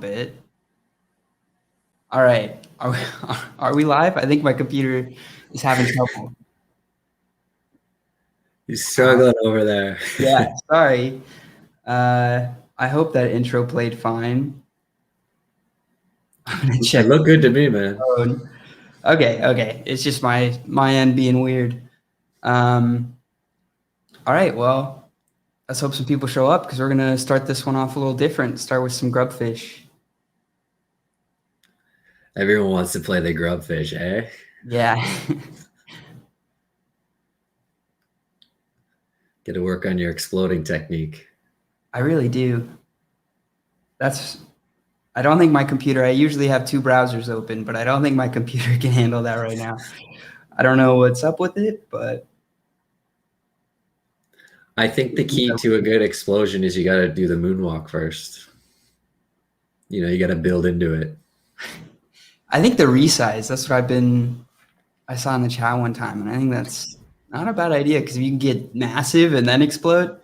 bit. All right. Are we live? I think my computer is having trouble. He's struggling over there. Yeah, sorry. I hope that intro played fine. I'm gonna check. It looked good to me, man. Phone. Okay. It's just my end being weird. All right. Well, let's hope some people show up because we're gonna start this one off a little different. Start with some grubfish. Everyone wants to play the grubfish, eh? Yeah. Get to work on your exploding technique. I really do. I don't think my computer, I usually have 2 browsers open, but I don't think my computer can handle that right now. I don't know what's up with it, but I think the key to a good explosion is you got to do the moonwalk first. You got to build into it. I think the resize, that's what I saw in the chat one time, and I think that's not a bad idea because if you can get massive and then explode.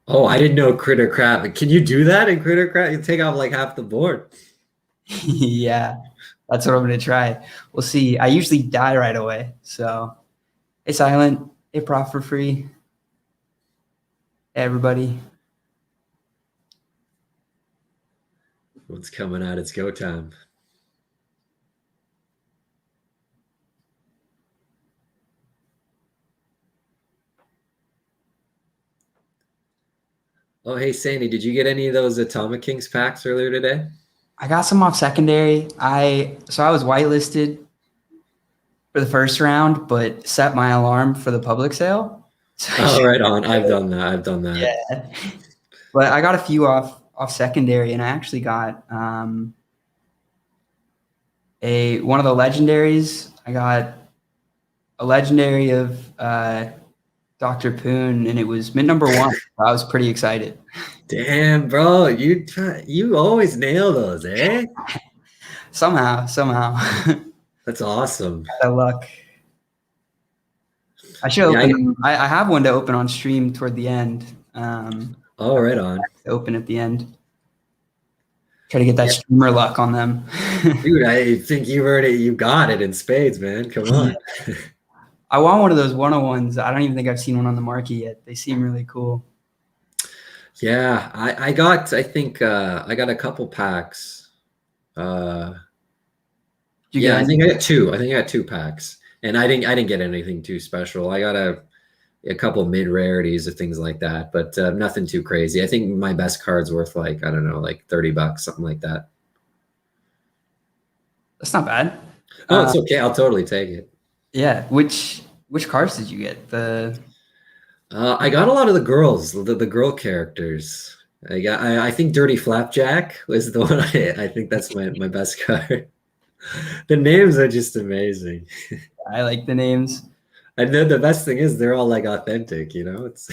Oh, I didn't know Critter Crap. Can you do that in Critter Crap? You take off like half the board. Yeah, that's what I'm going to try. We'll see. I usually die right away, so hey, Silent, hey, Prof for free. Hey, everybody. What's coming out? It's go time. Oh, hey, Sandy, did you get any of those Atomic Kings packs earlier today? I got some off secondary. So I was whitelisted for the first round, but set my alarm for the public sale. So right on. I've done that. Yeah. But I got a few off secondary, and I actually got one of the legendaries. I got a legendary of Dr. Poon, and it was mint number 1. I was pretty excited. Damn, bro, you always nail those, eh? Somehow. That's awesome. That luck. I should open. I have one to open on stream toward the end. Oh, right on. Open at the end. Try to get that streamer luck on them. Dude, I think you got it in spades, man. Come on. I want one of those 101s. I don't even think I've seen one on the market yet. They seem really cool. Yeah, I got a couple packs. I think I got 2. I think I got 2 packs. And I didn't get anything too special. I got a couple mid rarities or things like that, but nothing too crazy. I think my best card's worth like, I don't know, like $30, something like that. That's not bad. Oh, it's okay. I'll totally take it. Yeah. Which cards did you get? I got a lot of the girls, the girl characters. I think Dirty Flapjack was the one I think that's my best card. The names are just amazing. I like the names. And then the best thing is they're all like authentic, It's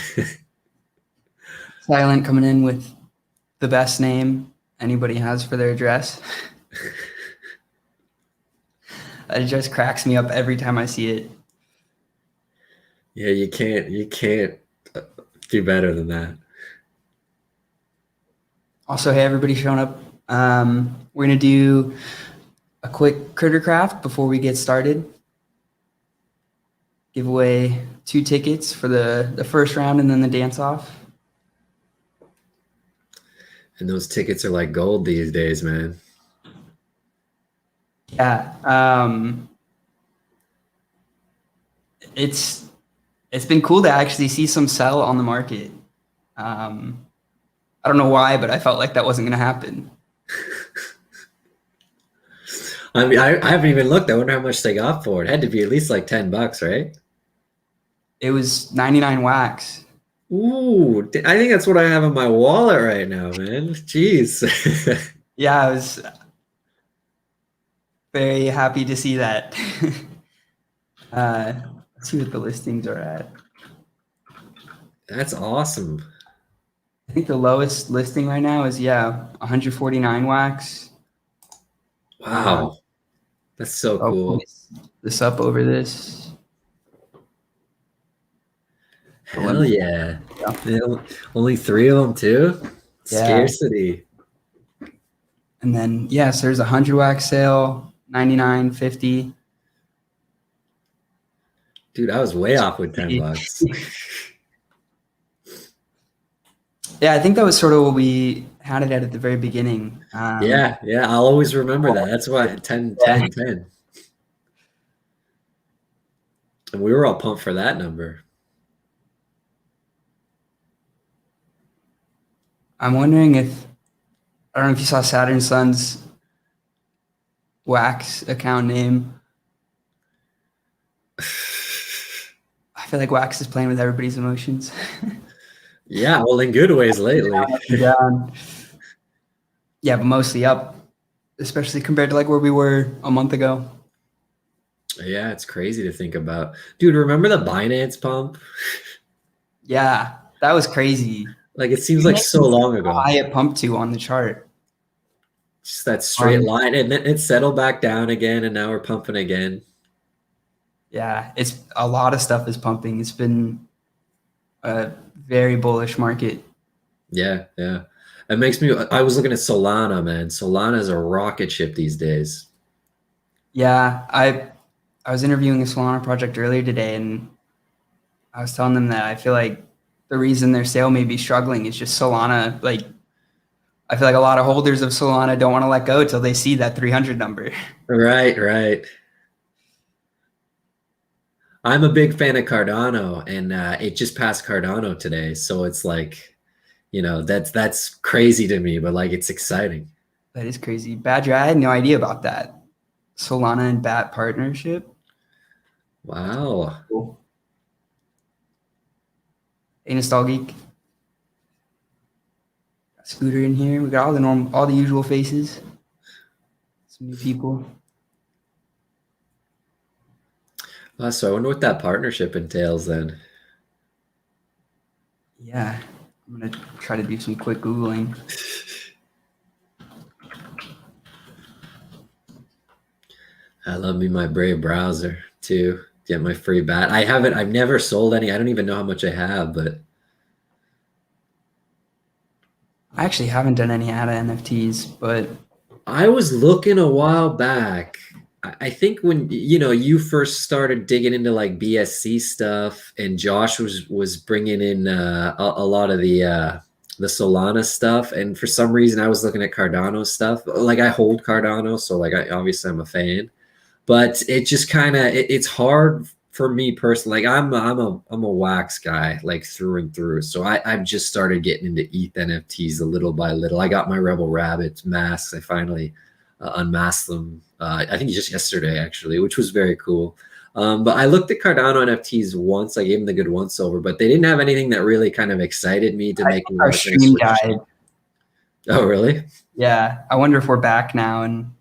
Silent coming in with the best name anybody has for their address. It just cracks me up every time I see it. Yeah, you can't do better than that. Also, hey, everybody showing up. We're going to do a quick critter craft before we get started. Give away 2 tickets for the first round and then the dance off. And those tickets are like gold these days, man. Yeah. It's been cool to actually see some sell on the market. I don't know why, but I felt like that wasn't going to happen. I mean, I haven't even looked. I wonder how much they got for it. It had to be at least like $10, right? It was 99 wax. Ooh, I think that's what I have in my wallet right now, man. Jeez. Yeah, I was very happy to see that. Let's see what the listings are at. That's awesome. I think the lowest listing right now is 149 wax. Wow. That's so cool. This up over this. Hell yeah. Only 3 of them too? Yeah. Scarcity. And then, yes, there's a 100 wax sale, 99.50. Dude, I was way off with $10. Yeah, I think that was sort of what we had it at the very beginning. Yeah, I'll always remember that. That's why 10, 10, 10. And we were all pumped for that number. I'm wondering if, I don't know if you saw Saturn Sun's wax account name. I feel like wax is playing with everybody's emotions. Yeah, well, in good ways lately. Yeah, but mostly up, especially compared to like where we were a month ago. Yeah, it's crazy to think about. Dude, remember the Binance pump? Yeah, that was crazy. Like, it seems like so long ago. How high it pumped to on the chart. Just that straight line, and then it settled back down again, and now we're pumping again. Yeah, it's a lot of stuff is pumping. It's been a very bullish market. Yeah. It makes me, I was looking at Solana, man. Solana is a rocket ship these days. Yeah, I was interviewing a Solana project earlier today, and I was telling them that I feel like the reason their sale may be struggling is just Solana. Like, I feel like a lot of holders of Solana don't want to let go until they see that 300 number. Right. I'm a big fan of Cardano, and it just passed Cardano today. So it's like, that's crazy to me, but like, it's exciting. That is crazy. Badger, I had no idea about that. Solana and BAT partnership. Wow. Cool. Hey, Nostal Geek. Got Scooter in here. We got all the usual faces. Some new people. So I wonder what that partnership entails then. Yeah, I'm gonna try to do some quick Googling. I love me my Brave browser too. Get my free bat. I've never sold any. I don't even know how much I have, but I actually haven't done any ADA NFTs, but I was looking a while back. I think when you first started digging into like BSC stuff, and Josh was bringing in a lot of the Solana stuff, and for some reason I was looking at Cardano stuff. Like, I hold Cardano, so like obviously I'm a fan, but it just kind of it's hard for me personally. Like, I'm a wax guy, like, through and through. So I've just started getting into ETH NFTs a little by little. I got my Rebel Rabbit masks. I finally unmasked them. I think just yesterday, actually, which was very cool. But I looked at Cardano NFTs once. I gave them the good once over, but they didn't have anything that really kind of excited me to make me our want to stream switch. died. Oh, really? Yeah, I wonder if we're back now and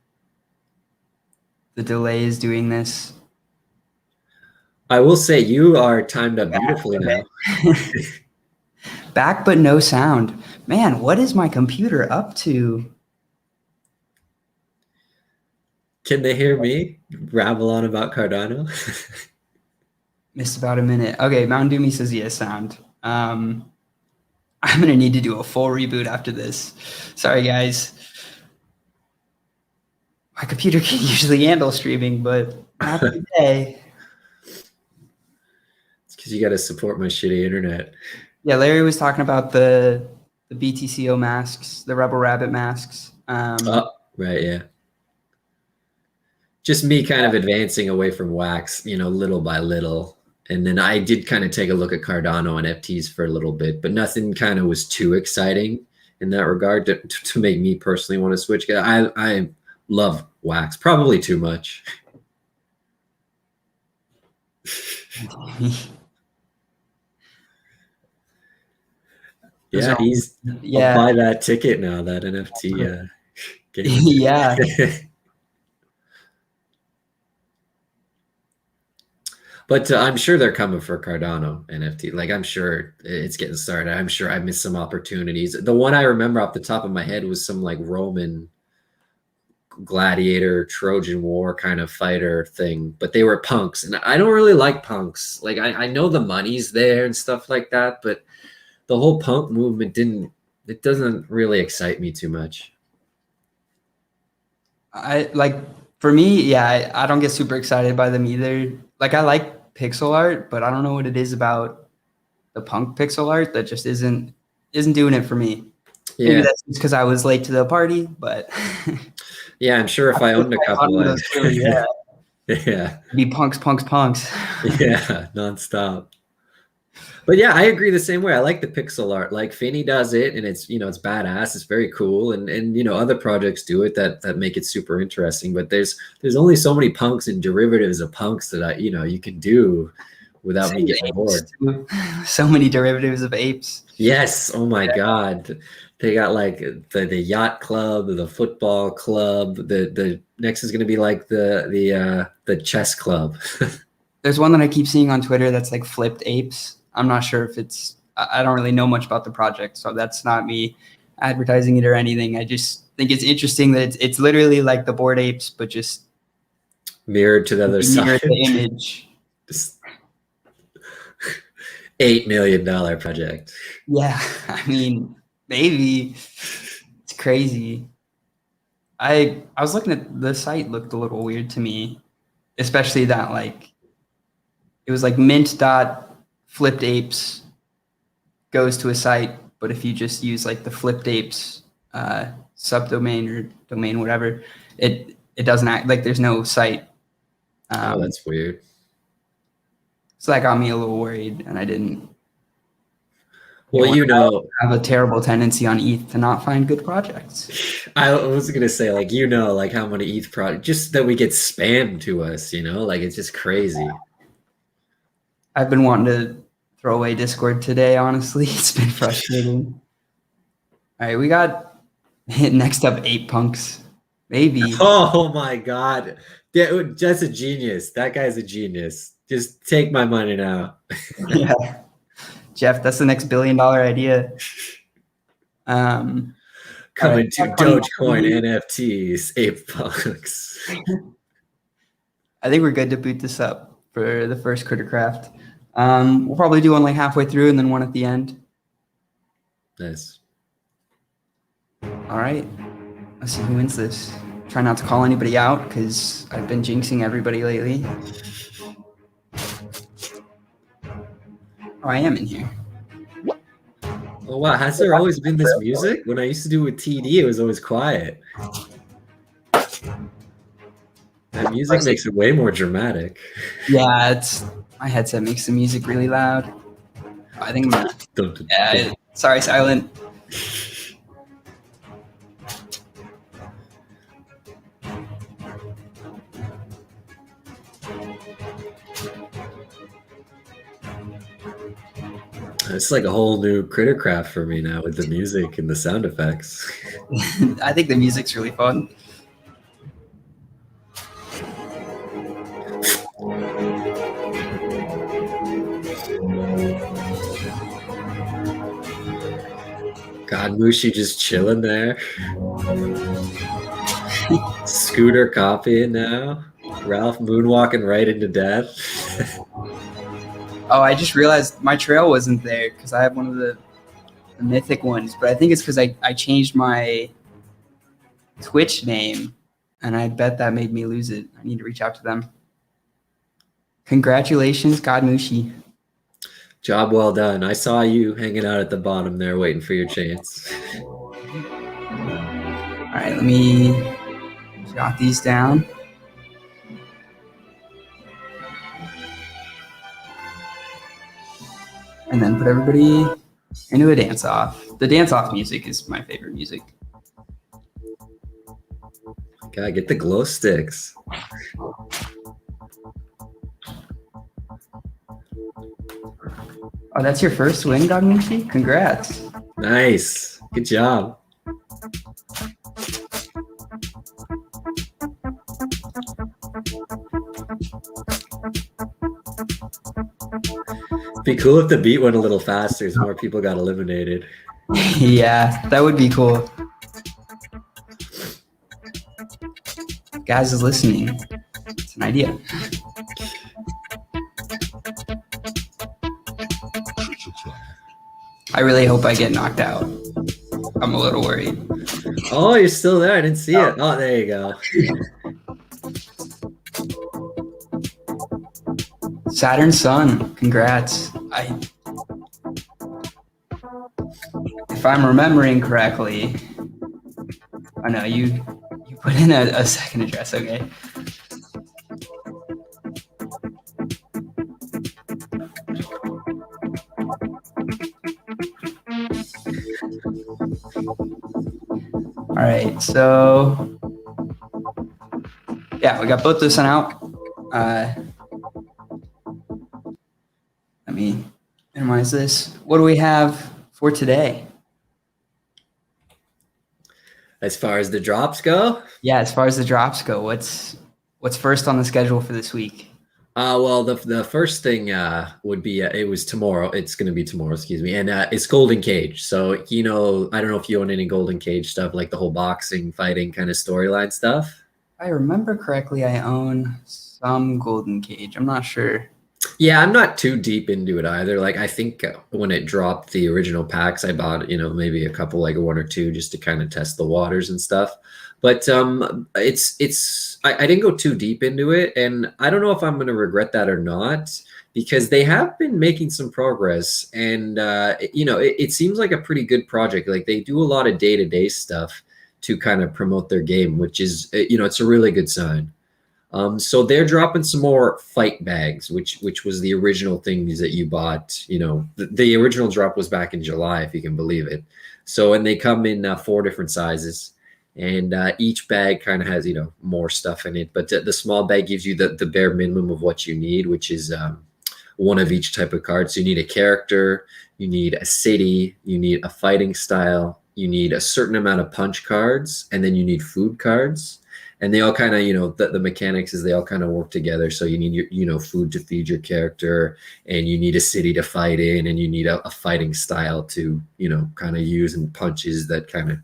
the delay is doing this. I will say you are timed up beautifully now. Back but no sound. Man, what is my computer up to? Can they hear me rabble on about Cardano? Missed about a minute. Okay, Mountain Doomy says yes, sound. I'm gonna need to do a full reboot after this. Sorry, guys. My computer can usually handle streaming, but not today. It's because you got to support my shitty internet. Yeah, Larry was talking about the BTCO masks, the Rebel Rabbit masks. Oh, right, yeah. Just me kind of advancing away from wax, little by little. And then I did kind of take a look at Cardano and NFTs for a little bit, but nothing kind of was too exciting in that regard to make me personally want to switch. I love wax, probably too much. Yeah, I'll buy that ticket now, that NFT game. Yeah. But I'm sure they're coming for Cardano NFT. Like, I'm sure it's getting started. I'm sure I missed some opportunities. The one I remember off the top of my head was some like Roman gladiator Trojan War kind of fighter thing, but they were punks, and I don't really like punks. Like, I know the money's there and stuff like that, but the whole punk movement doesn't really excite me too much. I like for me, yeah, I don't get super excited by them either. Like I like pixel art, but I don't know what it is about the punk pixel art that just isn't doing it for me. Maybe Yeah. that's just because I was late to the party, but Yeah, I'm sure if I owned a couple, of those too, yeah. yeah, It'd be punks, punks, punks. yeah, nonstop. But yeah, I agree the same way. I like the pixel art. Like Finney does it, and it's it's badass. It's very cool, and other projects do it that make it super interesting. But there's only so many punks and derivatives of punks that you can do without me Same with getting apes bored. too. So many derivatives of apes. Yes. Oh my God. They got like the yacht club, the football club. The next is going to be like the chess club. There's one that I keep seeing on Twitter that's like flipped apes. I'm not sure if it's. I don't really know much about the project, so that's not me advertising it or anything. I just think it's interesting that it's literally like the Bored Apes, but just Mirrored to the other mirror side. the image. Just $8 million project. Yeah, I mean, maybe it's crazy. I was looking at the site, looked a little weird to me, especially that like it was like mint dot flipped apes goes to a site, but if you just use like the flipped apes subdomain or domain, whatever, it doesn't act like there's no site. Oh, that's weird. So that got me a little worried, and I didn't. Well, I have a terrible tendency on ETH to not find good projects. I was gonna say like like how many ETH projects just that we get spammed to us, like it's just crazy. I've been wanting to throw away Discord today, honestly. It's been frustrating. All right, we got next up 8 punks. Maybe. Oh my God. Yeah, that's a genius. That guy's a genius. Just take my money now. Yeah. Jeff, that's the next $1 billion idea. Coming right, to Dogecoin NFTs, 8 bucks. I think we're good to boot this up for the first Crittercraft. We'll probably do one like halfway through and then one at the end. Nice. All right. Let's see who wins this. Try not to call anybody out because I've been jinxing everybody lately. Oh, I am in here. Oh wow, has there always been this music? When I used to do with TD, it was always quiet. That music makes it way more dramatic. Yeah, my headset makes the music really loud. I think I'm gonna. Sorry, silent. It's like a whole new Crittercraft for me now with the music and the sound effects. I think the music's really fun. God, Mushi just chilling there. Scooter copying now. Ralph moonwalking right into death. Oh, I just realized my trail wasn't there because I have one of the mythic ones, but I think it's because I changed my Twitch name, and I bet that made me lose it. I need to reach out to them. Congratulations, Godmushi. Job well done. I saw you hanging out at the bottom there waiting for your chance. All right, let me jot these down. And then put everybody into a dance-off. The dance-off music is my favorite music. Gotta get the glow sticks. Oh, that's your first win, Godmushi? Congrats. Nice. Good job. Be cool if the beat went a little faster as more people got eliminated. Yeah, that would be cool. Guys is listening. It's an idea. I really hope I get knocked out. I'm a little worried. Oh, you're still there. I didn't see it. Oh, there you go. Saturn Sun. Congrats. If I'm remembering correctly, I know you put in a second address. Okay. All right, so yeah, we got both those sent out. Let me minimize this. What do we have for today? As far as the drops go? Yeah, as far as the drops go, what's first on the schedule for this week? Well, the first thing would be it was tomorrow. It's going to be tomorrow, excuse me, and it's Golden Cage. So I don't know if you own any Golden Cage stuff, like the whole boxing, fighting kind of storyline stuff. If I remember correctly, I own some Golden Cage. I'm not sure. Yeah, I'm not too deep into it either. Like I think when it dropped the original packs, I bought maybe a couple, like one or two, just to kind of test the waters and stuff. But I didn't go too deep into it, and I don't know if I'm going to regret that or not, because they have been making some progress, and it seems like a pretty good project. Like they do a lot of day-to-day stuff to kind of promote their game, which is it's a really good sign. So they're dropping some more fight bags, which was the original things that you bought. The original drop was back in July, if you can believe it. So, and they come in 4 different sizes. And each bag kind of has more stuff in it, but the small bag gives you the bare minimum of what you need, which is one of each type of card. So you need a character, you need a city, you need a fighting style, you need a certain amount of punch cards, and then you need food cards. And they all kind of the mechanics is they all kind of work together. So you need your food to feed your character, and you need a city to fight in, and you need a fighting style to kind of use, and punches that kind of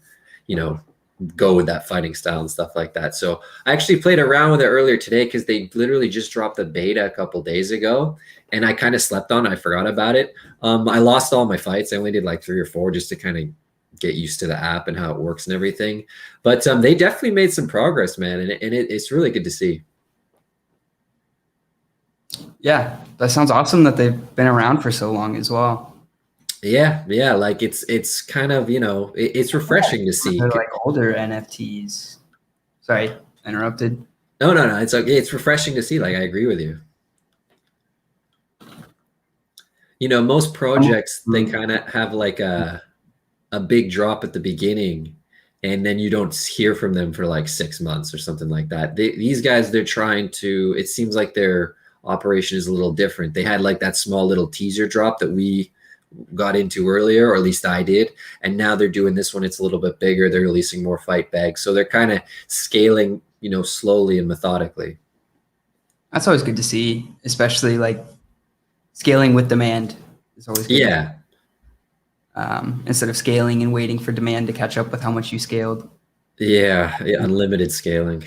go with that fighting style and stuff like that. So I actually played around with it earlier today, because they literally just dropped the beta a couple days ago, and I kind of slept on it. I forgot about it. I lost all my fights. I only did like 3 or 4 just to kind of get used to the app and how it works and everything. But they definitely made some progress, man, and it's really good to see. Yeah, that sounds awesome that they've been around for so long as well. Yeah, like it's kind of it's refreshing to see. They're like older NFTs. Sorry, interrupted. No, it's okay. It's refreshing to see. Like, I agree with you. Most projects, they kind of have like a big drop at the beginning, and then you don't hear from them for like 6 months or something like that. These guys, they're trying to, it seems like their operation is a little different. They had like that small little teaser drop that we got into earlier, or at least I did, and now they're doing this one. It's a little bit bigger. They're releasing more fight bags, so they're kind of scaling slowly and methodically. That's always good to see, especially like scaling with demand is always good. Yeah. Instead of scaling and waiting for demand to catch up with how much you scaled. Yeah, unlimited scaling.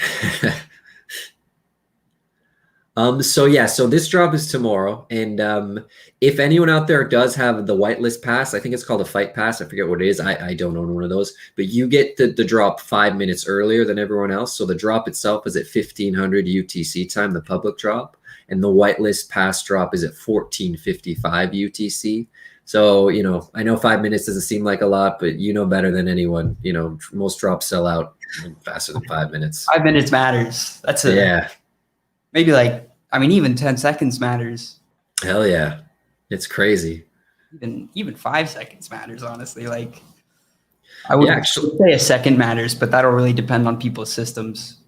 So this drop is tomorrow, and if anyone out there does have the whitelist pass, I think it's called a fight pass. I forget what it is. I don't own one of those, but you get the drop 5 minutes earlier than everyone else. So the drop itself is at 1500 UTC time, the public drop, and the whitelist pass drop is at 1455 UTC. So, I know 5 minutes doesn't seem like a lot, but better than anyone, most drops sell out faster than 5 minutes. 5 minutes matters. That's yeah. Maybe even 10 seconds matters. Hell yeah. It's crazy. Even 5 seconds matters, honestly. Like, I would actually say a second matters, but that'll really depend on people's systems.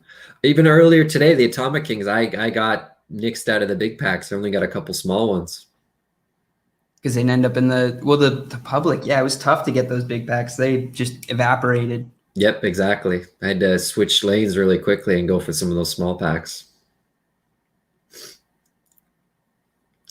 Even earlier today, the Atomic Kings, I got nixed out of the big packs. I only got a couple small ones. Because they end up in the public. Yeah, it was tough to get those big packs. They just evaporated. Yep, exactly. I had to switch lanes really quickly and go for some of those small packs.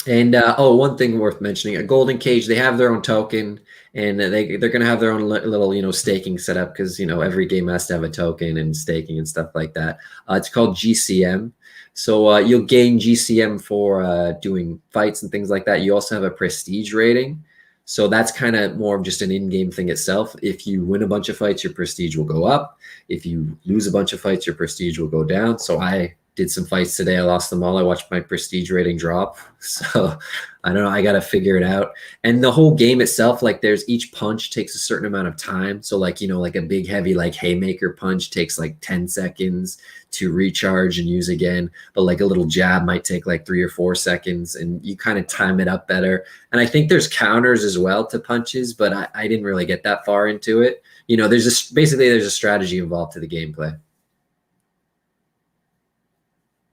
And one thing worth mentioning, a Golden Cage, they have their own token, and they're going to have their own little staking setup, because every game has to have a token and staking and stuff like that. It's called GCM. So you'll gain GCM for doing fights and things like that. You also have a prestige rating. So that's kind of more of just an in-game thing itself. If you win a bunch of fights, your prestige will go up. If you lose a bunch of fights, your prestige will go down. So I did some fights today. I lost them all. I watched my prestige rating drop. So I don't know. I got to figure it out. And the whole game itself, like there's each punch takes a certain amount of time. So like, you know, like a big heavy like haymaker punch takes like 10 seconds to recharge and use again. But like a little jab might take like 3 or 4 seconds, and you kind of time it up better. And I think there's counters as well to punches, but I didn't really get that far into it. You know, basically there's a strategy involved to the gameplay.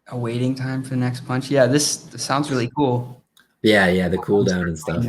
A waiting time for the next punch. Yeah, this sounds really cool. Yeah, the cooldown and stuff.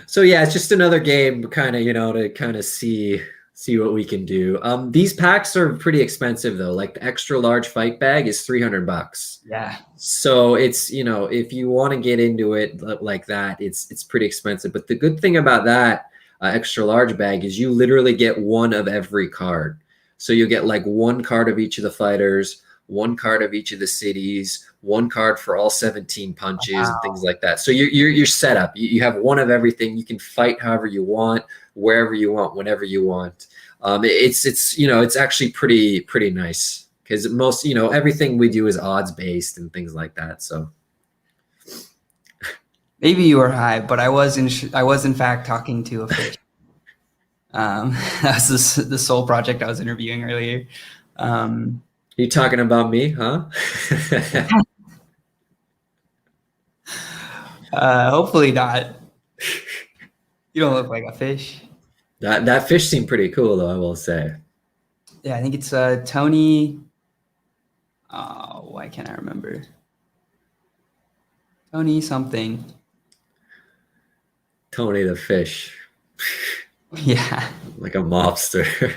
So yeah, it's just another game, kind of, you know, to kind of see what we can do. These packs are pretty expensive though. Like the extra large fight bag is $300. Yeah. So it's, you know, if you want to get into it like that, it's pretty expensive. But the good thing about that extra large bag is you literally get one of every card. So you get like one card of each of the fighters, one card of each of the cities, one card for all 17 punches, wow, and things like that. So you're set up. You have one of everything. You can fight however you want, wherever you want, whenever you want. It's you know, it's actually pretty nice, because most, you know, everything we do is odds based and things like that. So maybe you were high, but I was in fact talking to a fish. That's the soul project I was interviewing earlier. You talking about me, huh? Hopefully not. You don't look like a fish. That fish seemed pretty cool, though, I will say. Yeah, I think it's Tony. Oh, why can't I remember? Tony something. Tony the fish. Yeah. Like a mobster.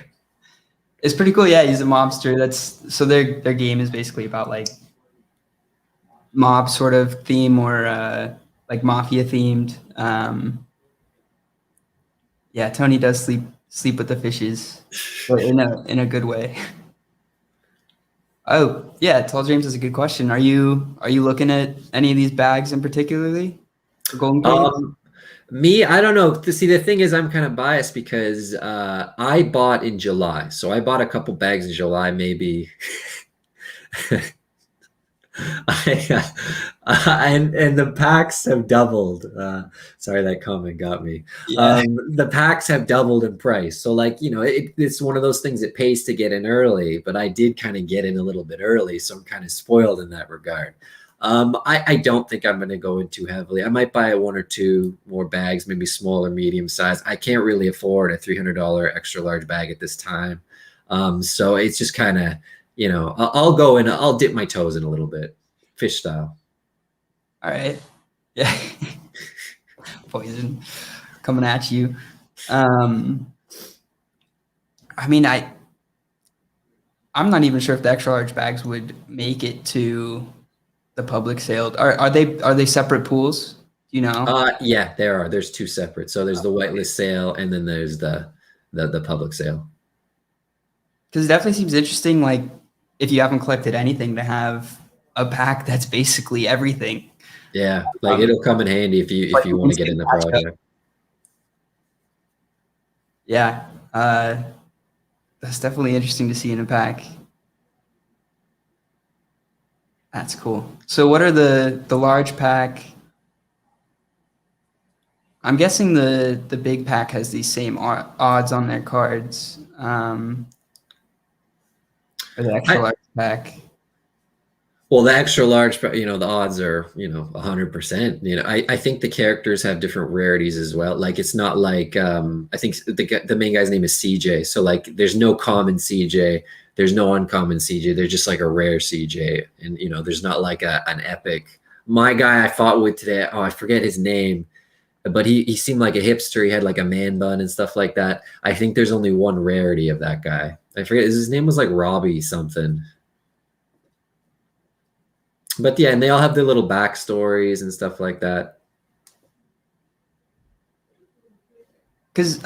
It's pretty cool. Yeah, he's a mobster. So their game is basically about like mob sort of theme, or like mafia themed. Yeah, Tony does sleep with the fishes, but in a good way. Oh yeah, Tall James is a good question. Are you looking at any of these bags in particularly for Golden Coins? Me, I don't know. See, the thing is, I'm kind of biased because I bought in July. So I bought a couple bags in July, maybe. And the packs have doubled. Sorry, that comment got me. Yeah. The packs have doubled in price. So like, you know, it's one of those things that pays to get in early, but I did kind of get in a little bit early. So I'm kind of spoiled in that regard. I don't think I'm going to go in too heavily. I might buy 1 or 2 more bags, maybe small or medium size. I can't really afford a $300 extra large bag at this time. So it's just kind of, you know, I'll go in, I'll dip my toes in a little bit, fish style. All right. Yeah. Poison coming at you. I mean, I'm not even sure if the extra large bags would make it to the public sale. Are they separate pools? Do you know? Yeah, there's 2 separate. So there's the whitelist sale, and then there's the public sale. Because it definitely seems interesting, like if you haven't collected anything, to have a pack that's basically everything. Yeah, like it'll come in handy if you want to get in the project. Yeah, that's definitely interesting to see in a pack. That's cool. So what are the large pack? I'm guessing the big pack has these same odds on their cards. Or the extra large pack. Well, the extra large, you know, the odds are, you know, 100%. You know, I think the characters have different rarities as well. Like it's not like I think the main guy's name is CJ. So like there's no common CJ, there's no uncommon CJ. There's just like a rare CJ, and you know, there's not like an epic. My guy I fought with today, oh, I forget his name, but he seemed like a hipster. He had like a man bun and stuff like that. I think there's only one rarity of that guy. I forget, his name was like Robbie something. But yeah, and they all have their little backstories and stuff like that. Because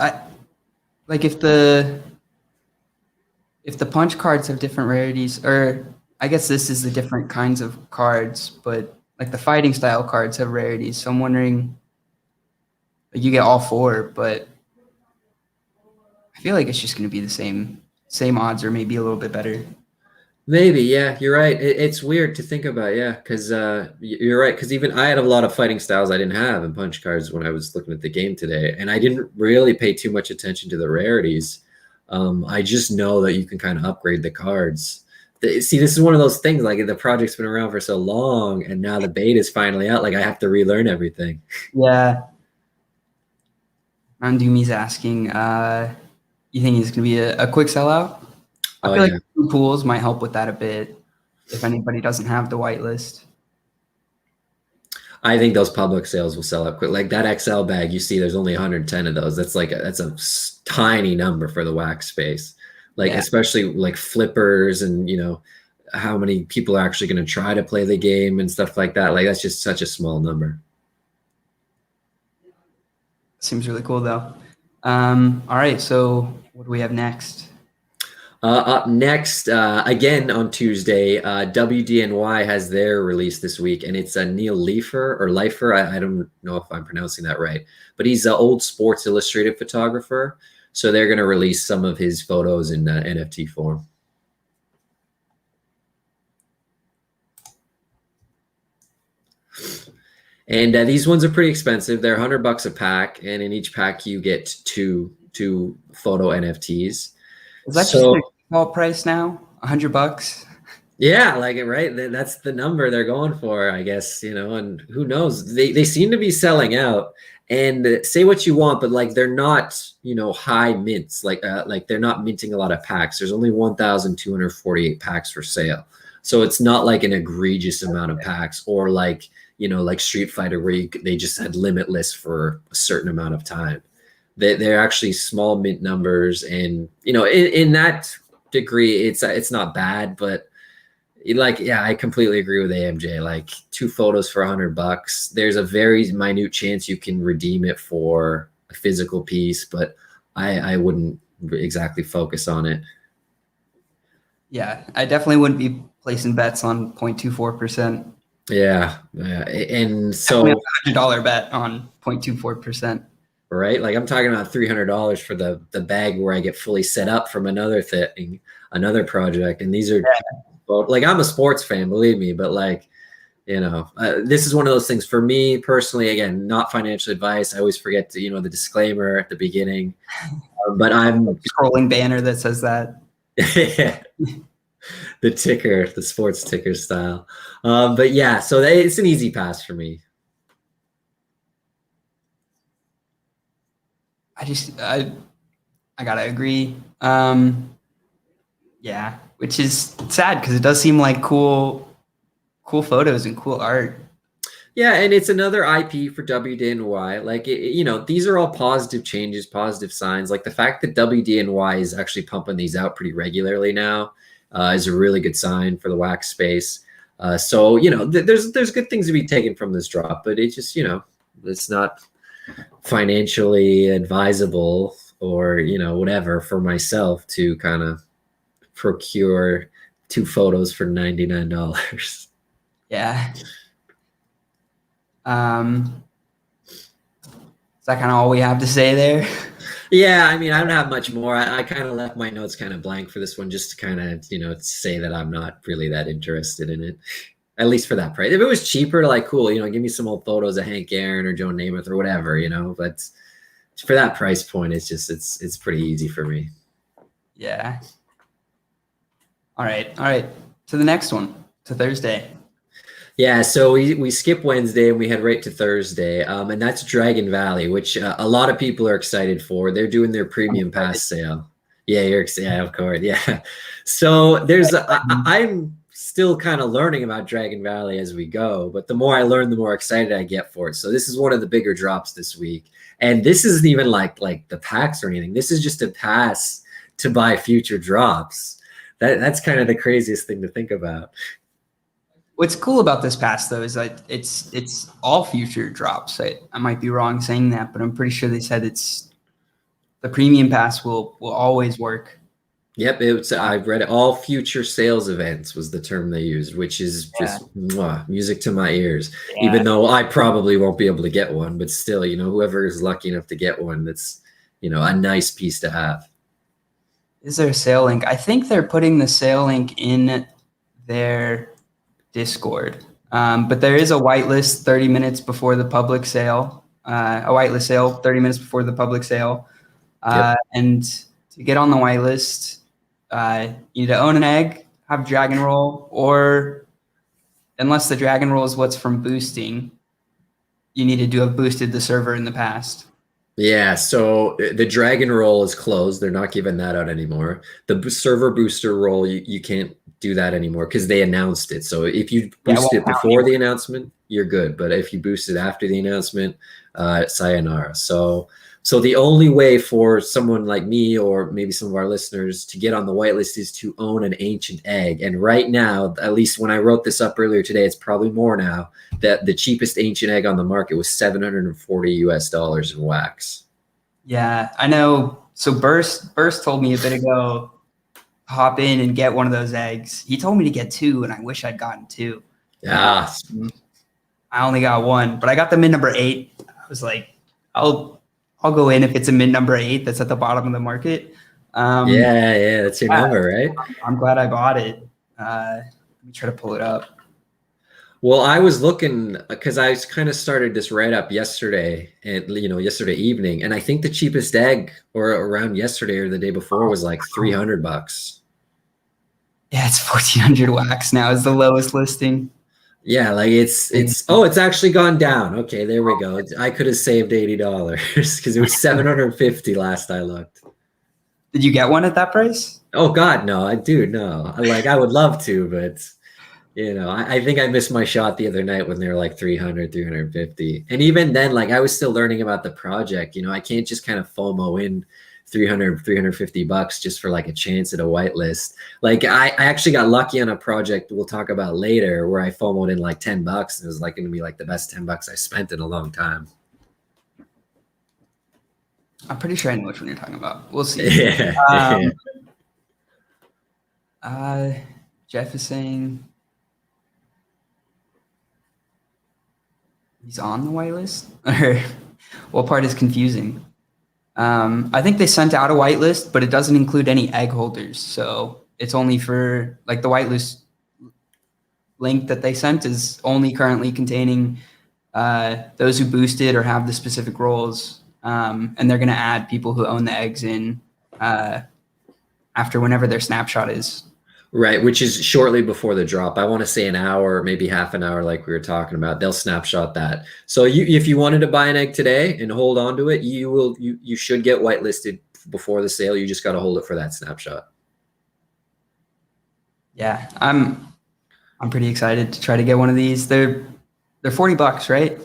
if the punch cards have different rarities, or I guess this is the different kinds of cards, but like the fighting style cards have rarities. So I'm wondering Like you get all 4, but I feel like it's just going to be the same odds or maybe a little bit better. Maybe, yeah, you're right. It's weird to think about, yeah, because you're right. Because even I had a lot of fighting styles I didn't have in punch cards when I was looking at the game today, and I didn't really pay too much attention to the rarities. I just know that you can kind of upgrade the cards. See, this is one of those things. Like the project's been around for so long, and now the beta is finally out. Like I have to relearn everything. Yeah. Andumi's asking, you think it's going to be a quick sellout? I feel like 2 pools might help with that a bit if anybody doesn't have the whitelist. I think those public sales will sell out quick. Like that XL bag, you see, there's only 110 of those. That's a tiny number for the wax space. Like especially like flippers and how many people are actually going to try to play the game and stuff like that. Like that's just such a small number. Seems really cool though. All right, so what do we have next? Up next, again on Tuesday, WDNY has their release this week, and it's Neil Leifer. I don't know if I'm pronouncing that right, but he's an old Sports Illustrated photographer. So they're going to release some of his photos in NFT form. And these ones are pretty expensive. They're $100 a pack, and in each pack you get two photo NFTs. Is that just the default price now? $100? Yeah, like right. That's the number they're going for, I guess. And who knows? They seem to be selling out. And say what you want, but like they're not, high mints. Like they're not minting a lot of packs. There's only 1,248 packs for sale. So it's not like an egregious amount of packs, or like like Street Fighter where they just had limitless for a certain amount of time. They're actually small mint numbers, and in that degree, it's not bad, but I completely agree with AMJ. Like 2 photos for $100, there's a very minute chance you can redeem it for a physical piece, but I wouldn't exactly focus on it. Yeah, I definitely wouldn't be placing bets on 0.24%. Yeah, and so $100 bet on 0.24%. Right, like I'm talking about $300 for the bag where I get fully set up from another thing, another project, and these are like, I'm a sports fan, believe me, but like this is one of those things for me personally. Again, not financial advice. I always forget to the disclaimer at the beginning, but I'm scrolling banner that says that. Yeah. The ticker, the sports ticker style. But yeah, so it's an easy pass for me. I gotta agree. Yeah, which is sad because it does seem like cool photos and cool art. Yeah, and it's another IP for WDNY. Like these are all positive changes, positive signs. Like the fact that WDNY is actually pumping these out pretty regularly now is a really good sign for the wax space. So there's good things to be taken from this drop, but it just it's not financially advisable or whatever for myself to kind of procure 2 photos for $99. Yeah. Is that kind of all we have to say there? Yeah, I mean, I don't have much more. I kind of left my notes kind of blank for this one, just to kind of say that I'm not really that interested in it, at least for that price. If it was cheaper, like cool, give me some old photos of Hank Aaron or Joe Namath or whatever, but for that price point, it's pretty easy for me. Yeah. All right. To the next one, to Thursday. Yeah, so we skip Wednesday and we head right to Thursday, and that's Dragon Valley, which a lot of people are excited for. They're doing their premium pass sale. Yeah, yeah, of course, yeah. So I'm still kind of learning about Dragon Valley as we go, but the more I learn, the more excited I get for it. So this is one of the bigger drops this week, and this isn't even like the packs or anything. This is just a pass to buy future drops. That's kind of the craziest thing to think about. What's cool about this pass though is that it's all future drops. I might be wrong saying that, but I'm pretty sure they said the premium pass will always work. Yep, I've read it. All future sales events was the term they used, which is Yeah, just mwah, music to my ears. yeah. Even though I probably won't be able to get one, but still, whoever is lucky enough to get one, that's, a nice piece to have. Is there a sale link? I think they're putting the sale link in their Discord. But there is a whitelist 30 minutes before the public sale, a whitelist sale 30 minutes before the public sale. Yep. And to get on the whitelist, you need to own an egg, have dragon roll, or unless the dragon roll is what's from boosting, you need to have boosted the server in the past. Yeah, so the Dragon roll is closed. They're not giving that out anymore. The server booster roll, you can't do that anymore because they announced it. So if you boost it before the announcement, you're good. But if you boost it after the announcement, sayonara. So the only way for someone like me or maybe some of our listeners to get on the whitelist is to own an ancient egg. And right now, at least when I wrote this up earlier today, it's probably more now, that the cheapest ancient egg on the market was $740 in wax. Yeah, I know. So Burst told me a bit ago, hop in and get one of those eggs. He told me to get two, and I wish I'd gotten two. Yeah. I only got one, but I got the mid number 8. I was like, I'll go in if it's a mid number 8 that's at the bottom of the market. Yeah, that's your number, right? I'm glad I bought it. Let me try to pull it up. Well, I was looking because I kind of started this write up yesterday, and yesterday evening, and I think the cheapest egg, or around yesterday or the day before, was like $300. Yeah, it's 1,400 wax now. Is the lowest listing. Yeah, like it's actually gone down. Okay, there we go. I could have saved $80 because it was 750 last I looked. Did you get one at that price? Oh God, no, no. Like I would love to, but I think I missed my shot the other night when they were like 300, 350. And even then, like I was still learning about the project. I can't just kind of FOMO in 300, 350 bucks just for like a chance at a whitelist. Like I actually got lucky on a project we'll talk about later where I FOMO'd in like 10 bucks. It was like going to be like the best 10 bucks I spent in a long time. I'm pretty sure I know which one you're talking about. We'll see. Yeah. Jeff is saying he's on the whitelist? Or what part is confusing? I think they sent out a whitelist, but it doesn't include any egg holders. So it's only for like the whitelist link that they sent is only currently containing those who boosted or have the specific roles. And they're going to add people who own the eggs in after whenever their snapshot is. Right, which is shortly before the drop. I want to say an hour, maybe half an hour, like we were talking about. They'll snapshot that. So if you wanted to buy an egg today and hold on to it, you should get whitelisted before the sale. You just got to hold it for that snapshot. Yeah, I'm pretty excited to try to get one of these. They're $40, right?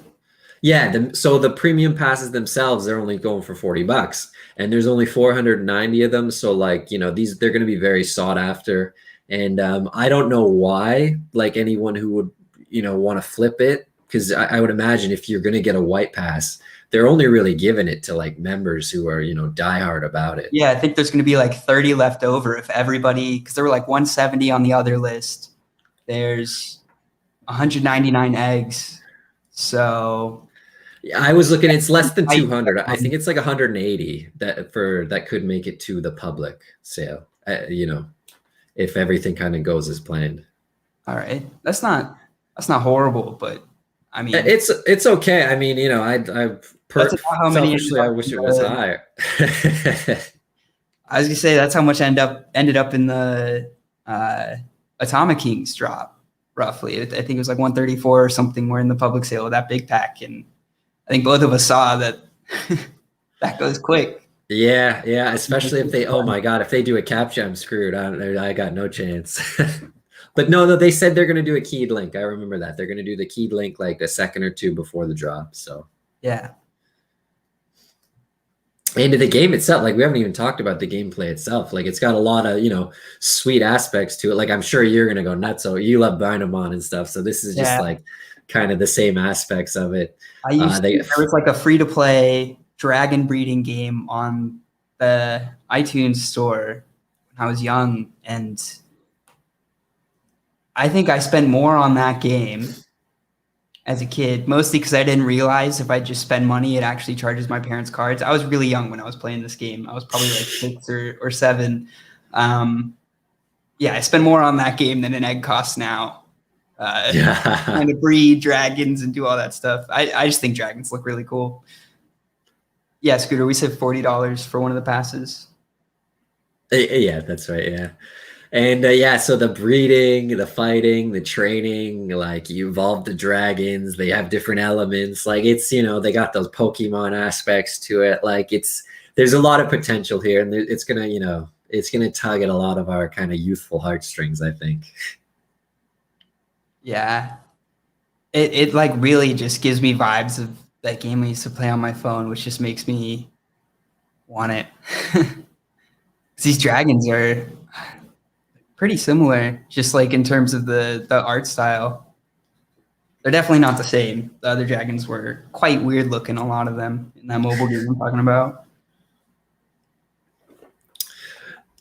Yeah, so the premium passes themselves, they're only going for $40, and there's only 490 of them. So like, they're going to be very sought after. And I don't know why, like anyone who would, want to flip it, because I would imagine if you're going to get a white pass, they're only really giving it to like members who are, diehard about it. Yeah, I think there's going to be like 30 left over if everybody, because there were like 170 on the other list. There's 199 eggs. So yeah, I was looking, it's less than 200. I think it's like 180 that could make it to the public sale, if everything kind of goes as planned. All right. That's not horrible, but I mean, it's okay. I mean, selfishly, I wish it was higher. I was gonna say that's how much ended up in the Atomic Kings drop, roughly. I think it was like 134 or something. We're in the public sale of that big pack, and I think both of us saw that that goes quick. Yeah, especially if they, oh my God, if they do a captcha, I'm screwed. I got no chance. But no, they said they're going to do a keyed link. I remember that. They're going to do the keyed link like a second or two before the drop. So yeah. And the game itself, like we haven't even talked about the gameplay itself. Like it's got a lot of, sweet aspects to it. Like I'm sure you're going to go nuts. So you love Dynamon and stuff. So this is just like kind of the same aspects of it. There was like a free-to-play dragon breeding game on the iTunes store when I was young, and I think I spent more on that game as a kid, mostly because I didn't realize if I just spend money, it actually charges my parents' cards. I was really young when I was playing this game. I was probably like 6 or 7. Yeah, I spend more on that game than an egg costs now. Trying to breed dragons and do all that stuff. I just think dragons look really cool. Yeah, Scooter, we said $40 for one of the passes. Yeah, that's right. Yeah. And yeah, so the breeding, the fighting, the training, like you evolve the dragons, they have different elements. Like it's, they got those Pokemon aspects to it. Like there's a lot of potential here, and it's gonna tug at a lot of our kind of youthful heartstrings, I think. Yeah. It like really just gives me vibes of that game I used to play on my phone, which just makes me want it. These dragons are pretty similar, just like in terms of the art style. They're definitely not the same. The other dragons were quite weird looking, a lot of them, in that mobile game I'm talking about.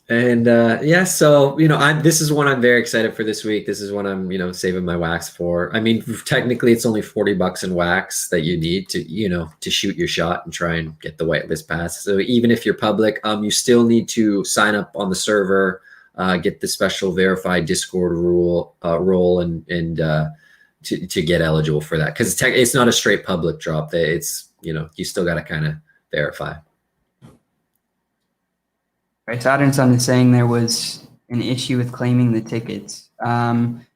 And yeah, so this is one I'm very excited for this week. This is one I'm saving my wax for. I mean, technically, it's only $40 in wax that you need to shoot your shot and try and get the whitelist pass. So even if you're public, you still need to sign up on the server, get the special verified Discord role, and to get eligible for that, because it's not a straight public drop. It's you still got to kind of verify. Right, Saturn Sun is saying there was an issue with claiming the tickets. Saturn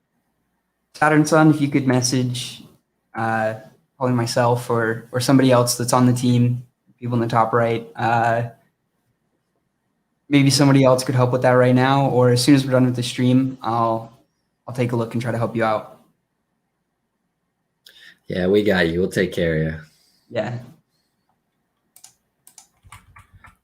Sun, if you could message probably myself or somebody else that's on the team, people in the top right, maybe somebody else could help with that right now, or as soon as we're done with the stream, I'll take a look and try to help you out. Yeah, we got you. We'll take care of you. Yeah.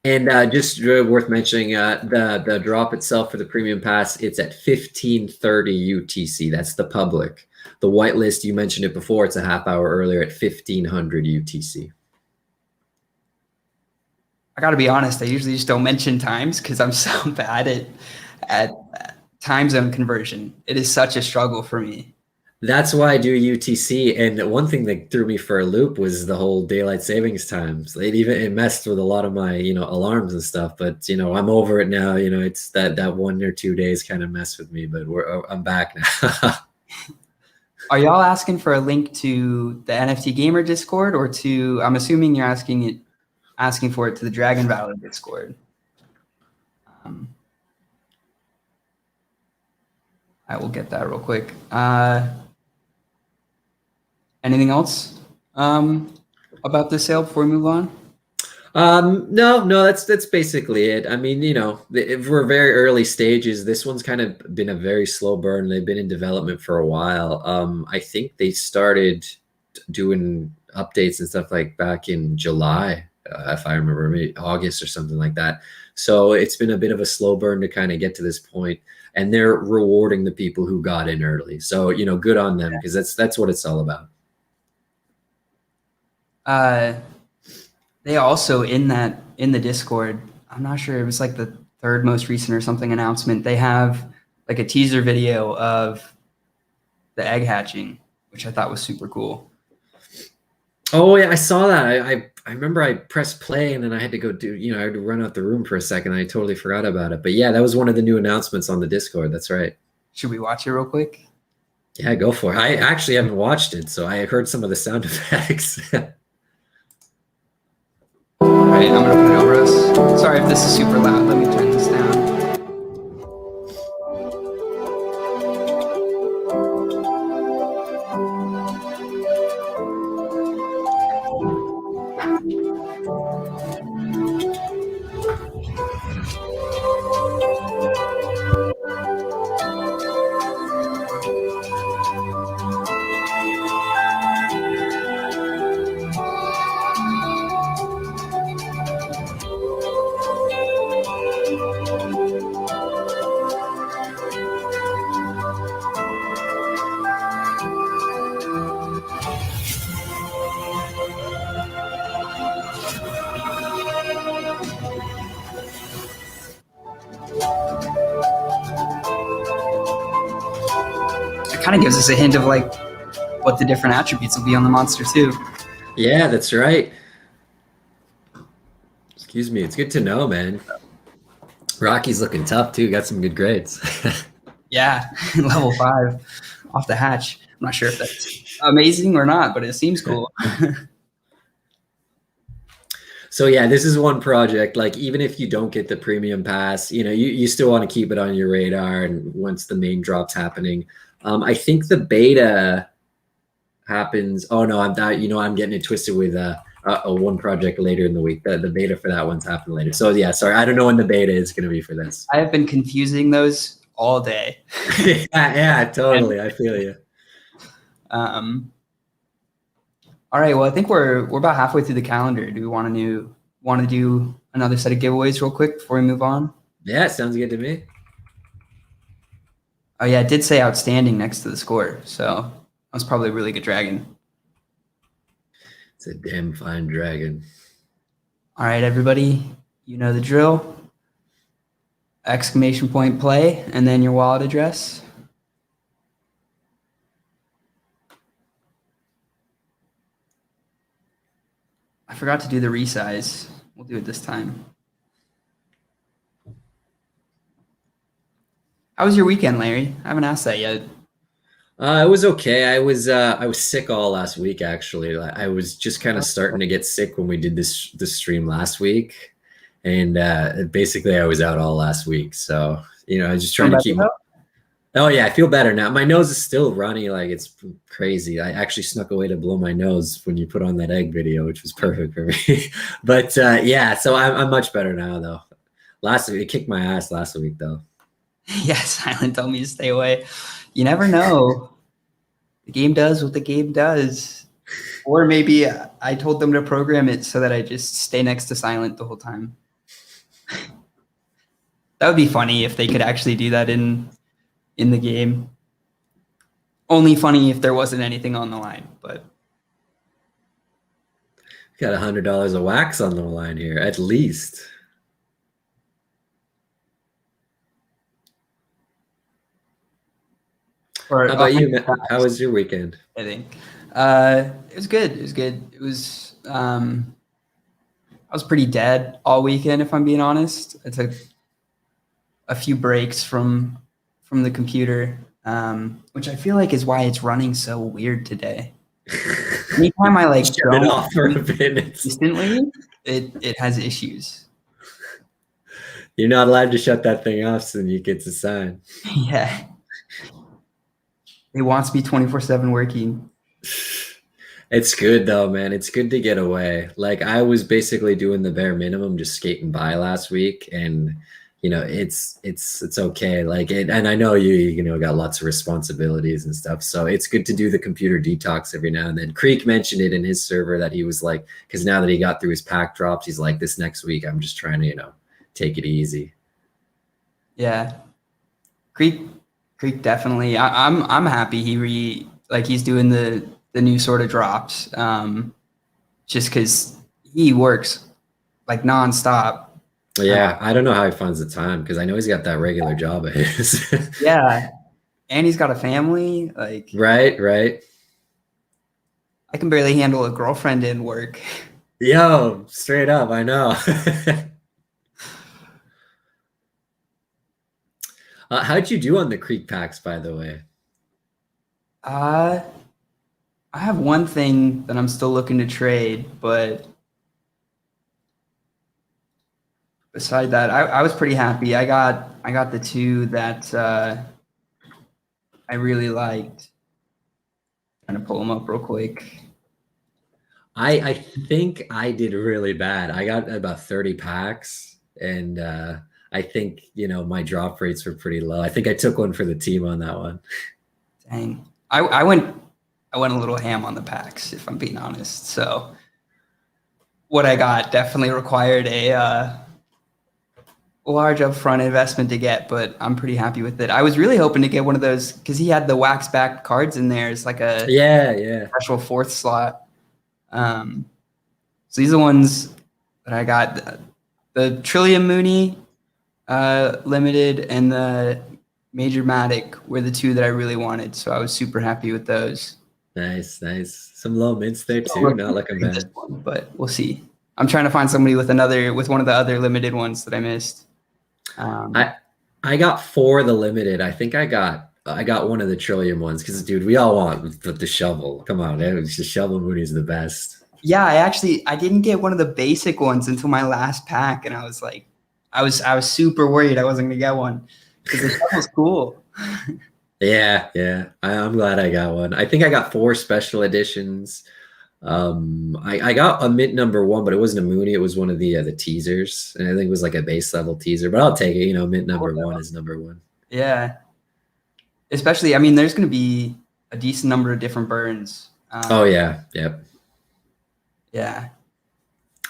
And just worth mentioning, the drop itself for the premium pass, it's at 15:30 UTC. That's the public. The whitelist, you mentioned it before, it's a half hour earlier at 1500 UTC. I got to be honest, I usually just don't mention times because I'm so bad at time zone conversion. It is such a struggle for me. That's why I do UTC. And one thing that threw me for a loop was the whole daylight savings times. It messed with a lot of my, alarms and stuff, but I'm over it now. It's that 1 or 2 days kind of messed with me, but I'm back now. Are y'all asking for a link to the NFT Gamer Discord, or I'm assuming you're asking for it to the Dragon Valley Discord? I will get that real quick. Anything else about this sale before we move on? No, that's basically it. I mean, if we're very early stages, this one's kind of been a very slow burn. They've been in development for a while. I think they started doing updates and stuff like back in July, if I remember, maybe August or something like that. So it's been a bit of a slow burn to kind of get to this point, and they're rewarding the people who got in early. So, good on them, because that's what it's all about. They also in the Discord, I'm not sure, it was like the third most recent or something announcement. They have like a teaser video of the egg hatching, which I thought was super cool. Oh yeah, I saw that. I remember I pressed play and then I had to go I had to run out the room for a second. I totally forgot about it. But yeah, that was one of the new announcements on the Discord. That's right. Should we watch it real quick? Yeah, go for it. I actually haven't watched it, so I heard some of the sound effects. All right, I'm gonna put it over us. Sorry if this is super loud. Let me turn this down. kind of gives us a hint of like what the different attributes will be on the monster too. Yeah, that's right. Excuse me. It's good to know, man. Rocky's looking tough too. Got some good grades. Yeah, level 5 off the hatch. I'm not sure if that's amazing or not, but it seems cool. So yeah, this is one project, like even if you don't get the premium pass, you still want to keep it on your radar. And once the main drop's happening, I think the beta happens. Oh no, I'm getting it twisted with a one project later in the week. The beta for that one's happening later. So yeah, sorry, I don't know when the beta is going to be for this. I have been confusing those all day. yeah, totally. I feel you. All right. Well, I think we're about halfway through the calendar. Do we want to do another set of giveaways real quick before we move on? Yeah, sounds good to me. Oh yeah, it did say outstanding next to the score, so that was probably a really good dragon. It's a damn fine dragon. All right, everybody, you know the drill. Exclamation point play, and then your wallet address. I forgot to do the resize. We'll do it this time. How was your weekend, Larry? I haven't asked that yet. It was okay. I was sick all last week. Actually, I was just kind of starting to get sick when we did this stream last week, and basically I was out all last week. So I was just trying to keep. Oh yeah, I feel better now. My nose is still runny, like it's crazy. I actually snuck away to blow my nose when you put on that egg video, which was perfect for me. But yeah, so I'm much better now though. Last week it kicked my ass last week though. Yeah, Silent told me to stay away. You never know. The game does what the game does. Or maybe I told them to program it so that I just stay next to Silent the whole time. That would be funny if they could actually do that in the game. Only funny if there wasn't anything on the line, but got $100 of wax on the line here, at least. How about you, Matt? How was your weekend? I think it was good. It was good. It was I was pretty dead all weekend, if I'm being honest. I took a few breaks from the computer, which I feel like is why it's running so weird today. Anytime I like shut it off for a minute instantly, it has issues. You're not allowed to shut that thing off, so then you get to sign. Yeah. It wants me 24/7 working. It's good though, man. It's good to get away. Like I was basically doing the bare minimum, just skating by last week, and it's okay. Like and I know you got lots of responsibilities and stuff, so it's good to do the computer detox every now and then. Creek mentioned it in his server that he was like, because now that he got through his pack drops, he's like, this next week I'm just trying to take it easy. Yeah, Creek definitely. I'm happy he's doing the new sort of drops, just because he works like nonstop. Yeah, I don't know how he finds the time, because I know he's got that regular job of his. Yeah, and he's got a family. Like right. I can barely handle a girlfriend in work. Yo, straight up, I know. How'd you do on the Creek packs, by the way? I have one thing that I'm still looking to trade, but beside that, I was pretty happy. I got the two that I really liked. Trying to pull them up real quick. I think I did really bad. I got about 30 packs, and I think my drop rates were pretty low. I think I took one for the team on that one. Dang, I went a little ham on the packs, if I'm being honest. So what I got definitely required a large upfront investment to get, but I'm pretty happy with it. I was really hoping to get one of those because he had the wax back cards in there. It's like a special 4th slot. So these are the ones that I got: the Trillium Mooney limited and the Major Matic were the two that I really wanted, so I was super happy with those. Nice, nice. Some low mints there Still too. Not looking looking for this bad. one, but we'll see. I'm trying to find somebody with one of the other limited ones that I missed. I got 4 of the limited. I think I got one of the Trillium ones because, dude, we all want the shovel. Come on, man. The shovel Mooney is the best. Yeah, I didn't get one of the basic ones until my last pack, and I was like, I was super worried I wasn't gonna get one because the shovel's cool. Yeah, yeah. I'm glad I got one. I think I got 4 special editions. I got a mint number 1, but it wasn't a Mooney. It was one of the teasers, and I think it was like a base level teaser. But I'll take it. You know, mint number 1 is number 1. Yeah, especially, I mean, there's gonna be a decent number of different burns. Oh yeah, yep. Yeah.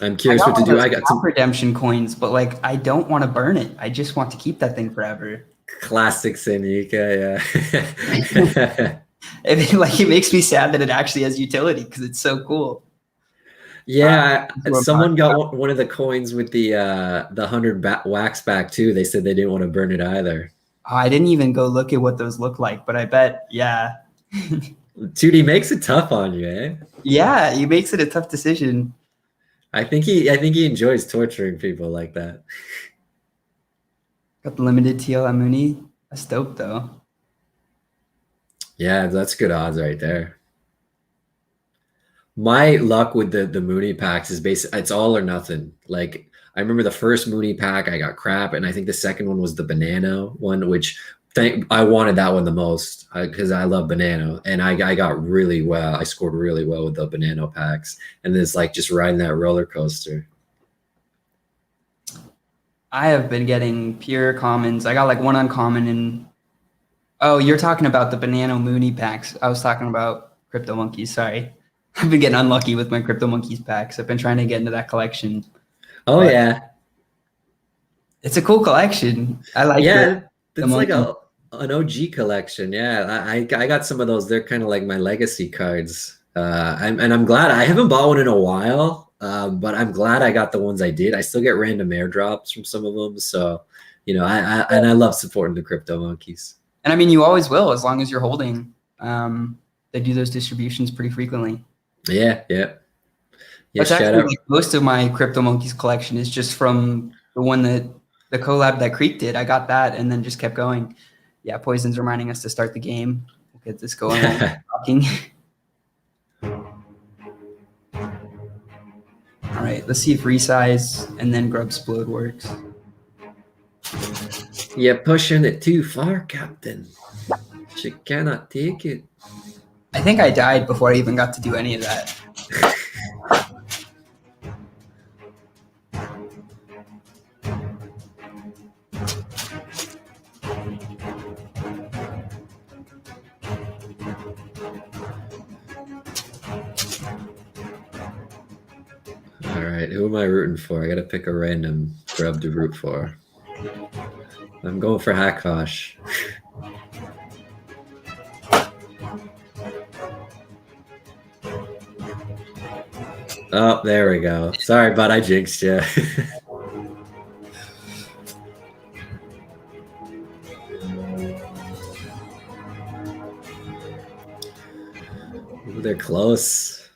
I'm curious what to do. I got some redemption coins, but like I don't want to burn it. I just want to keep that thing forever. Classic Senika, yeah. It makes me sad that it actually has utility because it's so cool. Yeah, someone got one of the coins with the 100 wax back too. They said they didn't want to burn it either. Oh, I didn't even go look at what those look like, but I bet, yeah. Dude, he makes it tough on you, eh? Yeah, he makes it a tough decision. I think he enjoys torturing people like that. Got the limited TL Mooney. That's dope though. Yeah, that's good odds right there. My luck with the Mooney packs is basically it's all or nothing. Like I remember the first Mooney pack I got crap, and I think the second one was the banana one, which I wanted that one the most because I love banana, and I got really well. I scored really well with the banana packs, and it's like just riding that roller coaster. I have been getting pure commons. I got like one uncommon and oh, you're talking about the banana Mooney packs. I was talking about Crypto Monkeys. Sorry. I've been getting unlucky with my Crypto Monkeys packs. I've been trying to get into that collection. Oh yeah. It's a cool collection. I like it. It's like an OG collection. Yeah. I got some of those. They're kind of like my legacy cards. I'm glad I haven't bought one in a while. But I'm glad I got the ones I did. I still get random airdrops from some of them. So, you know, I love supporting the Crypto Monkeys. And I mean, you always will, as long as you're holding. They do those distributions pretty frequently. Yeah, yeah. Yeah, actually, like, most of my Crypto Monkeys collection is just from the one that the collab that Creek did. I got that and then just kept going. Yeah, Poison's reminding us to start the game. We'll get this going. Talking. All right, let's see if resize and then Grubsplode works. You're pushing it too far, Captain. She cannot take it. I think I died before I even got to do any of that. All right, who am I rooting for? I got to pick a random grub to root for. I'm going for Hakash. Oh, there we go. Sorry, but I jinxed you. Ooh, they're close.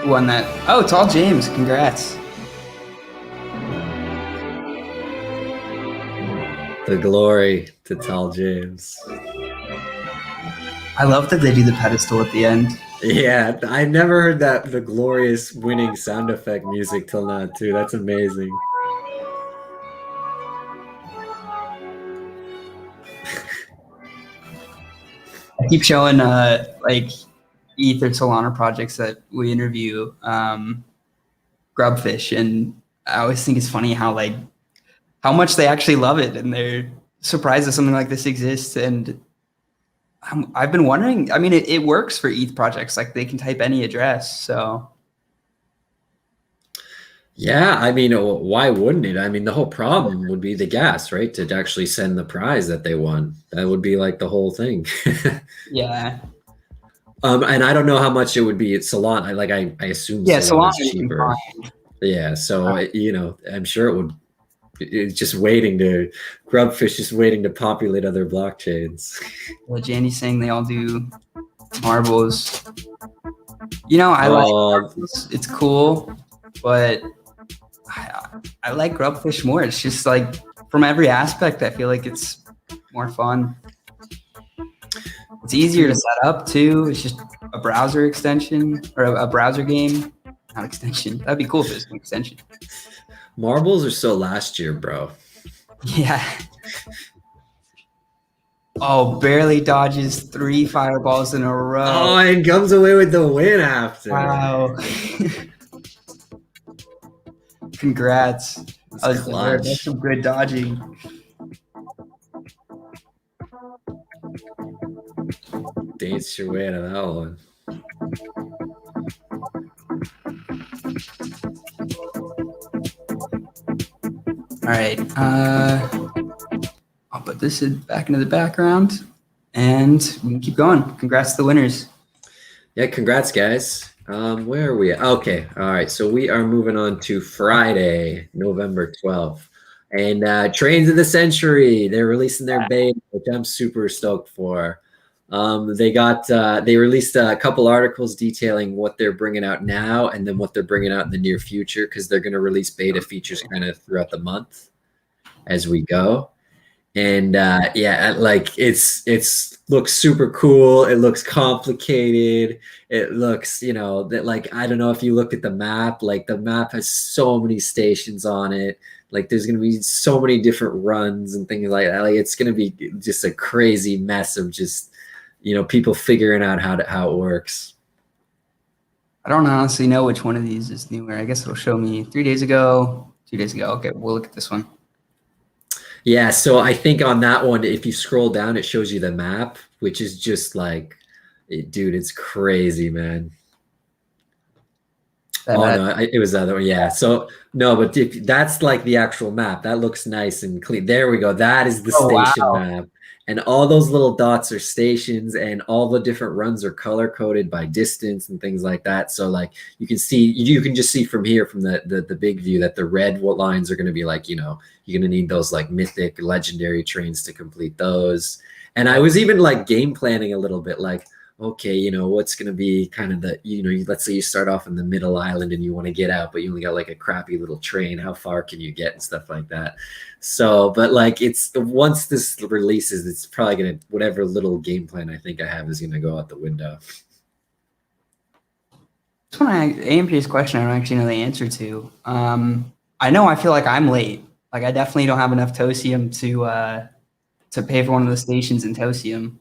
Who won that? Oh, Tall James. Congrats. The glory to Tall James. I love that they do the pedestal at the end. Yeah, I never heard the glorious winning sound effect music till now, too. That's amazing. I keep showing like ETH or Solana projects that we interview Grubfish, and I always think it's funny how much they actually love it and they're surprised that something like this exists. And I've been wondering, I mean, it works for ETH projects, like they can type any address. So yeah, I mean, why wouldn't it? I mean, the whole problem would be the gas, right? To actually send the prize that they won. That would be like the whole thing. Yeah. And I don't know how much it would be at Solana. I assume Yeah, Solana Solana's you can cheaper. find. Yeah, so I'm sure it would. It's just waiting to Grubfish, just waiting to populate other blockchains. Well, Jandy's saying they all do marbles. You know, I like Oh, marbles. It's cool, but I like Grubfish more. It's just like from every aspect, I feel like it's more fun. It's easier to dude, set up too. It's just a browser extension or a browser game, not extension. That'd be cool if it was an extension. marbles are so last year, bro. Yeah. Oh, barely dodges 3 fireballs in a row. Oh, and comes away with the win after. Wow. Congrats. It's I was like, "Where- that's clutch. some good dodging." Dates your way out of that one. All right. I'll put this back into the background and we can keep going. Congrats to the winners. Yeah, congrats, guys. Where are we at? Okay, all right. So we are moving on to Friday, November 12th. And Trains of the Century, they're releasing their beta, which I'm super stoked for. They released a couple articles detailing what they're bringing out now and then what they're bringing out in the near future, because they're going to release beta features kind of throughout the month as we go. And yeah, like it's looks super cool. It looks complicated. It looks, that, like, I don't know if you looked at the map, like the map has so many stations on it. Like there's gonna be so many different runs and things like that. Like it's gonna be just a crazy mess of just, people figuring out how it works. I don't honestly know which one of these is newer. I guess it'll show me 3 days ago, 2 days ago. Okay, we'll look at this one. Yeah, so I think on that one, if you scroll down, it shows you the map, which is just like, dude, it's crazy, man. Oh no, it was the other one. Yeah. So no, but if that's like the actual map, that looks nice and clean. There we go. That is the station wow. map. And all those little dots are stations, and all the different runs are color coded by distance and things like that. So like you can just see from here, from the big view, that the red lines are going to be like, you're going to need those like mythic legendary trains to complete those. And I was even like game planning a little bit, like, okay, what's going to be kind of let's say you start off in the middle island and you want to get out, but you only got like a crappy little train. How far can you get and stuff like that? So, but like once this releases, it's probably going to, whatever little game plan I think I have is going to go out the window. This one, AMP's question, I don't actually know the answer to. I know I feel like I'm late. Like I definitely don't have enough Tosium to pay for one of the stations in Tosium.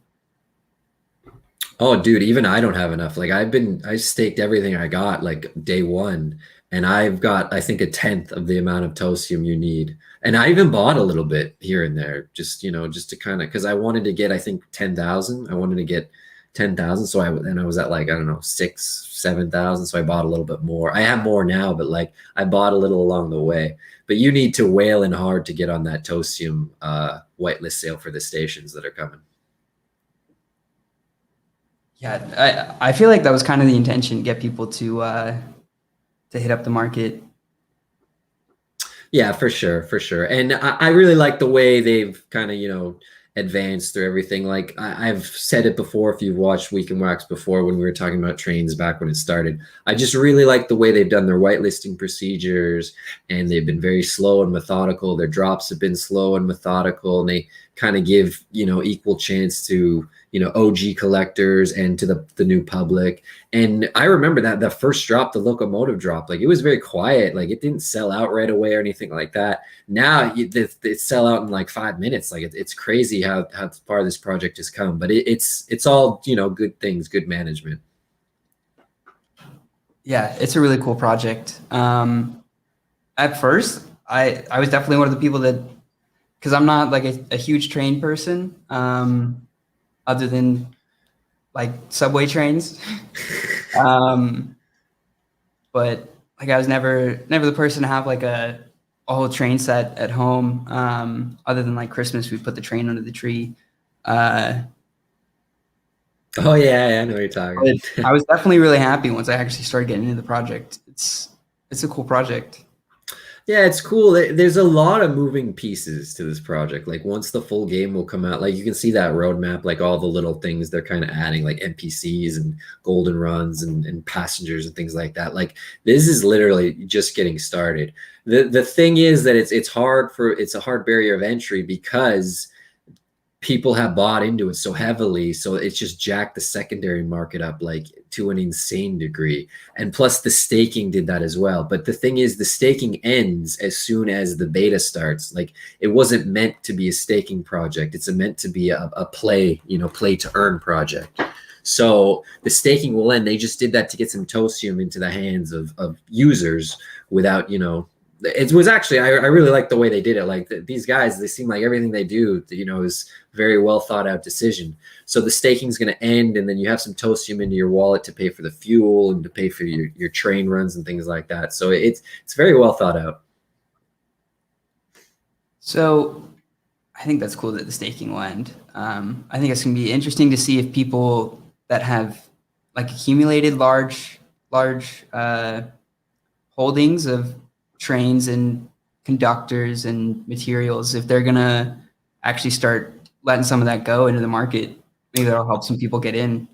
Oh, dude, even I don't have enough. Like I staked everything I got like day one, and I've got, I think, 1/10 of the amount of Tosium you need. And I even bought a little bit here and there, just to kind of, because I wanted to get, I think, 10,000. I wanted to get 10,000. So I was at like, I don't know, 6,000-7,000. So I bought a little bit more. I have more now, but like I bought a little along the way. But you need to whale in hard to get on that Tosium whitelist sale for the stations that are coming. Yeah, I feel like that was kind of the intention, get people to hit up the market. Yeah, for sure. And I really like the way they've kind of, advanced through everything. Like I've said it before, if you've watched Week in Wax before, when we were talking about trains back when it started, I just really like the way they've done their whitelisting procedures, and they've been very slow and methodical. Their drops have been slow and methodical, and they kind of give, equal chance to, OG collectors and to the new public. And I remember that the first drop, the locomotive drop, like it was very quiet. Like it didn't sell out right away or anything like that. Now it sell out in like 5 minutes. Like it's crazy how far this project has come, but it's all, good things, good management. Yeah, it's a really cool project. At first, I was definitely one of the people that, because I'm not like a huge train person, other than like subway trains. But like I was never the person to have like a whole train set at home. Other than like Christmas, we put the train under the tree. Oh yeah, I know what you're talking. But I was definitely really happy once I actually started getting into the project. It's a cool project. Yeah, it's cool. There's a lot of moving pieces to this project. Like once the full game will come out, like you can see that roadmap, like all the little things they're kind of adding, like NPCs and golden runs and passengers and things like that. Like this is literally just getting started. The thing is that it's a hard barrier of entry because people have bought into it so heavily, so it's just jacked the secondary market up like to an insane degree. And plus the staking did that as well. But the thing is, the staking ends as soon as the beta starts. Like it wasn't meant to be a staking project, it's meant to be a play, play to earn project. So the staking will end. They just did that to get some Tosium into the hands of users without, it was actually, I really like the way they did it. Like these guys, they seem like everything they do, is very well thought out decision. So the staking is going to end, and then you have some Tosium into your wallet to pay for the fuel and to pay for your train runs and things like that. So it's very well thought out. So I think that's cool that the staking will end. I think it's going to be interesting to see if people that have like accumulated large holdings of trains and conductors and materials, if they're going to actually start letting some of that go into the market. Maybe that'll help some people get in.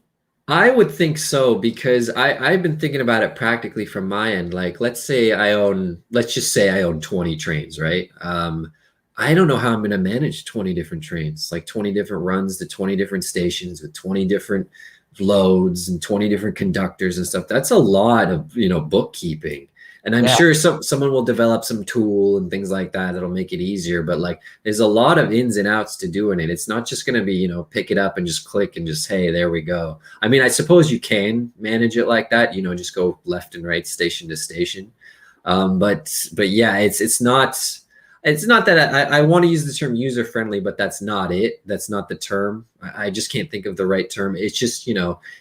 I would think so, because I've been thinking about it practically from my end. Like, let's just say I own 20 trains, right? I don't know how I'm going to manage 20 different trains, like 20 different runs to 20 different stations with 20 different loads and 20 different conductors and stuff. That's a lot of, bookkeeping. And I'm sure someone will develop some tool and things like that that'll make it easier. But like, there's a lot of ins and outs to doing it. It's not just going to be, pick it up and just click and just, hey, there we go. I mean, I suppose you can manage it like that, just go left and right, station to station. But yeah, it's not that I want to use the term user friendly, but that's not it. That's not the term. I just can't think of the right term. It's just,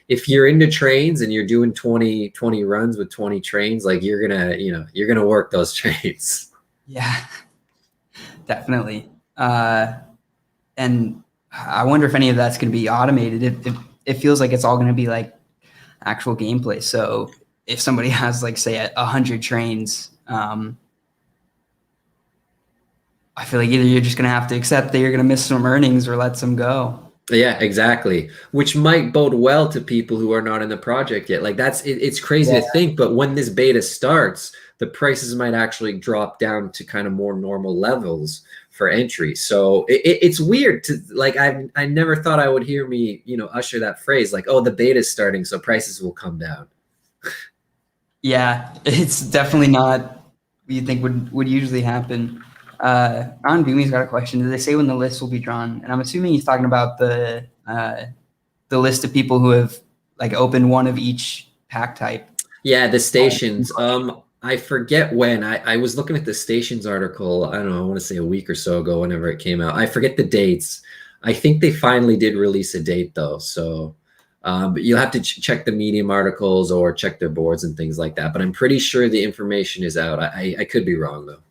if you're into trains and you're doing 20 runs with 20 trains, like you're going to work those trains. Yeah, definitely. And I wonder if any of that's going to be automated. It feels like it's all going to be like actual gameplay. So if somebody has like, say 100 trains, I feel like either you're just going to have to accept that you're going to miss some earnings or let some go. Yeah, exactly. Which might bode well to people who are not in the project yet. Like it's crazy to think, but when this beta starts, the prices might actually drop down to kind of more normal levels for entry. So it's weird to like, I never thought I would hear me, usher that phrase like, oh, the beta is starting, so prices will come down. Yeah, it's definitely not what you think would usually happen. Ron Boomy's got a question. Did they say when the list will be drawn? And I'm assuming he's talking about the list of people who have like opened one of each pack type. Yeah, the stations. I forget when. I was looking at the stations article, I don't know, I want to say a week or so ago, whenever it came out. I forget the dates. I think they finally did release a date though. So but you'll have to check the Medium articles or check their boards and things like that. But I'm pretty sure the information is out. I could be wrong though.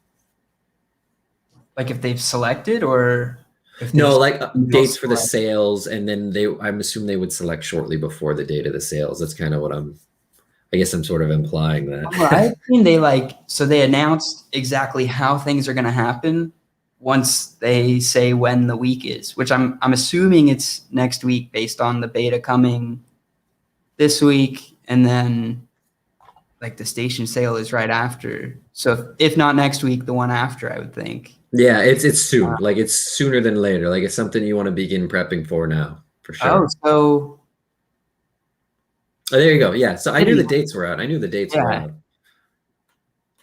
Like if they've selected or if no, like dates for the sales, and then I'm assuming they would select shortly before the date of the sales. That's kind of what I guess I'm sort of implying that. I've seen they announced exactly how things are going to happen once they say when the week is, which I'm assuming it's next week based on the beta coming this week, and then like the station sale is right after. So if not next week, the one after, I would think. Yeah, it's soon. Like it's sooner than later. Like it's something you want to begin prepping for now, for sure. Oh, so there you go. Yeah, so I knew the dates were out. I knew the dates were out.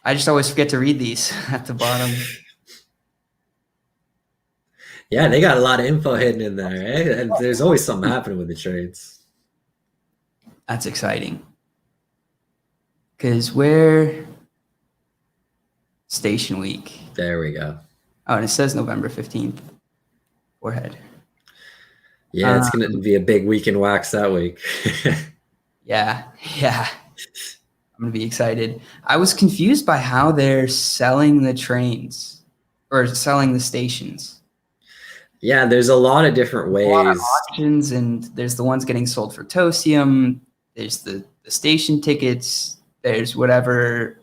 I just always forget to read these at the bottom. Yeah, they got a lot of info hidden in there, eh? And there's always something happening with the trades. That's exciting. Because we're Station Week. There we go. Oh, and it says November 15th. Forehead. Yeah, it's going to be a big week in Wax that week. Yeah. I'm going to be excited. I was confused by how they're selling the trains or selling the stations. Yeah, there's a lot of different A lot of ways. auctions, and there's the ones getting sold for Tosium. There's the station tickets. There's whatever.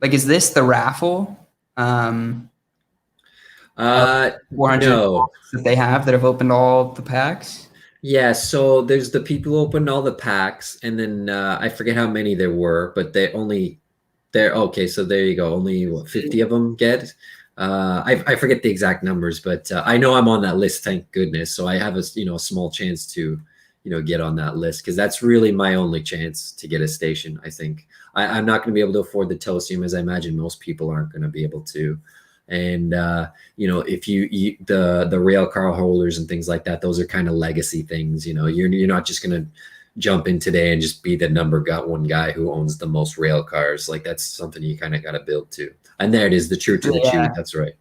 Like, is this the raffle? 400 No. that they have that have opened all the packs. Yeah, so there's the people who opened all the packs, and then I forget how many there were, but they're okay. So there you go. Only what, 50 of them get. I forget the exact numbers, but I know I'm on that list. Thank goodness. So I have a small chance to get on that list because that's really my only chance to get a station. I think I'm not going to be able to afford the Tosium, as I imagine most people aren't going to be able to. And if the rail car holders and things like that, those are kind of legacy things. You're not just going to jump in today and just be the number one guy who owns the most rail cars. Like that's something you kind of got to build to. And there it is, the true to the chew. That's right.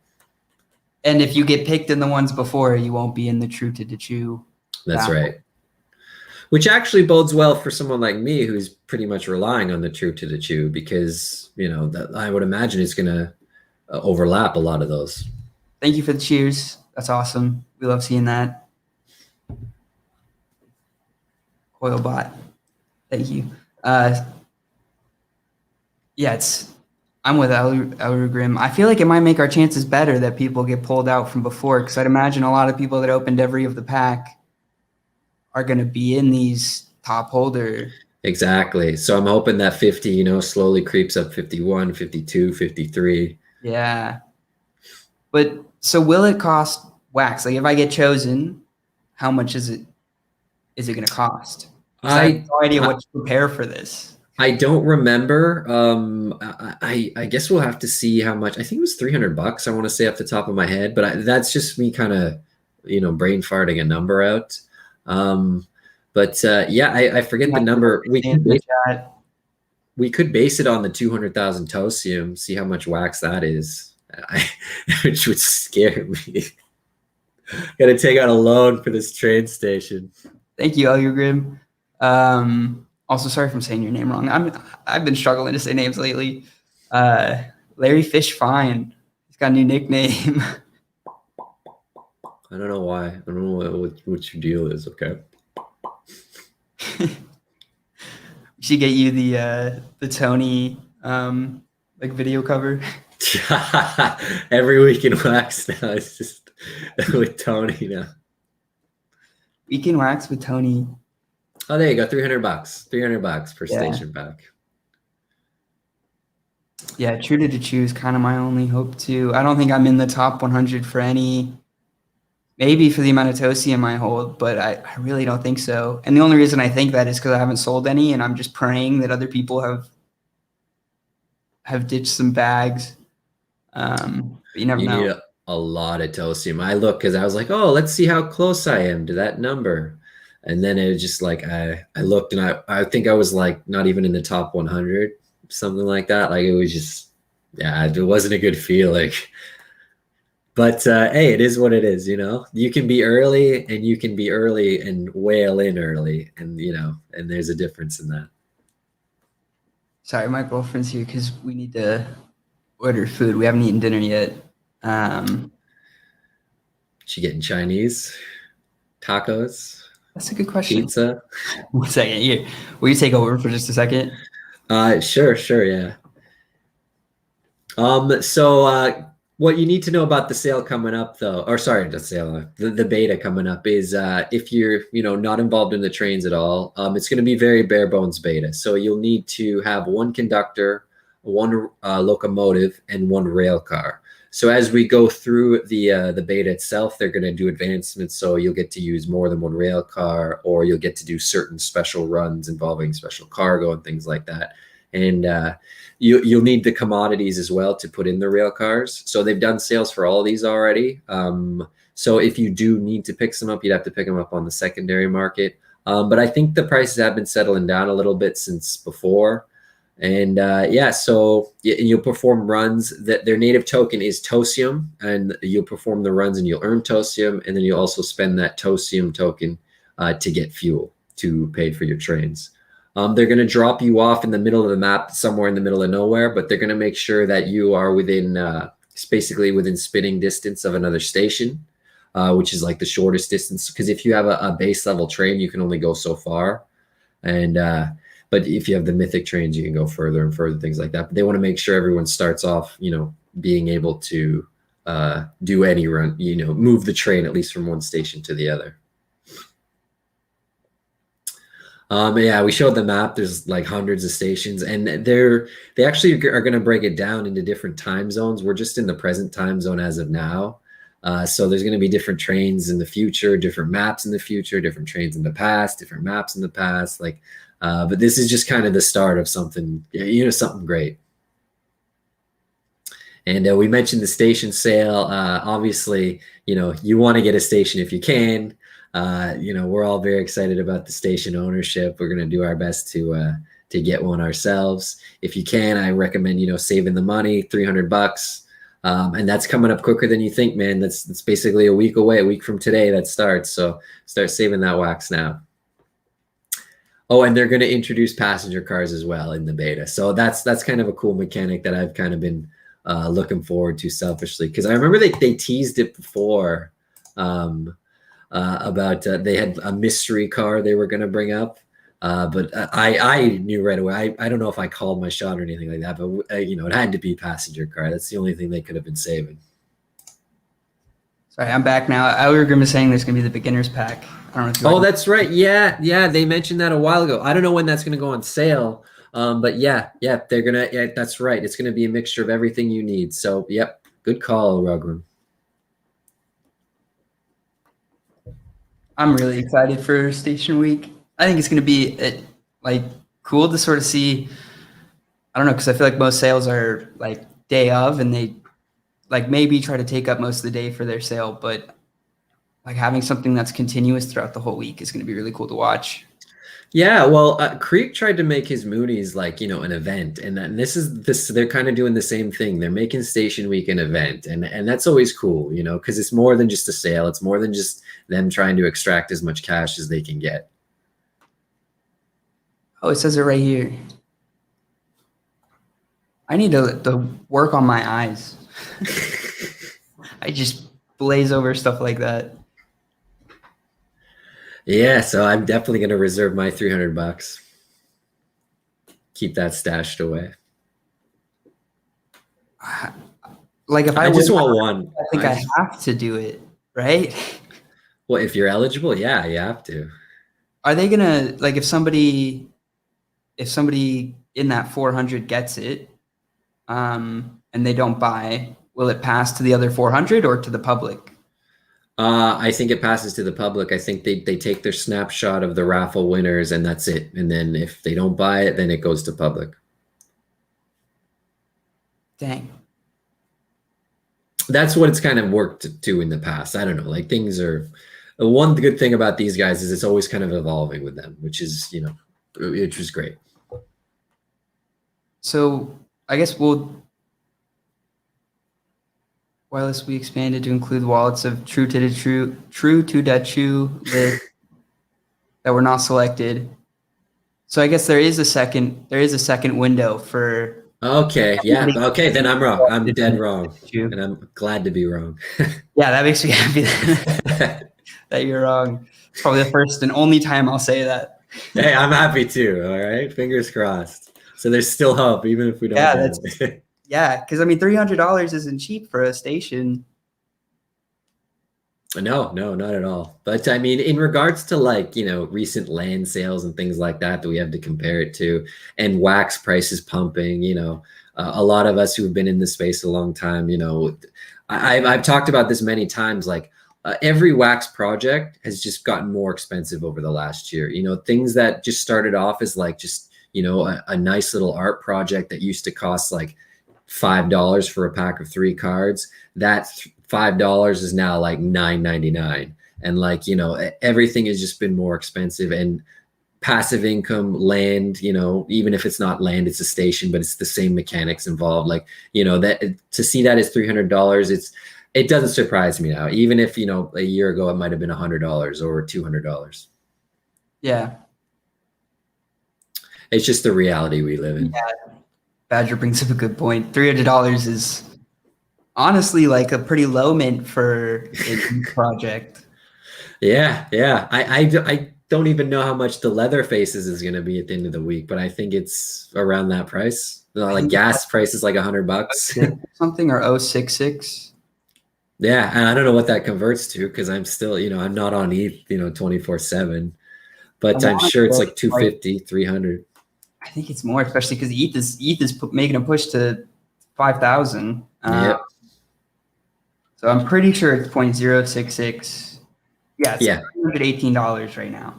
And if you get picked in the ones before, you won't be in the true to the chew. That's right. Which actually bodes well for someone like me who's pretty much relying on the true to the chew because, that I would imagine is going to overlap a lot of those. Thank you for the cheers. That's awesome. We love seeing that. Coilbot. Thank you. I'm with Elrugrim. I feel like it might make our chances better that people get pulled out from before, because I'd imagine a lot of people that opened every of the pack are going to be in these top holder. Exactly. So I'm hoping that 50, slowly creeps up 51, 52, 53. Yeah. But so will it cost wax? Like if I get chosen, how much is it going to cost? I have no idea what to prepare for this. I don't remember. I guess we'll have to see how much. I think it was $300. I want to say off the top of my head, but that's just me kind of, brain farting a number out. I forget the number. We could base it on the 200,000 Tosium, see how much wax that is, which would scare me. Got to take out a loan for this train station. Thank you, Elgrim. Also, sorry if I'm saying your name wrong. I've been struggling to say names lately. Larry Fish Fine. He's got a new nickname. I don't know why. I don't know what your deal is. Okay. We should get you the Tony video cover. Every week in wax now. It's just with Tony now. Week in wax with Tony. Oh, there you go. $300. $300 per station pack. Yeah, true to chew is kind of my only hope too. I don't think I'm in the top 100 for any. Maybe for the amount of Tosium I hold, but I really don't think so. And the only reason I think that is because I haven't sold any, and I'm just praying that other people have ditched some bags. But you never know. You need a lot of Tosium. I look because I was like, oh, let's see how close I am to that number. And then it was just like I looked and I think I was like not even in the top 100, something like that. Like it was just, it wasn't a good feeling. But hey, it is what it is, You can be early and you can be early and whale in early, and and there's a difference in that. Sorry, my girlfriend's here because we need to order food. We haven't eaten dinner yet. She getting Chinese? Tacos? That's a good question. Pizza? 1 second. Will you take over for just a second? Sure, yeah. So what you need to know about the sale coming up, though, or sorry, the sale, the beta coming up is if you're, not involved in the trains at all, it's going to be very bare bones beta. So you'll need to have one conductor, one locomotive, and one rail car. So as we go through the beta itself, they're going to do advancements. So you'll get to use more than one rail car, or you'll get to do certain special runs involving special cargo and things like that. And you'll need the commodities as well to put in the rail cars. So they've done sales for all of these already. So if you do need to pick some up, you'd have to pick them up on the secondary market. But I think the prices have been settling down a little bit since before. And so you'll perform runs. That their native token is Tosium, and you'll perform the runs and you'll earn Tosium, and then you'll also spend that Tosium token to get fuel to pay for your trains. They're going to drop you off in the middle of the map, somewhere in the middle of nowhere, but they're going to make sure that you are within, basically within spitting distance of another station. which is like the shortest distance. Because if you have a base level train, you can only go so far. And but if you have the mythic trains, you can go further and further, things like that. But they want to make sure everyone starts off, being able to do any run, move the train at least from one station to the other. Yeah, we showed the map. There's like hundreds of stations, and they actually are going to break it down into different time zones. We're just in the present time zone as of now. So there's going to be different trains in the future, different maps in the future, different trains in the past, different maps in the past. But this is just kind of the start of something, something great. And we mentioned the station sale. Obviously, you want to get a station if you can. We're all very excited about the station ownership. We're going to do our best to get one ourselves. If you can, I recommend, saving the money, $300. And that's coming up quicker than you think, man. That's basically a week away, a week from today that starts. So start saving that wax now. Oh, and they're going to introduce passenger cars as well in the beta. So that's kind of a cool mechanic that I've kind of been looking forward to selfishly, because I remember they teased it before about they had a mystery car they were going to bring up. But I knew right away. I don't know if I called my shot or anything like that, but it had to be passenger car. That's the only thing they could have been saving. Sorry, I'm back now. I was going to be saying there's going to be the beginners pack. I don't know if that's right. Yeah. They mentioned that a while ago. I don't know when that's going to go on sale. But yeah, they're gonna. Yeah, that's right. It's going to be a mixture of everything you need. So, yep, good call, Rugrum. I'm really excited for Station Week. I think it's going to be cool to sort of see. I don't know, because I feel like most sales are like day of, and they maybe try to take up most of the day for their sale. But like having something that's continuous throughout the whole week is going to be really cool to watch. Yeah, well, Creek tried to make his Moonies an event, and this they're kind of doing the same thing. They're making Station Week an event, and that's always cool, because it's more than just a sale. It's more than just them trying to extract as much cash as they can get. Oh, it says it right here. I need to work on my eyes. I just blaze over stuff like that. Yeah, so I'm definitely going to reserve my $300. Keep that stashed away. If I just want one. I think I have to do it, right? Well, if you're eligible, yeah, you have to. Are they gonna if somebody in that 400 gets it, and they don't buy, will it pass to the other 400 or to the public? I think it passes to the public. I think they take their snapshot of the raffle winners and that's it. And then if they don't buy it, then it goes to public. Dang. That's what it's kind of worked to in the past. I don't know. Things are. One good thing about these guys is it's always kind of evolving with them, which is, which was great. So I guess wireless, we expanded to include wallets of true to the true list that were not selected. So I guess there is a second window for. Okay. Yeah. Okay. Then I'm wrong. I'm dead wrong. And I'm glad to be wrong. Yeah. That makes me happy that you're wrong. It's probably the first and only time I'll say that. Hey, I'm happy too. All right. Fingers crossed. So there's still hope, even if we don't. Yeah. Yeah. Cause $300 isn't cheap for a station. No, not at all. But in regards to recent land sales and things like that we have to compare it to, and wax prices pumping, a lot of us who've been in this space a long time, I've talked about this many times, every wax project has just gotten more expensive over the last year. Things that just started off as a nice little art project that used to cost $5 for a pack of 3 cards, that $5 is now $9.99. And everything has just been more expensive. And passive income, land, even if it's not land, it's a station, but it's the same mechanics involved. That to see that as $300, it doesn't surprise me now, even if a year ago it might have been $100 or $200. Yeah, it's just the reality we live in. Yeah. Badger brings up a good point. $300 is honestly like a pretty low mint for a project. Yeah, yeah. I don't even know how much the leather faces is going to be at the end of the week, but I think it's around that price. I Like think it's like gas price is like oh $100. 06 or something or 066. Yeah, and I don't know what that converts to because I'm still, I'm not on ETH, 24/7, I but I'm want sure to it's say like like 250, 300. I think it's more, especially because ETH is making a push to 5,000. Yep. So I'm pretty sure it's 0.066. Yeah, it's Yeah. $318 right now.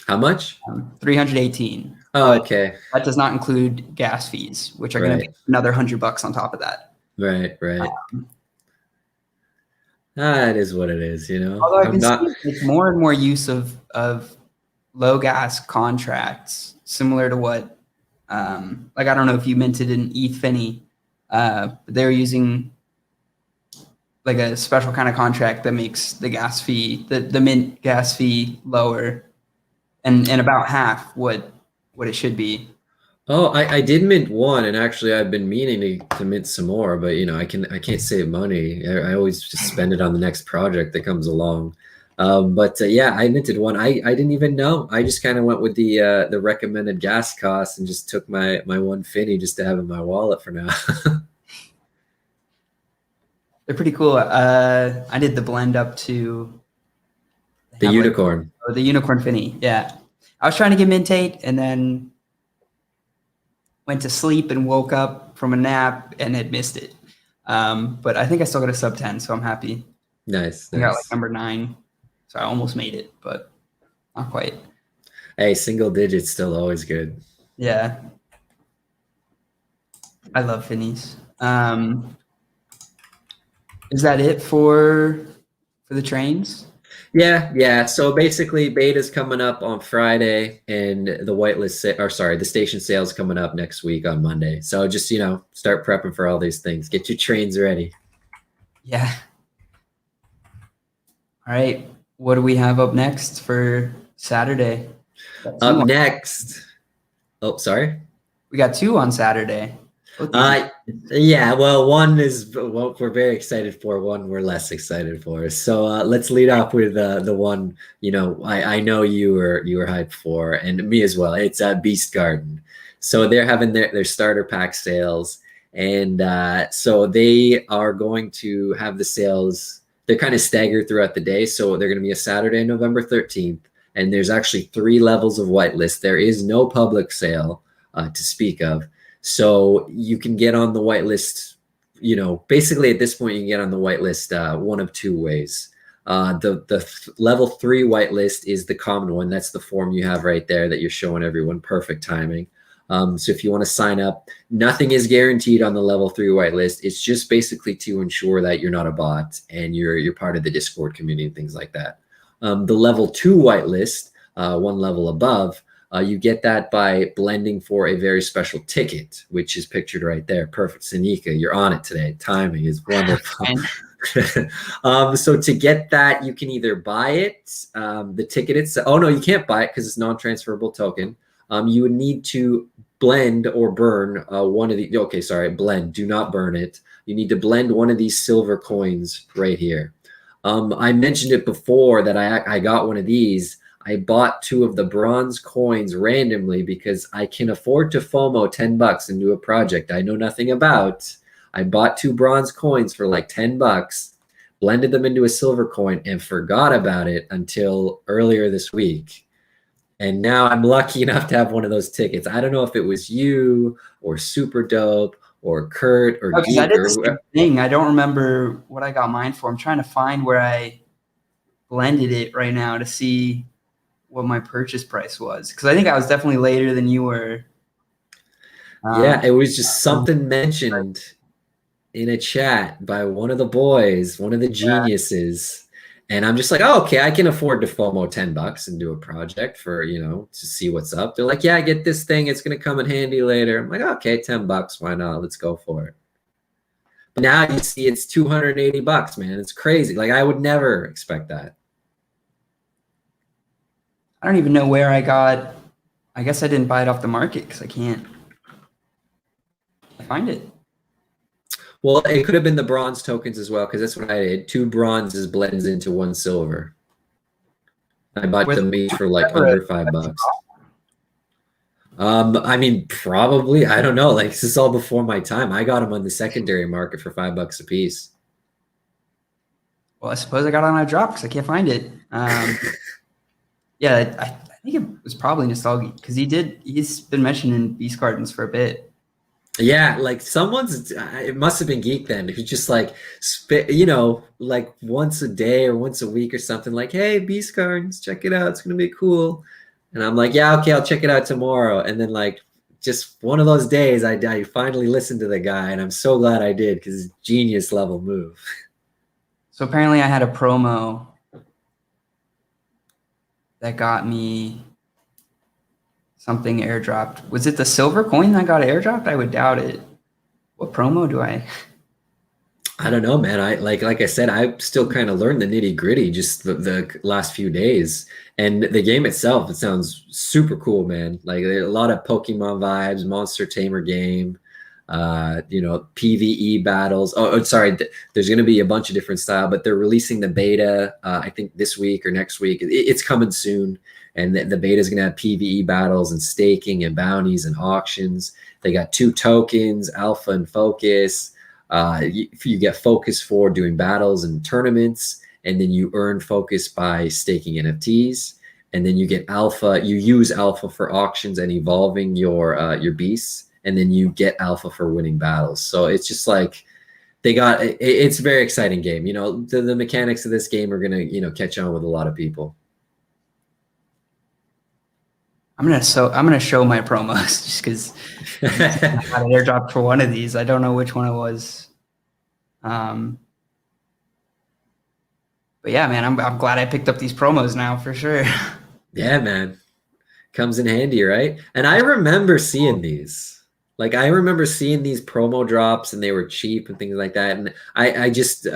How much? 318, Oh, but okay. that does not include gas fees, which are going to Right. be another $100 on top of that. Right, right. Um, That is what it is, Although I've I'm been not. seeing like more and more use of low gas contracts, similar to what, like I don't know if you minted an ETH Finny, but they're using like a special kind of contract that makes the gas fee, the mint gas fee lower and about half what it should be. Oh, I did mint one, and actually I've been meaning to mint some more, but I can't save money. I always just spend it on the next project that comes along. But yeah, I minted one. I didn't even know. I just kind of went with the recommended gas cost and just took my one finny just to have in my wallet for now. They're pretty cool. I did the blend up to they The have like unicorn. the unicorn finny. Yeah, I was trying to get mintate and then went to sleep and woke up from a nap and had missed it. But I think I still got a sub 10, so I'm happy. Nice, I got like nice. number 9, so I almost made it, but not quite. Hey, single digits still always good. Yeah, I love finnies. Is that it for the trains? Yeah, yeah. So basically, beta's coming up on Friday, and the whitelist, or sorry, the station sale's coming up next week on Monday. So just start prepping for all these things. Get your trains ready. Yeah. All right. What do we have up next for Saturday? Got two Up on, next. Oh, sorry. we got two on Saturday. Both these. Uh, yeah. Well, one is what we're very excited for. One we're less excited for. So let's lead off with the one. I know you were hyped for, and me as well. It's Beast Garden. So they're having their starter pack sales, and so they are going to have the sales. They're kind of staggered throughout the day. So they're going to be a Saturday, November 13th, and there's actually 3 levels of whitelist. There is no public sale to speak of. So you can get on the whitelist, basically at this point, you can get on the whitelist one of 2 ways. The level 3 whitelist is the common one. That's the form you have right there that you're showing everyone. Perfect timing. So if you want to sign up, nothing is guaranteed on the level 3 whitelist. It's just basically to ensure that you're not a bot and you're part of the Discord community and things like that. The level 2 whitelist, one level above, you get that by blending for a very special ticket, which is pictured right there. Perfect. Sanika, you're on it today. Timing is wonderful. So to get that, you can either buy it, the ticket itself. Oh, no, you can't buy it because it's non-transferable token. You would need to blend or burn one of the, okay, sorry, blend, do not burn it. You need to blend one of these silver coins right here. I mentioned it before that I got one of these. I bought 2 of the bronze coins randomly because I can afford to FOMO $10 into a project I know nothing about. I bought 2 bronze coins for like $10, blended them into a silver coin, and forgot about it until earlier this week. And now I'm lucky enough to have one of those tickets. I don't know if it was you or Super Dope or Kurt or Okay, I Geek did the same or thing. I don't remember what I got mine for. I'm trying to find where I blended it right now to see what my purchase price was because I think I was definitely later than you were. yeah, it was just Um, something mentioned in a chat by one of the boys, one of the geniuses. And I'm just like, oh, okay, I can afford to FOMO $10 and do a project for, to see what's up. They're like, yeah, get this thing. It's going to come in handy later. I'm like, okay, $10. Why not? Let's go for it. But now you see it's $280, man. It's crazy. Like I would never expect that. I don't even know where I got. I guess I didn't buy it off the market because I can't find it. Well, it could have been the bronze tokens as well, because that's what I did. 2 bronzes blends into 1 silver. I bought With them each for like ever a under $5. I mean, probably. I don't know. Like this is all before my time. I got them on the secondary market for $5 a piece. Well, I suppose I got on a drop because I can't find it. Yeah, I think it was probably nostalgia because he's been mentioning Beast Gardens for a bit. Yeah, like someone's. It must have been Geek then, who just like spit, like once a day or once a week or something. Like, hey, Beast Gardens, check it out. It's gonna be cool. And I'm like, yeah, okay, I'll check it out tomorrow. And then like just one of those days, I finally listened to the guy, and I'm so glad I did because genius level move. So apparently, I had a promo that got me something airdropped. Was it the silver coin that got airdropped? I would doubt it. What promo do I? I don't know, man. I like I said, I still kind of learned the nitty gritty just the last few days. And the game itself, it sounds super cool, man. Like there are a lot of Pokemon vibes, Monster Tamer game, PvE battles. Oh, sorry, there's going to be a bunch of different style, but they're releasing the beta. I think this week or next week. It's coming soon, and the beta is going to have PvE battles and staking and bounties and auctions. They got 2 tokens, Alpha and Focus. You get focus for doing battles and tournaments, and then you earn focus by staking NFTs, and then you get alpha. You use alpha for auctions and evolving your beasts, and then you get alpha for winning battles. So it's just like it's a very exciting game. The mechanics of this game are gonna catch on with a lot of people. I'm gonna show my promos just because I got an airdrop for one of these. I don't know which one it was. But yeah, man, I'm glad I picked up these promos now for sure. Yeah, man, comes in handy, right? And I remember seeing these. Like I remember seeing these promo drops, and they were cheap and things like that. And I just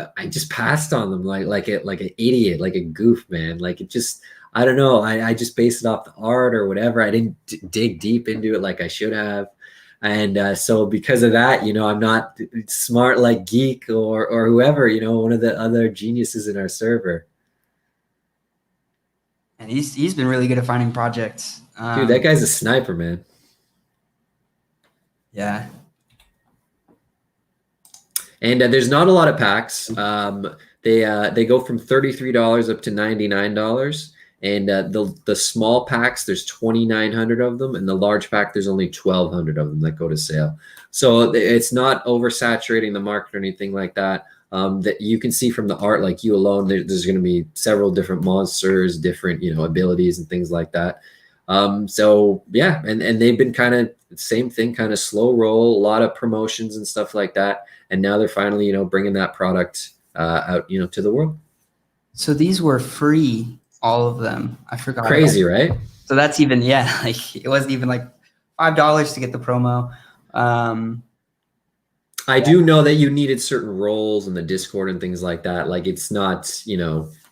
passed on them like an idiot, like a goof, man. Like it just I don't know. I just based it off the art or whatever. I didn't dig deep into it like I should have. And so because of that, I'm not smart like Geek or whoever, one of the other geniuses in our server. And he's been really good at finding projects. Dude, that guy's a sniper, man. Yeah. And there's not a lot of packs. They go from $33 up to $99. And the small packs, there's 2,900 of them, and the large pack, there's only 1,200 of them that go to sale. So it's not oversaturating the market or anything like that. That you can see from the art, like you alone, there's going to be several different monsters, different abilities and things like that. So yeah, and they've been kind of same thing, kind of slow roll, a lot of promotions and stuff like that. And now they're finally bringing that product out to the world. So these were free. All of them. I forgot. Crazy, right? So that's even, like it wasn't even like $5 to get the promo. I do know that you needed certain roles in the Discord and things like that. Like it's not,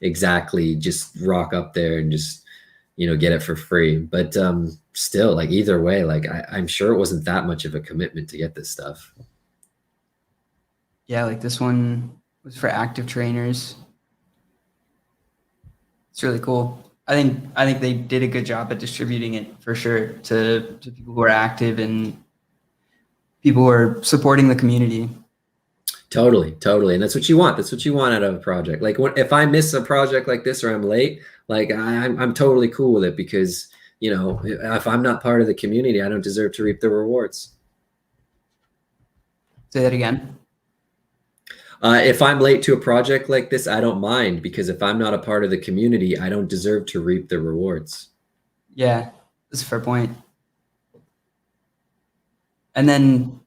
exactly just rock up there and just, get it for free. But still, like either way, like I'm sure it wasn't that much of a commitment to get this stuff. Yeah, like this one was for active trainers. It's really cool. I think they did a good job at distributing it for sure to people who are active and people who are supporting the community. Totally. And that's what you want. That's what you want out of a project. Like if I miss a project like this or I'm late, like I'm totally cool with it because, if I'm not part of the community, I don't deserve to reap the rewards. Say that again. If I'm late to a project like this, I don't mind because if I'm not a part of the community, I don't deserve to reap the rewards. Yeah, that's a fair point. And then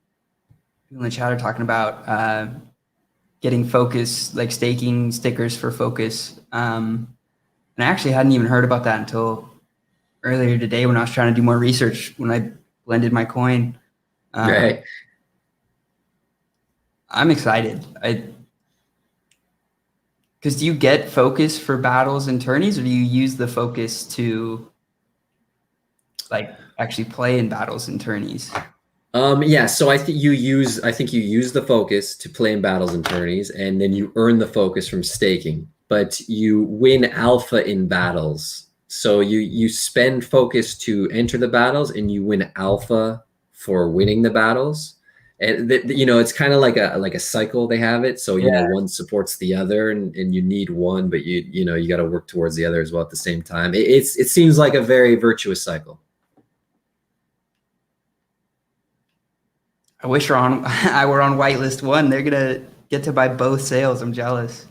people in the chat are talking about getting focus, like staking stickers for focus. And I actually hadn't even heard about that until earlier today when I was trying to do more research when I blended my coin. Right. I'm excited. Because do you get focus for battles and tourneys, or do you use the focus to like actually play in battles and tourneys? Yeah, so I think you use the focus to play in battles and tourneys, and then you earn the focus from staking. But you win alpha in battles. So you spend focus to enter the battles, and you win alpha for winning the battles. And it's kind of like a cycle. They have it. So Yeah. one supports the other, and you need one, but you got to work towards the other as well at the same time. It seems like a very virtuous cycle. I wish I were on whitelist 1. They're gonna get to buy both sales. I'm jealous.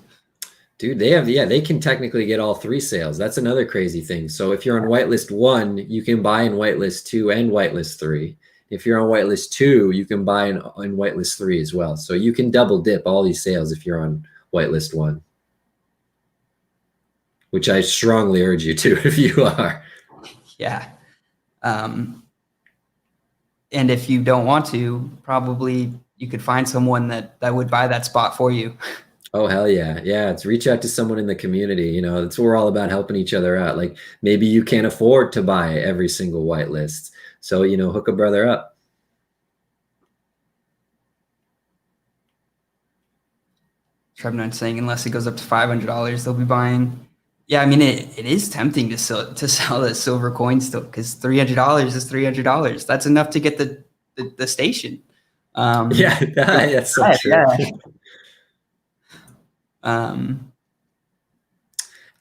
Dude, they can technically get all 3 sales. That's another crazy thing. So if you're on whitelist 1, you can buy in whitelist 2 and whitelist 3. If you're on whitelist 2, you can buy in whitelist 3 as well. So you can double dip all these sales if you're on whitelist 1, which I strongly urge you to if you are. Yeah. And if you don't want to, probably you could find someone that would buy that spot for you. Oh, hell yeah. Yeah. It's reach out to someone in the community. That's what we're all about, helping each other out. Like maybe you can't afford to buy every single whitelist. So, hook a brother up. Trebnon's saying unless it goes up to $500, they'll be buying. Yeah, I mean, it is tempting to sell the silver coin still, because $300 is $300. That's enough to get the station. Yeah, that's so true. Yeah.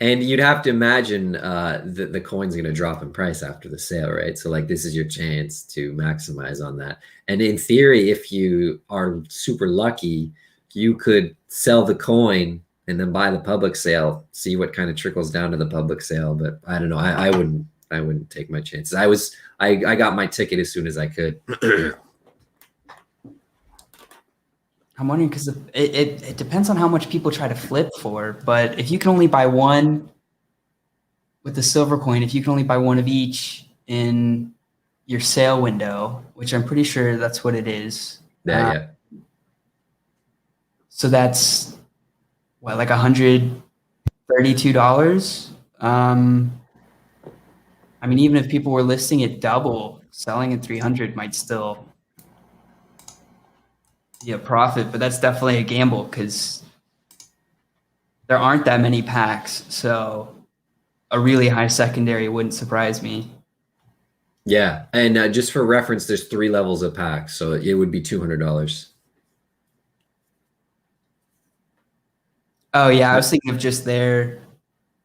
And you'd have to imagine the coin's going to drop in price after the sale, right? So like this is your chance to maximize on that. And in theory, if you are super lucky, you could sell the coin and then buy the public sale, see what kind of trickles down to the public sale. But I don't know. I wouldn't take my chances. I got my ticket as soon as I could. I'm wondering, because it depends on how much people try to flip for, but if you can only buy one with the silver coin, if you can only buy one of each in your sale window, which I'm pretty sure that's what it is. Yeah. So that's what, like $132. I mean, even if people were listing it double, selling at 300 might still be a profit, but that's definitely a gamble because there aren't that many packs. So a really high secondary wouldn't surprise me. Yeah. And just for reference, there's 3 levels of packs. So it would be $200. Oh yeah. I was thinking of just their,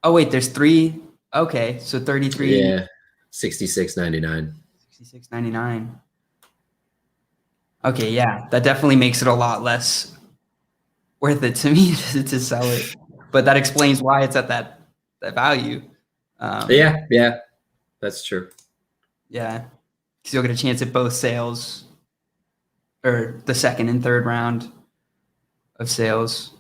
oh wait, there's 3. Okay. So 33. Yeah. $66.99. $66.99. Okay, yeah, that definitely makes it a lot less worth it to me to sell it, but that explains why it's at that value. Yeah, that's true. Yeah, because you'll get a chance at both sales, or the second and third round of sales.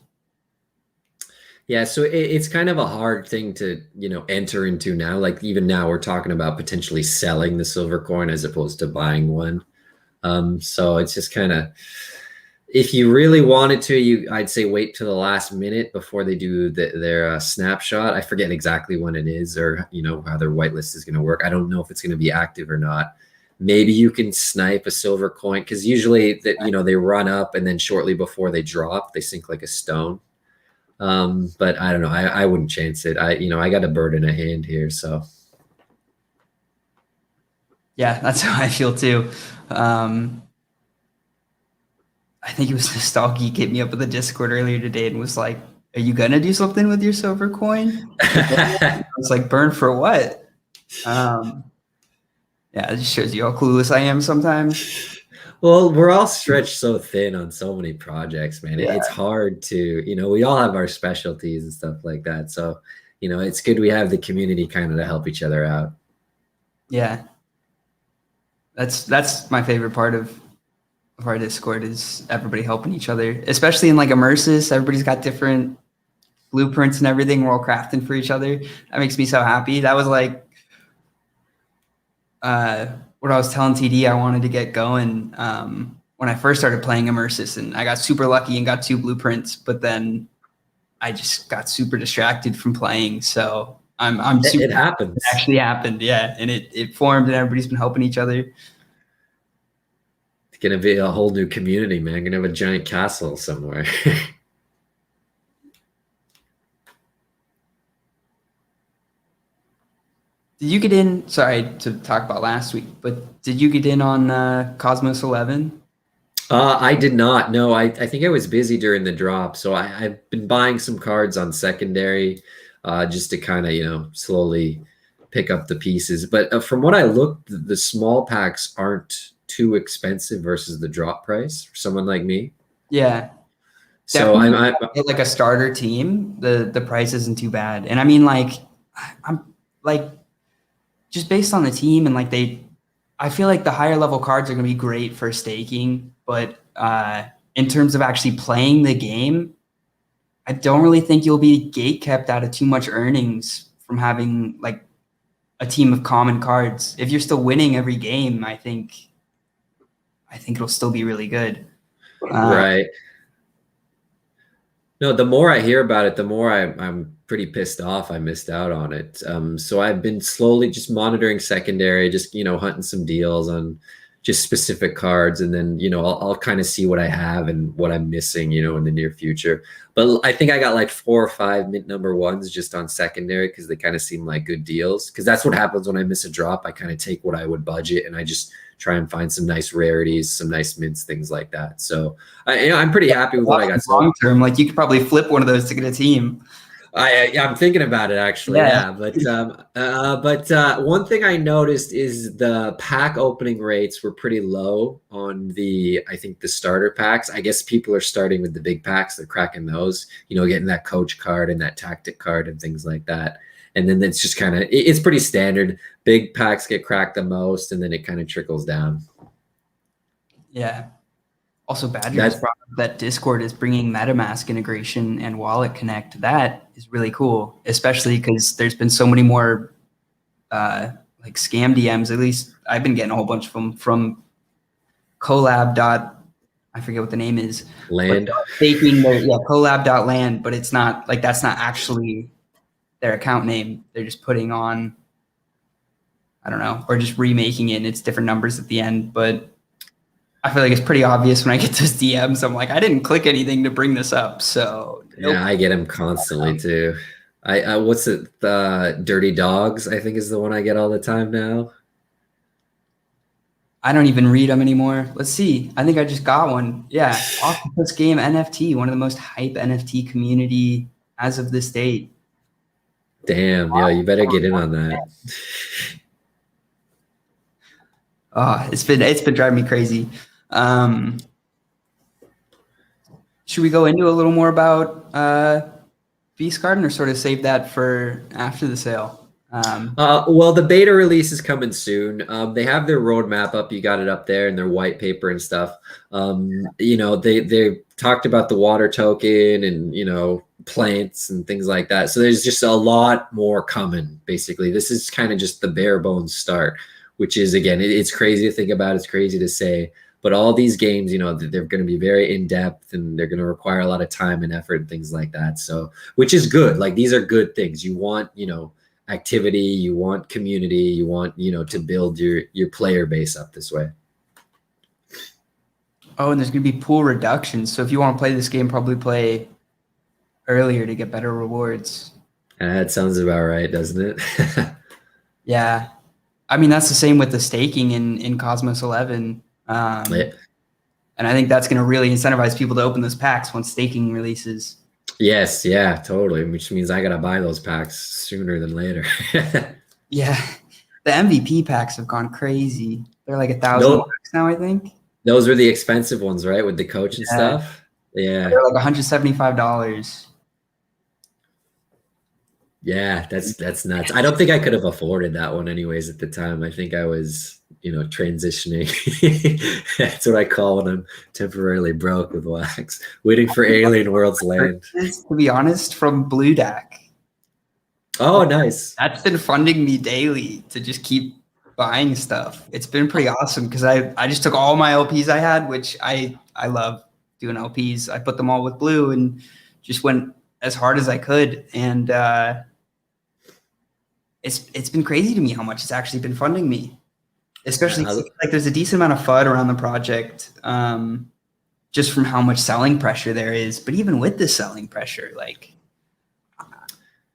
Yeah, so it's kind of a hard thing to enter into now. Like even now, we're talking about potentially selling the silver coin as opposed to buying one. So it's just kind of, if you really wanted to, I'd say wait till the last minute before they do their snapshot. I forget exactly when it is, or how their whitelist is going to work. I don't know if it's going to be active or not. Maybe you can snipe a silver coin, because usually that they run up and then shortly before they drop, they sink like a stone. But I don't know. I wouldn't chance it. I got a bird in a hand here, so. Yeah, that's how I feel too. I think it was Nostalgeek hit me up with the Discord earlier today and was like, "Are you gonna do something with your silver coin?" I was like, "Burn for what?" Yeah, it just shows you how clueless I am sometimes. Well, we're all stretched so thin on so many projects, man. Yeah. It's hard to, we all have our specialties and stuff like that. So, it's good we have the community kind of to help each other out. Yeah. That's my favorite part of our Discord, is everybody helping each other, especially in like Immersis. Everybody's got different blueprints and everything. We're all crafting for each other. That makes me so happy. That was like what I was telling TD I wanted to get going when I first started playing Immersis, and I got super lucky and got 2 blueprints, but then I just got super distracted from playing. So I'm super. It happens. It actually happened, yeah, and it formed, and everybody's been helping each other. gonna be a whole new community, man. Gonna have a giant castle somewhere. Did you get in? Sorry to talk about last week, but did you get in on Cosmos 11? I did not. No, I think I was busy during the drop, so I've been buying some cards on secondary, just to kind of slowly pick up the pieces. But from what I looked, the small packs aren't too expensive versus the drop price for someone like me. Yeah, So definitely. I'm Like a starter team, the price isn't too bad. And I mean, like, I'm like just based on the team and like I feel like the higher level cards are going to be great for staking, but in terms of actually playing the game, I don't really think you'll be gate kept out of too much earnings from having like a team of common cards. If you're still winning every game, I think it'll still be really good. right. No, the more I hear about it, the more I'm pretty pissed off I missed out on it. So I've been slowly just monitoring secondary, just hunting some deals on just specific cards, and then I'll kind of see what I have and what I'm missing, in the near future. But I think I got like 4 or 5 mint number ones just on secondary because they kind of seem like good deals. Because that's what happens when I miss a drop. I kind of take what I would budget and I just try and find some nice rarities, some nice mints, things like that. So I'm pretty happy with what I got. Long term, like you could probably flip one of those to get a team. I'm thinking about it actually, Yeah. But one thing I noticed is the pack opening rates were pretty low on I think the starter packs. I guess people are starting with the big packs. They're cracking those, getting that coach card and that tactic card and things like that. And then it's just it's pretty standard. Big packs get cracked the most, and then it kind of trickles down. Yeah. Also, Badger just brought up that Discord is bringing MetaMask integration and Wallet Connect. That is really cool, especially because there's been so many more like scam DMs. At least I've been getting a whole bunch of them from Collab. I forget what the name is. Land. Taking their collab.land, but it's not like that's not actually their account name. They're just putting on, I don't know, or just remaking it and it's different numbers at the end. But I feel like it's pretty obvious when I get those DMs. I'm like, I didn't click anything to bring this up. So nope. Yeah, I get them constantly too. I what's it? Dirty Dogs, I think is the one I get all the time now. I don't even read them anymore. Let's see. I think I just got one. Yeah, Octopus Game NFT, one of the most hype NFT community as of this date. Damn, yo, you better get in on that. Oh, it's been driving me crazy. Should we go into a little more about Beast Garden, or sort of save that for after the sale? Well, the beta release is coming soon. They have their roadmap up. You got it up there in their white paper and stuff. They talked about the water token and plants and things like that. So there's just a lot more coming. Basically, this is kind of just the bare bones start, which is, again, it's crazy to think about. It's crazy to say. But all these games, they're going to be very in-depth and they're going to require a lot of time and effort and things like that. So, which is good. Like, these are good things. You want, activity, you want community, you want, to build your player base up this way. Oh, and there's going to be pool reductions. So if you want to play this game, probably play earlier to get better rewards. That sounds about right, doesn't it? Yeah. I mean, that's the same with the staking in Cosmos 11. And I think that's going to really incentivize people to open those packs once staking releases. Yes, yeah, totally. Which means I got to buy those packs sooner than later. Yeah. The MVP packs have gone crazy. They're like $1,000 now, I think. Those were the expensive ones, right? With the coach and stuff. Yeah. They're like $175. Yeah, that's nuts. I don't think I could have afforded that one anyways at the time. I think I was, transitioning. That's what I call when I'm temporarily broke with wax, waiting for Alien Worlds land. To be honest, from Blue Deck. Oh, nice. That's been funding me daily to just keep buying stuff. It's been pretty awesome because I just took all my LPs I had, which I love doing LPs. I put them all with Blue and just went as hard as I could. And it's been crazy to me how much it's actually been funding me. especially like there's a decent amount of FUD around the project, just from how much selling pressure there is. But even with the selling pressure, like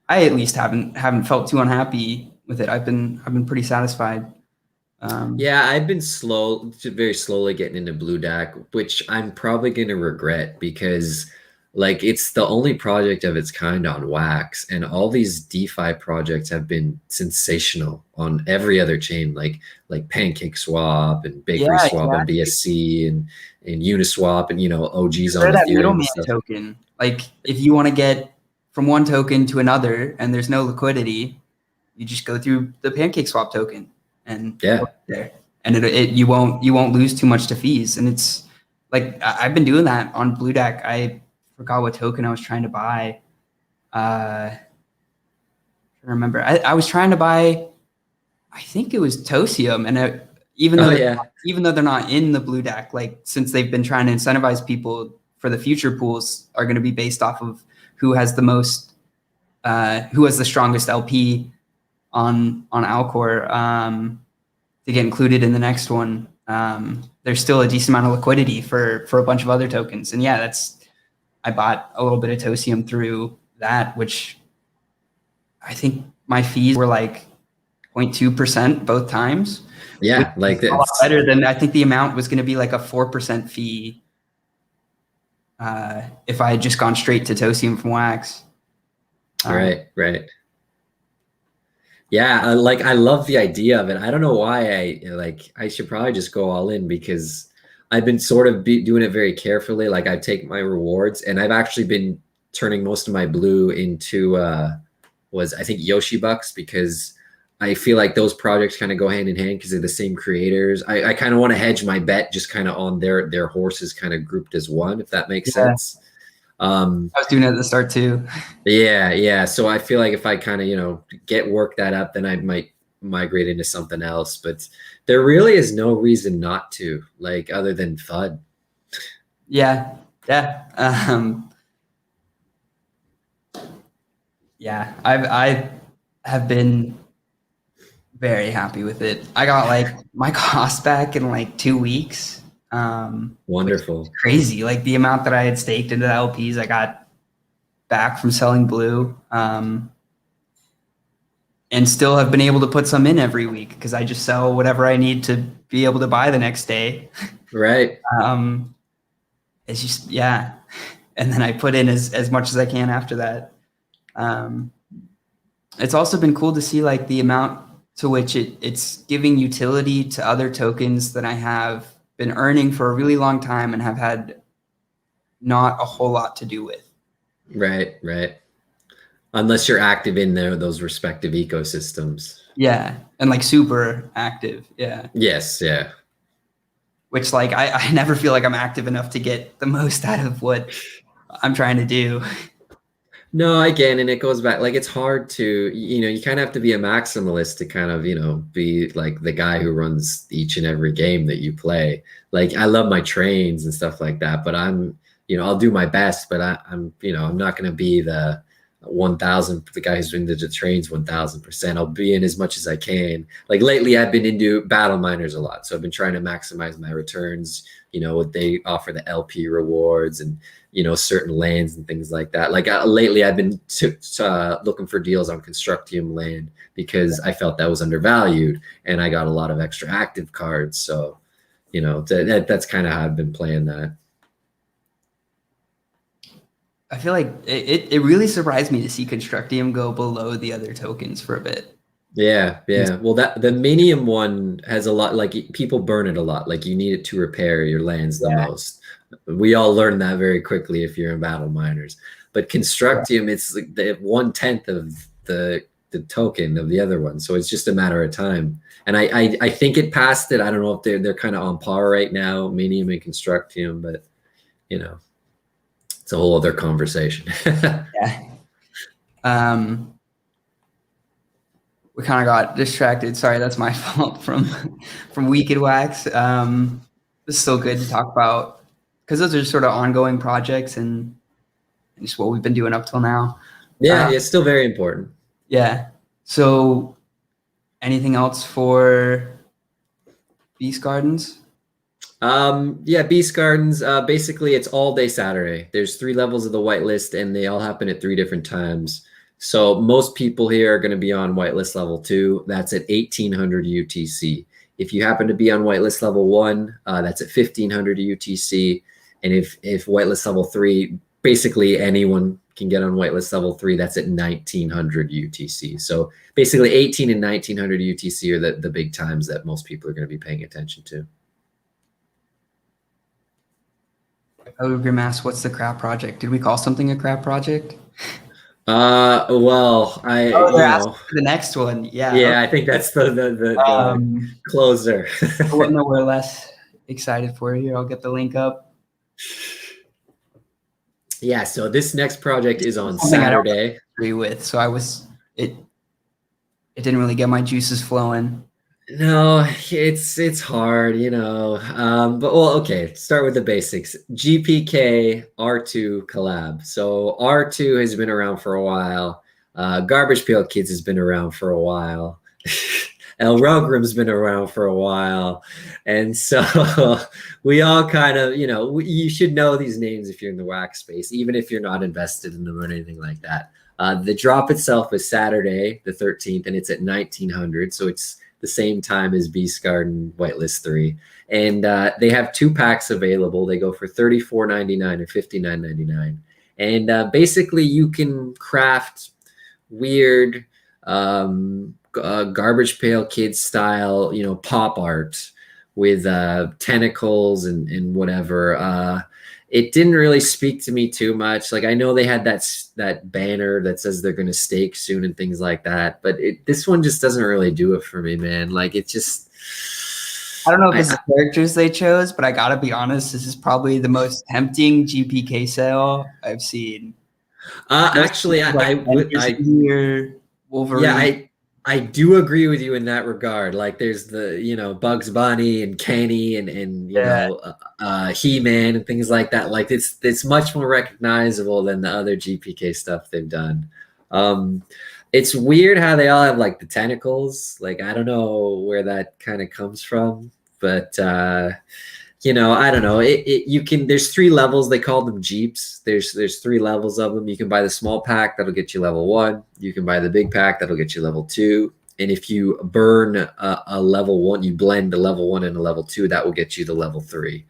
I at least haven't felt too unhappy with it. I've been pretty satisfied. Yeah, I've been very slowly getting into Blue Dack, which I'm probably going to regret because like it's the only project of its kind on Wax, and all these DeFi projects have been sensational on every other chain, like Pancake Swap and Bakery Yeah, Swap on exactly. BSC and Uniswap and OGs on They're that Ethereum and middleman stuff. token. Like if you want to get from one token to another and there's no liquidity, you just go through the Pancake Swap token and Yeah. there, and you won't lose too much to fees. And it's like I've been doing that on Blue Dack. I forgot what token I was trying to buy. I remember I was trying to buy, I think it was Tosium, and even though they're not in the Blue Dack, like since they've been trying to incentivize people for the future pools are going to be based off of who has the most, who has the strongest LP on Alcor to get included in the next one. There's still a decent amount of liquidity for a bunch of other tokens, and yeah, I bought a little bit of Tosium through that, which I think my fees were like 0.2% both times. Yeah, like a lot better than I think the amount was going to be like a 4% fee if I had just gone straight to Tosium from Wax. Right. Yeah, like I love the idea of it. I don't know why I should probably just go all in because I've been sort of doing it very carefully. Like I take my rewards and I've actually been turning most of my blue into I think Yoshi Bucks because I feel like those projects kind of go hand in hand because they're the same creators. I kind of want to hedge my bet just kind of on their horses kind of grouped as one, if that makes sense. I was doing it at the start too. Yeah. So I feel like if I kind of, get work that up, then I might migrate into something else. But there really is no reason not to, like, other than FUD. Yeah. I have been very happy with it. I got like my cost back in like 2 weeks. Wonderful. Crazy. Like the amount that I had staked into the LPs, I got back from selling blue. And still have been able to put some in every week because I just sell whatever I need to be able to buy the next day. Right. It's just, yeah. And then I put in as much as I can after that. It's also been cool to see like the amount to which it's giving utility to other tokens that I have been earning for a really long time and have had not a whole lot to do with. Right. Unless you're active in those respective ecosystems. Yeah. And like super active. Yeah. Yes. Yeah. Which like, I never feel like I'm active enough to get the most out of what I'm trying to do. No, again, and it goes back, like it's hard to, you kind of have to be a maximalist to kind of, be like the guy who runs each and every game that you play. Like I love my trains and stuff like that, but I'll do my best, but I'm not going to be the 1,000, the guy who's into the trains 1,000%. I'll be in as much as I can. Like lately I've been into battle miners a lot. So I've been trying to maximize my returns, what they offer the LP rewards and, certain lands and things like that. Like lately I've been looking for deals on Constructium land because I felt that was undervalued and I got a lot of extra active cards. So, that's kind of how I've been playing that. I feel like it really surprised me to see Constructium go below the other tokens for a bit. Yeah. Well, the Minium one has a lot, like people burn it a lot. Like you need it to repair your lands the most. We all learn that very quickly if you're in battle miners. But Constructium, it's like the 1/10 of the token of the other one, so it's just a matter of time. And I think it passed it. I don't know if they're kind of on par right now, Minium and Constructium, but it's a whole other conversation. Yeah. We kind of got distracted. Sorry, that's my fault from Weekend Wax. It's still good to talk about because those are sort of ongoing projects and just what we've been doing up till now. Yeah, it's still very important. Yeah. So anything else for Beast Gardens? Yeah, Beast Gardens. Basically, it's all day Saturday. There's 3 levels of the whitelist, and they all happen at 3 different times. So most people here are going to be on whitelist level 2. That's at 1800 UTC. If you happen to be on whitelist level 1, that's at 1500 UTC. And if whitelist level 3, basically anyone can get on whitelist level 3. That's at 1900 UTC. So basically 18 and 1900 UTC are the big times that most people are going to be paying attention to. Grim asks, what's the crap project? Did we call something a crap project? Well, they're asking for the next one. Yeah. Yeah, okay. I think that's the closer. No, we're less excited for you. I'll get the link up. Yeah, so this next project is on Saturday. I don't agree with, so it didn't really get my juices flowing. No, it's hard, you know. But well, okay, start with the basics. Gpk R2 Collab. So R2 has been around for a while. Garbage Pail Kids has been around for a while. El Rogrim's been around for a while. And so we all kind of, you know, you should know these names if you're in the wax space, even if you're not invested in them or anything like that. The drop itself is Saturday, the 13th, and it's at 1900. So it's the same time as Beast Garden Whitelist 3. And they have 2 packs available. They go for $34.99 and $59.99. And basically you can craft weird Garbage Pail Kids style, you know, pop art with tentacles and whatever. It didn't really speak to me too much. Like, I know they had that banner that says they're going to stake soon and things like that, but this one just doesn't really do it for me, man. Like, it just, I don't know if it's the characters they chose, but I gotta be honest, this is probably the most tempting GPK sale I've seen. Actually, Wolverine. Yeah, I do agree with you in that regard. Like, there's the, you know, Bugs Bunny and Kenny and you know, He-Man and things like that. Like, it's much more recognizable than the other GPK stuff they've done. It's weird how they all have like the tentacles. Like, I don't know where that kind of comes from, but you know, I don't know. You can, there's 3 levels. They call them Jeeps. There's 3 levels of them. You can buy the small pack, that'll get you level 1. You can buy the big pack, that'll get you level 2. And if you burn a level 1, you blend a level 1 and a level 2, that will get you the level 3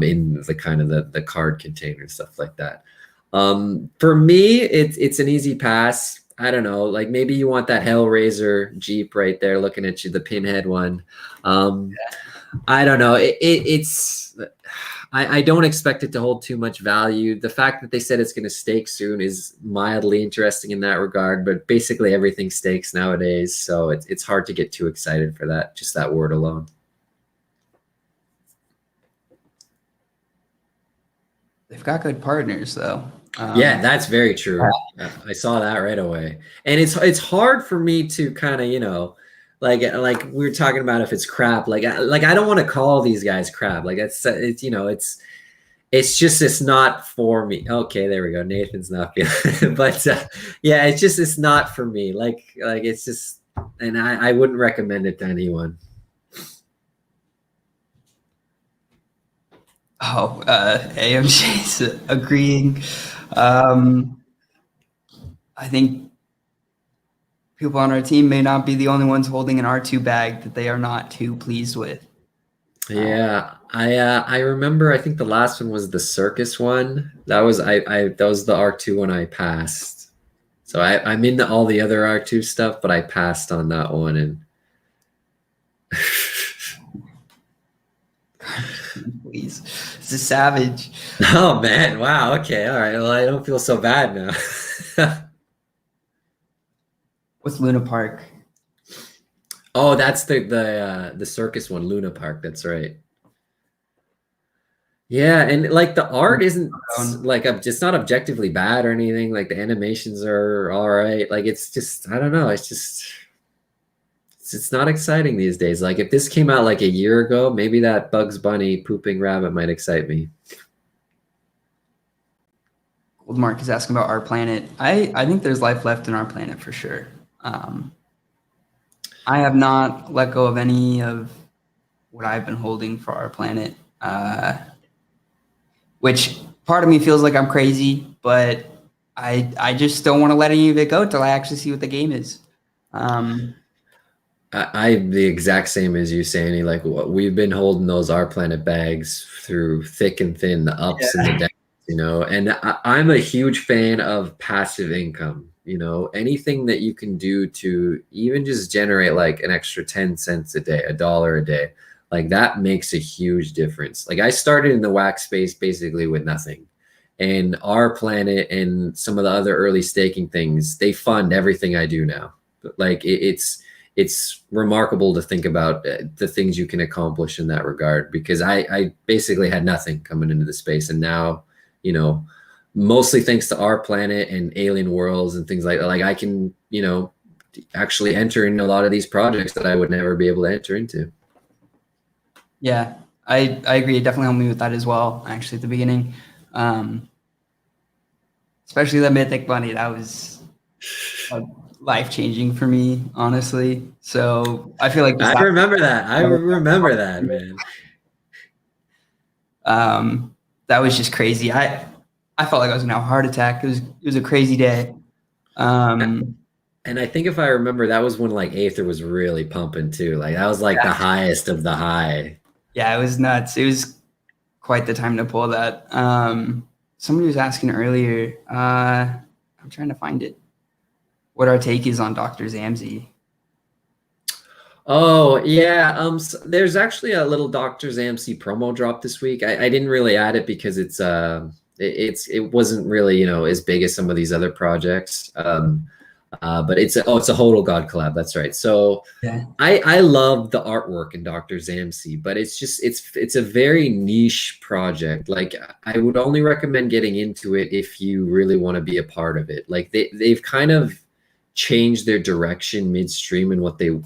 in the kind of the card container, stuff like that. For me, it's an easy pass. I don't know, like maybe you want that Hellraiser Jeep right there looking at you, the pinhead one. I don't know. I don't expect it to hold too much value. The fact that they said it's going to stake soon is mildly interesting in that regard, but basically everything stakes nowadays, so it's hard to get too excited for that, just that word alone. They've got good partners, though. Yeah, that's very true. I saw that right away. And it's hard for me to kind of, you know, like we were talking about if it's crap, like I don't want to call these guys crap. Like it's you know, it's just, it's not for me. Okay, there we go. Nathan's not feeling but yeah, it's not for me. Like it's just, and I wouldn't recommend it to anyone. Oh, AMJ's agreeing. I think people on our team may not be the only ones holding an R2 bag that they are not too pleased with. Yeah, I remember. I think the last one was the circus one. That was that was the R2 one I passed. So I'm into all the other R2 stuff, but I passed on that one. And please, this is savage. Oh man, wow. Okay, all right. Well, I don't feel so bad now. What's Luna Park? Oh, that's the circus one, Luna Park. That's right. Yeah, and like the art isn't like it's not objectively bad or anything. Like the animations are all right. Like it's just, I don't know. It's just, it's not exciting these days. Like if this came out like a year ago, maybe that Bugs Bunny pooping rabbit might excite me. Mark is asking about our planet. I think there's life left in our planet for sure. I have not let go of any of what I've been holding for our planet, which part of me feels like I'm crazy, but I just don't want to let any of it go till I actually see what the game is. I'm the exact same as you, Sandy. Like what we've been holding those Our Planet bags through thick and thin, the ups and the downs, you know. And I'm a huge fan of passive income. You know, anything that you can do to even just generate like an extra 10 cents a day, $1 a day, like that makes a huge difference. Like I started in the wax space basically with nothing. And Our Planet and some of the other early staking things, they fund everything I do now. Like it's remarkable to think about the things you can accomplish in that regard, because I basically had nothing coming into the space, and now, you know, mostly thanks to Our Planet and Alien Worlds and things like that, like I can, you know, actually enter in a lot of these projects that I would never be able to enter into. Yeah, I agree. It definitely helped me with that as well, actually, at the beginning. Especially the Mythic Bunny, that was life-changing for me, honestly. So I feel like I remember that. I remember that, man. That was just crazy. I felt like I was gonna have a heart attack. It was a crazy day. And I think if I remember, that was when like Aether was really pumping too. Like that was like the highest of the high. Yeah, it was nuts. It was quite the time to pull that. Somebody was asking earlier. I'm trying to find it. What our take is on Dr. Zamzi. Oh yeah, so there's actually a little Doctor's AMC promo drop this week. I didn't really add it because it wasn't really, you know, as big as some of these other projects. But it's a Hodl God collab. That's right. So Yeah. I love the artwork in Doctor's AMC, but it's just it's a very niche project. Like I would only recommend getting into it if you really want to be a part of it. Like they've kind of changed their direction midstream and what the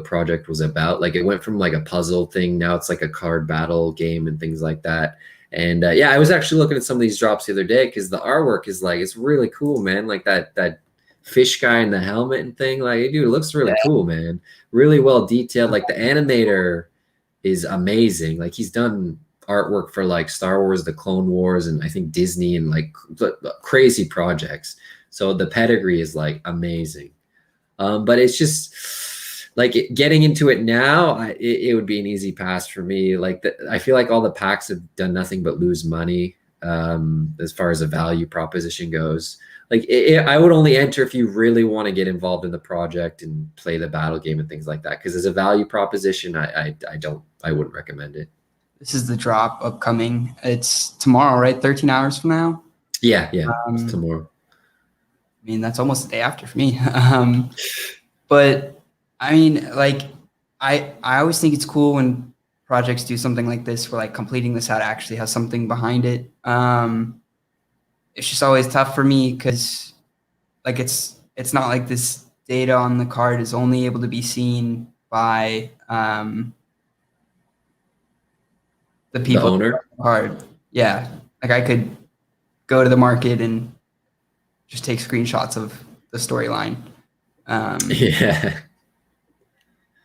project was about. Like it went from like a puzzle thing, now it's like a card battle game and things like that. And yeah, I was actually looking at some of these drops the other day because the artwork is like, it's really cool, man. Like that fish guy in the helmet and thing, like dude, it looks really cool, man. Really well detailed. Like the animator is amazing. Like he's done artwork for like Star Wars, the Clone Wars, and I think Disney, and like crazy projects. So the pedigree is like amazing. But it's just like getting into it now, it would be an easy pass for me. Like I feel like all the packs have done nothing but lose money as far as a value proposition goes. Like I would only enter if you really want to get involved in the project and play the battle game and things like that. Because as a value proposition, I wouldn't recommend it. This is the drop upcoming. It's tomorrow, right? 13 hours from now. Yeah, it's tomorrow. I mean, that's almost the day after for me. But I mean, like, I always think it's cool when projects do something like this, where like completing this out actually has something behind it. It's just always tough for me because like it's not like this data on the card is only able to be seen by the people, the owner. Card. Yeah, like I could go to the market and just take screenshots of the storyline. Yeah.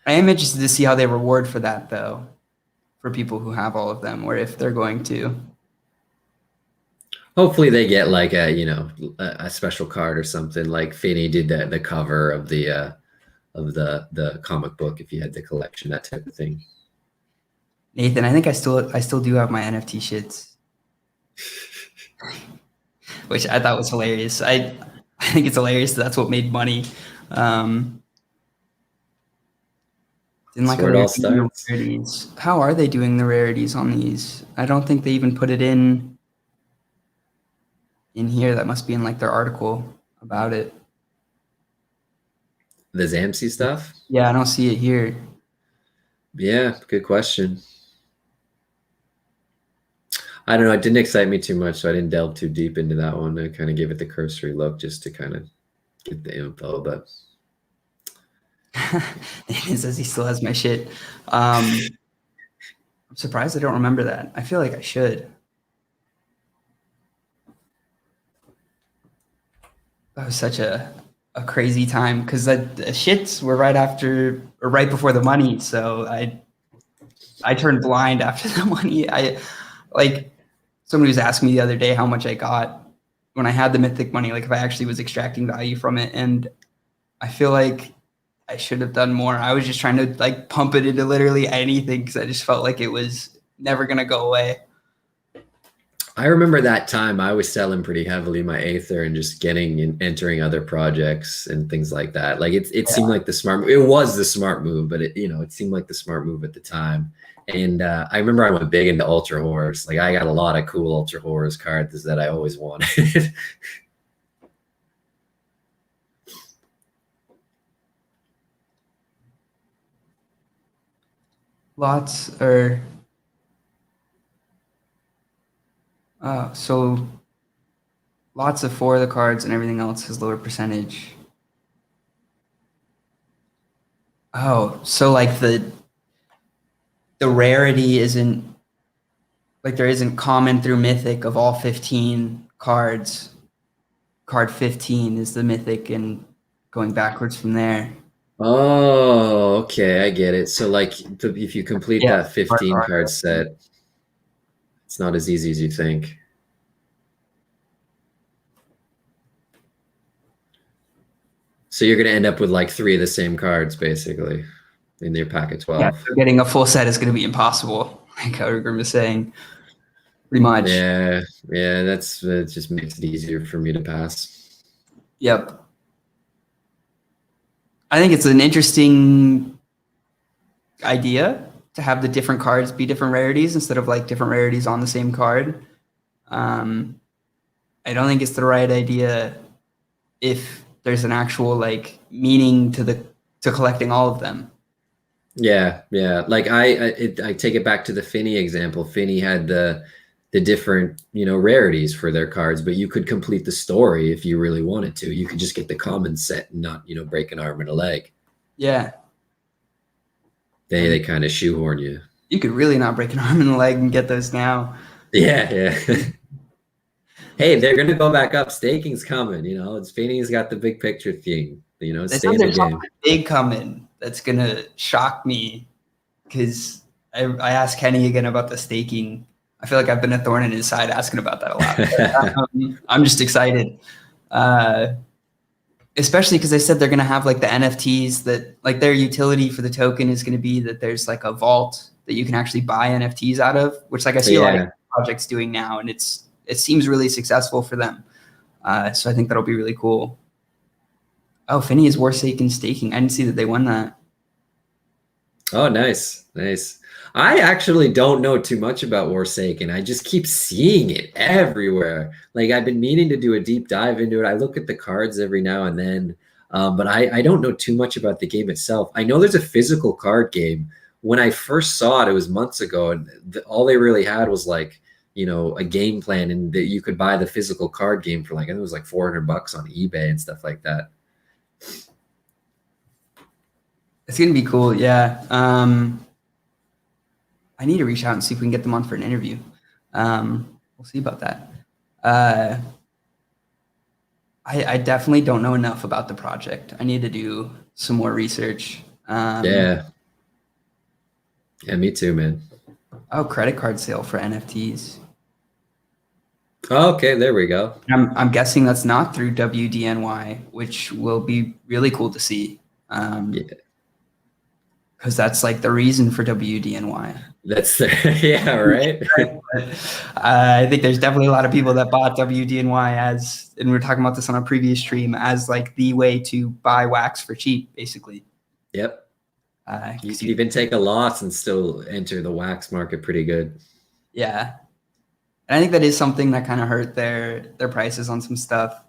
I am interested to see how they reward for that, though, for people who have all of them, or if they're going to. Hopefully they get like a special card or something, like Finney did the cover of the comic book if you had the collection, that type of thing. Nathan, I think I still do have my NFT shits, which I thought was hilarious. I think it's hilarious. That's what made money. Didn't like where it all starts. Rarities. How are they doing the rarities on these? I don't think they even put it in here. That must be in like their article about it. The Zamsi stuff? Yeah, I don't see it here. Yeah, good question. I don't know. It didn't excite me too much, so I didn't delve too deep into that one. I kind of gave it the cursory look just to kind of get the info, but He says he still has my shit. I'm surprised I don't remember that. I feel like I should. That was such a crazy time because the shits were right after or right before the money. So I I turned blind after the money. Like somebody was asking me the other day how much I got when I had the Mythic money, like if I actually was extracting value from it. And I feel like I should have done more. I was just trying to like pump it into literally anything because I just felt like it was never going to go away. I remember that time I was selling pretty heavily my Aether and just getting and entering other projects and things like that. Like it seemed like the smart move. It was the smart move, but it seemed like the smart move at the time. And I remember I went big into Ultra Horrors. Like I got a lot of cool Ultra Horrors cards that I always wanted. Lots are so lots of 4 of the cards and everything else has lower percentage. Oh, so like the rarity isn't like there isn't common through Mythic of all 15 cards. Card 15 is the Mythic and going backwards from there. Oh, okay, I get it. So like if you complete Yeah. that 15 card set, it's not as easy as you think. So you're gonna end up with like 3 of the same cards basically in your pack of 12. Yeah, so getting a full set is going to be impossible, like how Grim is saying, pretty much. Yeah, it just makes it easier for me to pass. Yep. I think it's an interesting idea to have the different cards be different rarities instead of like different rarities on the same card. I don't think it's the right idea if there's an actual like meaning to collecting all of them. Yeah. Like I take it back to the Finny example. Finny had the different rarities for their cards, but you could complete the story if you really wanted to. You could just get the common set and not break an arm and a leg. Yeah. They kind of shoehorn you. You could really not break an arm and a leg and get those now. Yeah. Hey, they're gonna go back up. Staking's coming. It's Finny's got the big picture thing. Stay in the game. Big coming that's gonna shock me because I asked Kenny again about the staking. I feel like I've been a thorn in his side asking about that a lot. But, I'm just excited, especially because they said they're gonna have like the NFTs that like their utility for the token is gonna be that there's like a vault that you can actually buy NFTs out of, which like I see a lot of projects doing now, and it seems really successful for them. So I think that'll be really cool. Oh, Finny is Warsaken staking. I didn't see that they won that. Oh, nice. I actually don't know too much about Warsaken. I just keep seeing it everywhere. Like I've been meaning to do a deep dive into it. I look at the cards every now and then, but I don't know too much about the game itself. I know there's a physical card game. When I first saw it, it was months ago, and all they really had was like a game plan, and that you could buy the physical card game for like I think it was like $400 on eBay and stuff like that. It's gonna be cool, yeah. I need to reach out and see if we can get them on for an interview. We'll see about that. I definitely don't know enough about the project. I need to do some more research. Yeah, me too, man. Oh, credit card sale for NFTs. Oh, okay, there we go. I'm guessing that's not through WDNY, which will be really cool to see. Yeah. Because that's like the reason for WDNY. That's yeah, right. I think there's definitely a lot of people that bought WDNY as, and we were talking about this on a previous stream, as like the way to buy wax for cheap, basically. Yep. You can even take a loss and still enter the wax market pretty good. Yeah. And I think that is something that kind of hurt their prices on some stuff.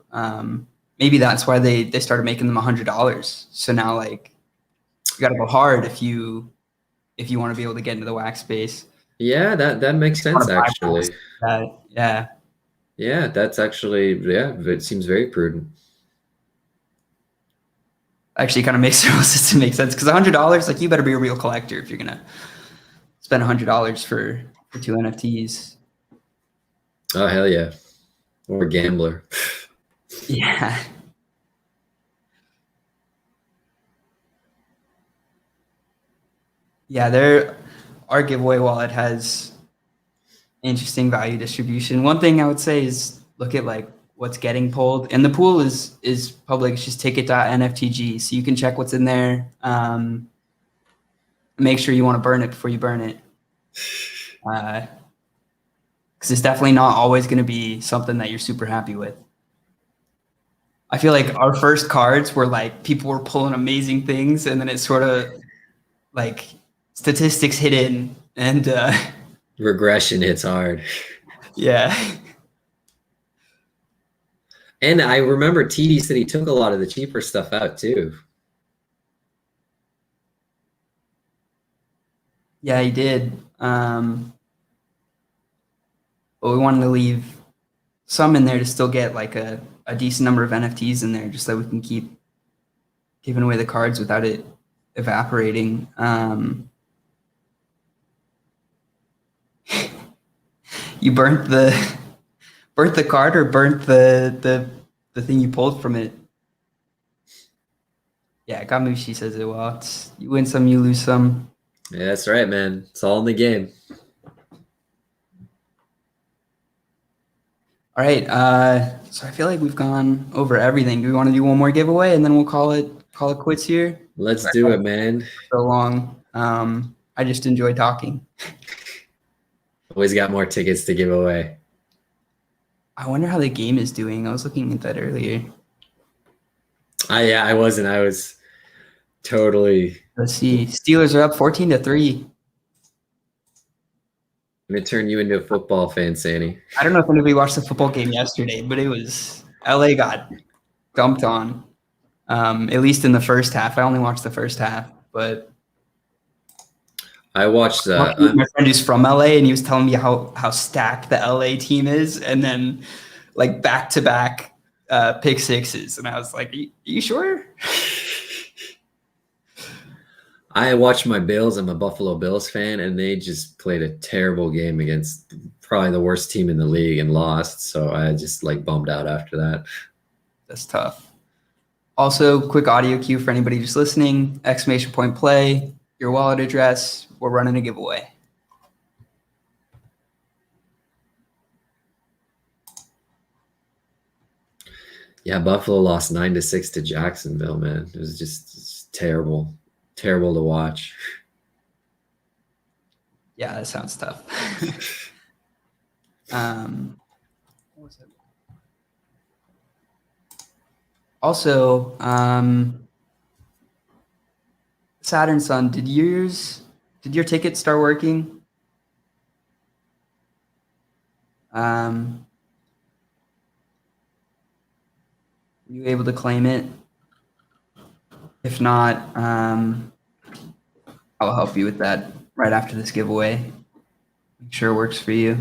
Maybe that's why they started making them $100. So now like you got to go hard if you want to be able to get into the wax space. Yeah, that makes sense actually. Yeah, that's actually it seems very prudent. Actually, kind of makes make sense because $100, like you better be a real collector if you're gonna spend $100 for 2 NFTs. Oh hell yeah, or a gambler. Yeah. Yeah, our giveaway wallet has interesting value distribution. One thing I would say is look at like what's getting pulled, and the pool is public. It's just ticket.nftg, so you can check what's in there. Make sure you want to burn it before you burn it, because it's definitely not always going to be something that you're super happy with. I feel like our first cards were like people were pulling amazing things, and then it's sort of like statistics hit in, and regression hits hard. Yeah. And I remember TD said he took a lot of the cheaper stuff out too. Yeah, he did. But we wanted to leave some in there to still get like a decent number of NFTs in there, just so we can keep giving away the cards without it evaporating. You burnt the card or burnt the thing you pulled from it? Yeah, Gamushi says it well. It's, you win some, you lose some. Yeah, that's right, man. It's all in the game. All right. So I feel like we've gone over everything. Do we want to do one more giveaway and then we'll call it quits here? Let's do it, man. So long. I just enjoy talking. Always got more tickets to give away. I wonder how the game is doing. I was looking at that earlier. Yeah, I wasn't. I was totally. Let's see. Steelers are up 14-3. I'm gonna turn you into a football fan, Sandy. I don't know if anybody watched the football game yesterday, but it was LA got dumped on. At least in the first half. I only watched the first half, but I watched my friend who's from LA, and he was telling me how stacked the LA team is, and then like back-to-back pick sixes, and I was like, "Are you sure?" I watched my Bills. I'm a Buffalo Bills fan, and they just played a terrible game against probably the worst team in the league and lost. So I just like bummed out after that. That's tough. Also, quick audio cue for anybody just listening, ! Play, your wallet address. We're running a giveaway. Yeah, Buffalo lost 9-6 to Jacksonville, man. It was just terrible. Terrible to watch. Yeah, that sounds tough. What was it? Also, Saturn Sun, did your ticket start working? Were you able to claim it? If not, I'll help you with that right after this giveaway. Make sure it works for you.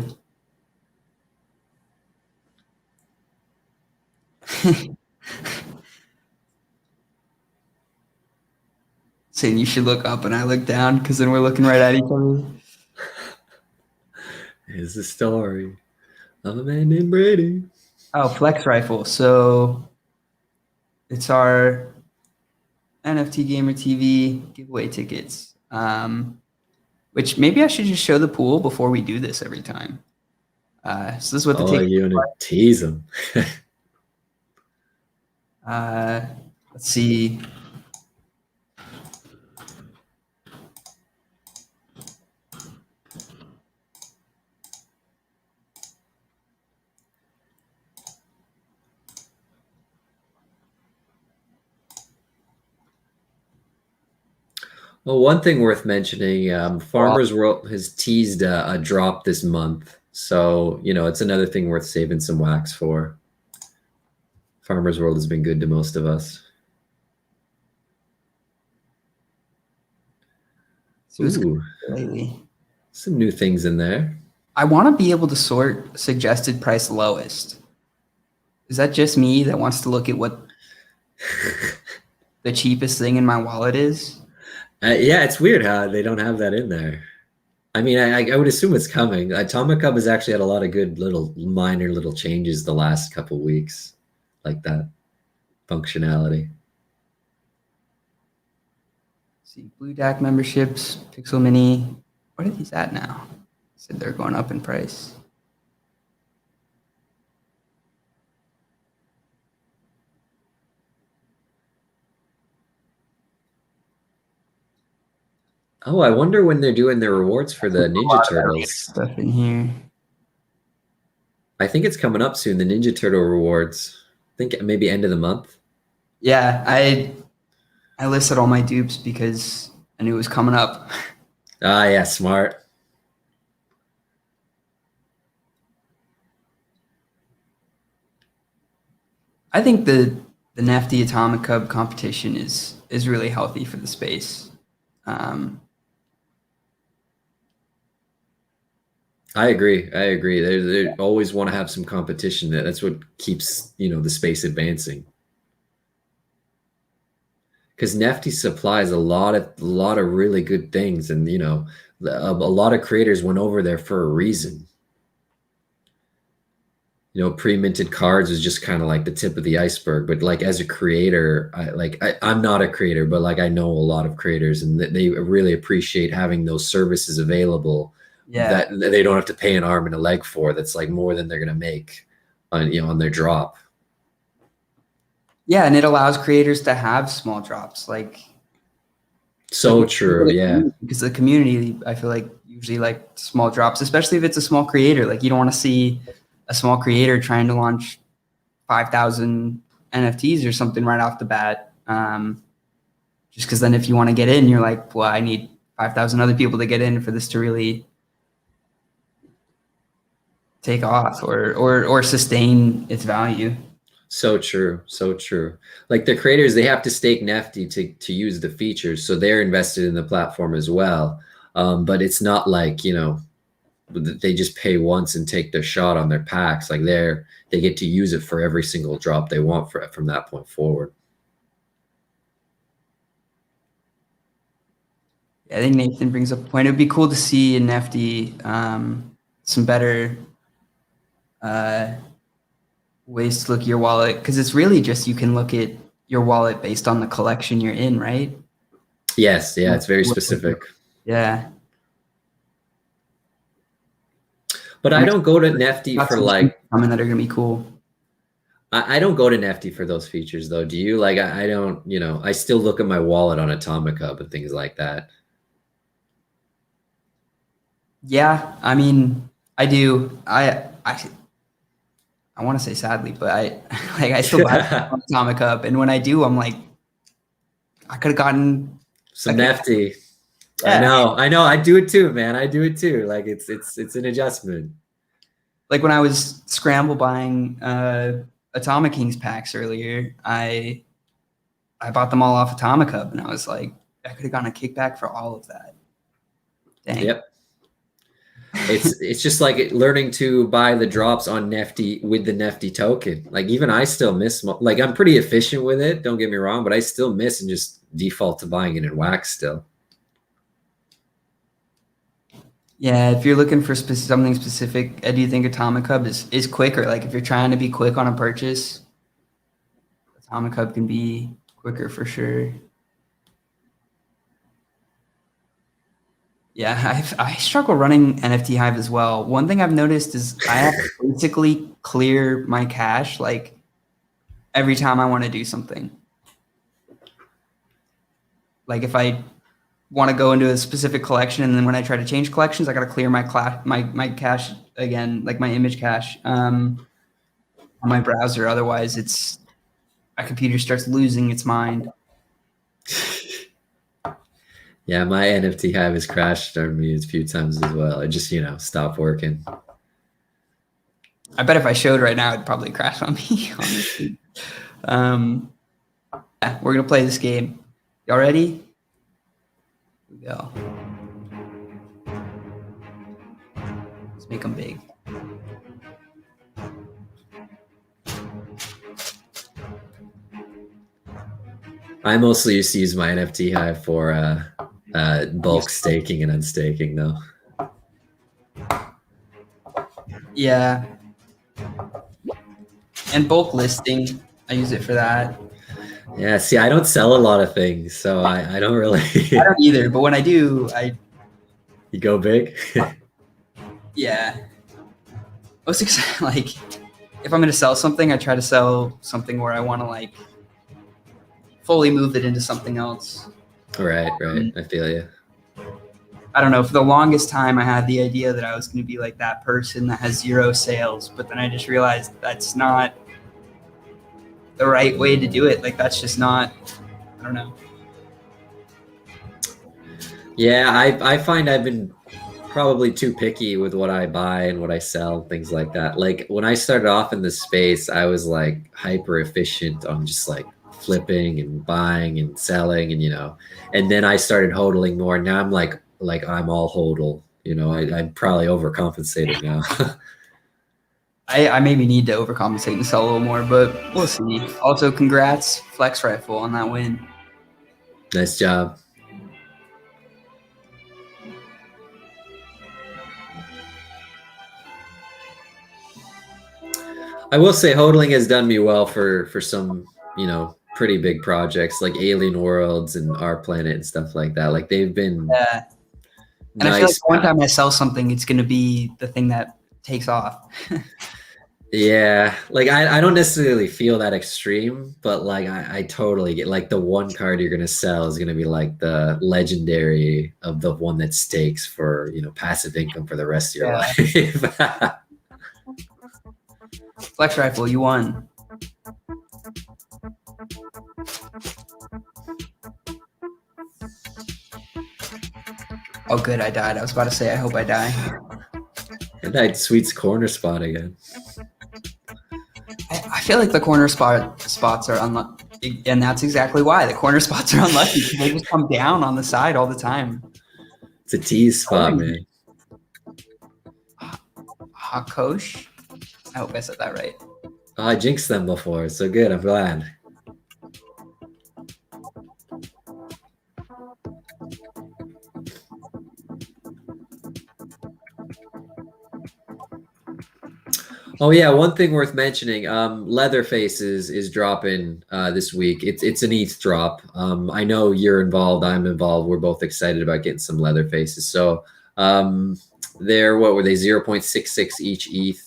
Saying you should look up and I look down because then we're looking right at each other. Here's the story of a man named Brady. Oh, Flex Rifle. So it's our NFT Gamer TV giveaway tickets. Which maybe I should just show the pool before we do this every time. So this is what the tickets you want to tease them. Let's see. Well, one thing worth mentioning, Farmers World has teased a drop this month. So, it's another thing worth saving some wax for. Farmers World has been good to most of us. Ooh, lately. Some new things in there. I want to be able to sort suggested price lowest. Is that just me that wants to look at what the cheapest thing in my wallet is? Yeah, it's weird how they don't have that in there. I mean, I would assume it's coming. Atomic Hub has actually had a lot of good minor little changes the last couple weeks, like that functionality. See, Blue DAC memberships, Pixel Mini, What are these at now? Said they're going up in price. Oh, I wonder when they're doing their rewards for the Ninja Turtles. Stuff in here. I think it's coming up soon, the Ninja Turtle rewards. I think maybe end of the month. Yeah, I listed all my dupes because I knew it was coming up. Ah, yeah, smart. I think the NFT Atomic Cub competition is really healthy for the space. I agree. They always want to have some competition. That's what keeps, the space advancing. Because Nifty supplies a lot of really good things, and a lot of creators went over there for a reason. Pre-minted cards is just kind of like the tip of the iceberg. But like as a creator, I'm not a creator, but like I know a lot of creators, and they really appreciate having those services available. Yeah. That they don't have to pay an arm and a leg for. That's like more than they're gonna make on their drop. Yeah, and it allows creators to have small drops. So true, yeah. Because the community, I feel like, usually like small drops, especially if it's a small creator. Like you don't want to see a small creator trying to launch 5,000 NFTs or something right off the bat. Just because then if you want to get in, you're like, well, I need 5,000 other people to get in for this to really take off or sustain its value. So true. Like the creators, they have to stake Nifty to use the features, so they're invested in the platform as well. But it's not like they just pay once and take their shot on their packs. Like they get to use it for every single drop they want from that point forward. I think Nathan brings up a point. It would be cool to see in Nifty some better ways to look at your wallet, because it's really just you can look at your wallet based on the collection you're in, right? Yes, yeah, it's very specific. Yeah. But I don't go to Nifty for like that are gonna be cool. I don't go to Nifty for those features though. Do you? Like I don't, I still look at my wallet on Atomic Hub and things like that. Yeah, I mean, I do. I want to say sadly, but I still buy Atomic Hub, and when I do, I'm like, I could have gotten some Nifty. Yeah. I know. I do it too, man. I do it too. Like it's an adjustment. Like when I was scramble buying Atomic Kings packs earlier, I bought them all off Atomic Hub, and I was like, I could have gotten a kickback for all of that. Dang. Yep. It's just like learning to buy the drops on Nifty with the Nifty token. Like even I still miss, like I'm pretty efficient with it, don't get me wrong, but I still miss and just default to buying it in wax still. Yeah, if you're looking for something specific, do you think Atomic Hub is quicker? Like if you're trying to be quick on a purchase, Atomic Hub can be quicker for sure. Yeah, I struggle running NFT Hive as well. One thing I've noticed is I have to basically clear my cache like every time I want to do something. Like if I want to go into a specific collection, and then when I try to change collections, I got to clear my cache again, like my image cache on my browser. Otherwise, my computer starts losing its mind. Yeah, my NFT Hive has crashed on me a few times as well. It just, stopped working. I bet if I showed right now, it'd probably crash on me, honestly. Yeah, we're going to play this game. Y'all ready? Here we go. Let's make them big. I mostly used to use my NFT Hive for bulk staking and unstaking though. Yeah. And bulk listing, I use it for that. Yeah, see, I don't sell a lot of things, so I don't really. I don't either, but when I do, I You go big. Yeah. Most excited, like, if I'm going to sell something, I try to sell something where I want to like fully move it into something else. Right. I feel you. I don't know. For the longest time, I had the idea that I was going to be like that person that has 0 sales, but then I just realized that's not the right way to do it. Like, that's just not, I don't know. Yeah, I find I've been probably too picky with what I buy and what I sell, things like that. Like when I started off in this space, I was like hyper efficient on just like flipping and buying and selling, and and then I started hodling more. Now I'm like I'm all hodl. I'm probably overcompensating now. I maybe need to overcompensate and sell a little more, but we'll see. Also, congrats, Flex Rifle, on that win. Nice job. I will say hodling has done me well for some, pretty big projects like Alien Worlds and Our Planet and stuff like that. Like they've been Yeah. And I feel like one time I sell something, it's going to be the thing that takes off. Yeah, like I don't necessarily feel that extreme, but like I totally get like the one card you're gonna sell is gonna be like the legendary of the one that stakes for passive income for the rest of your life. Flex Rifle, you won. Oh, good, I died. I was about to say, I hope I die. And that Sweet's corner spot again. I feel like the corner spots are unlucky, and that's exactly why the corner spots are unlucky. They just come down on the side all the time. It's a tease spot, man. Hakosh? I hope I said that right. Oh, I jinxed them before, so good. I'm glad. Oh yeah, one thing worth mentioning. Leatherface is dropping this week. It's an ETH drop. I know you're involved. I'm involved. We're both excited about getting some Leatherfaces. So they're what were they 0.66 each ETH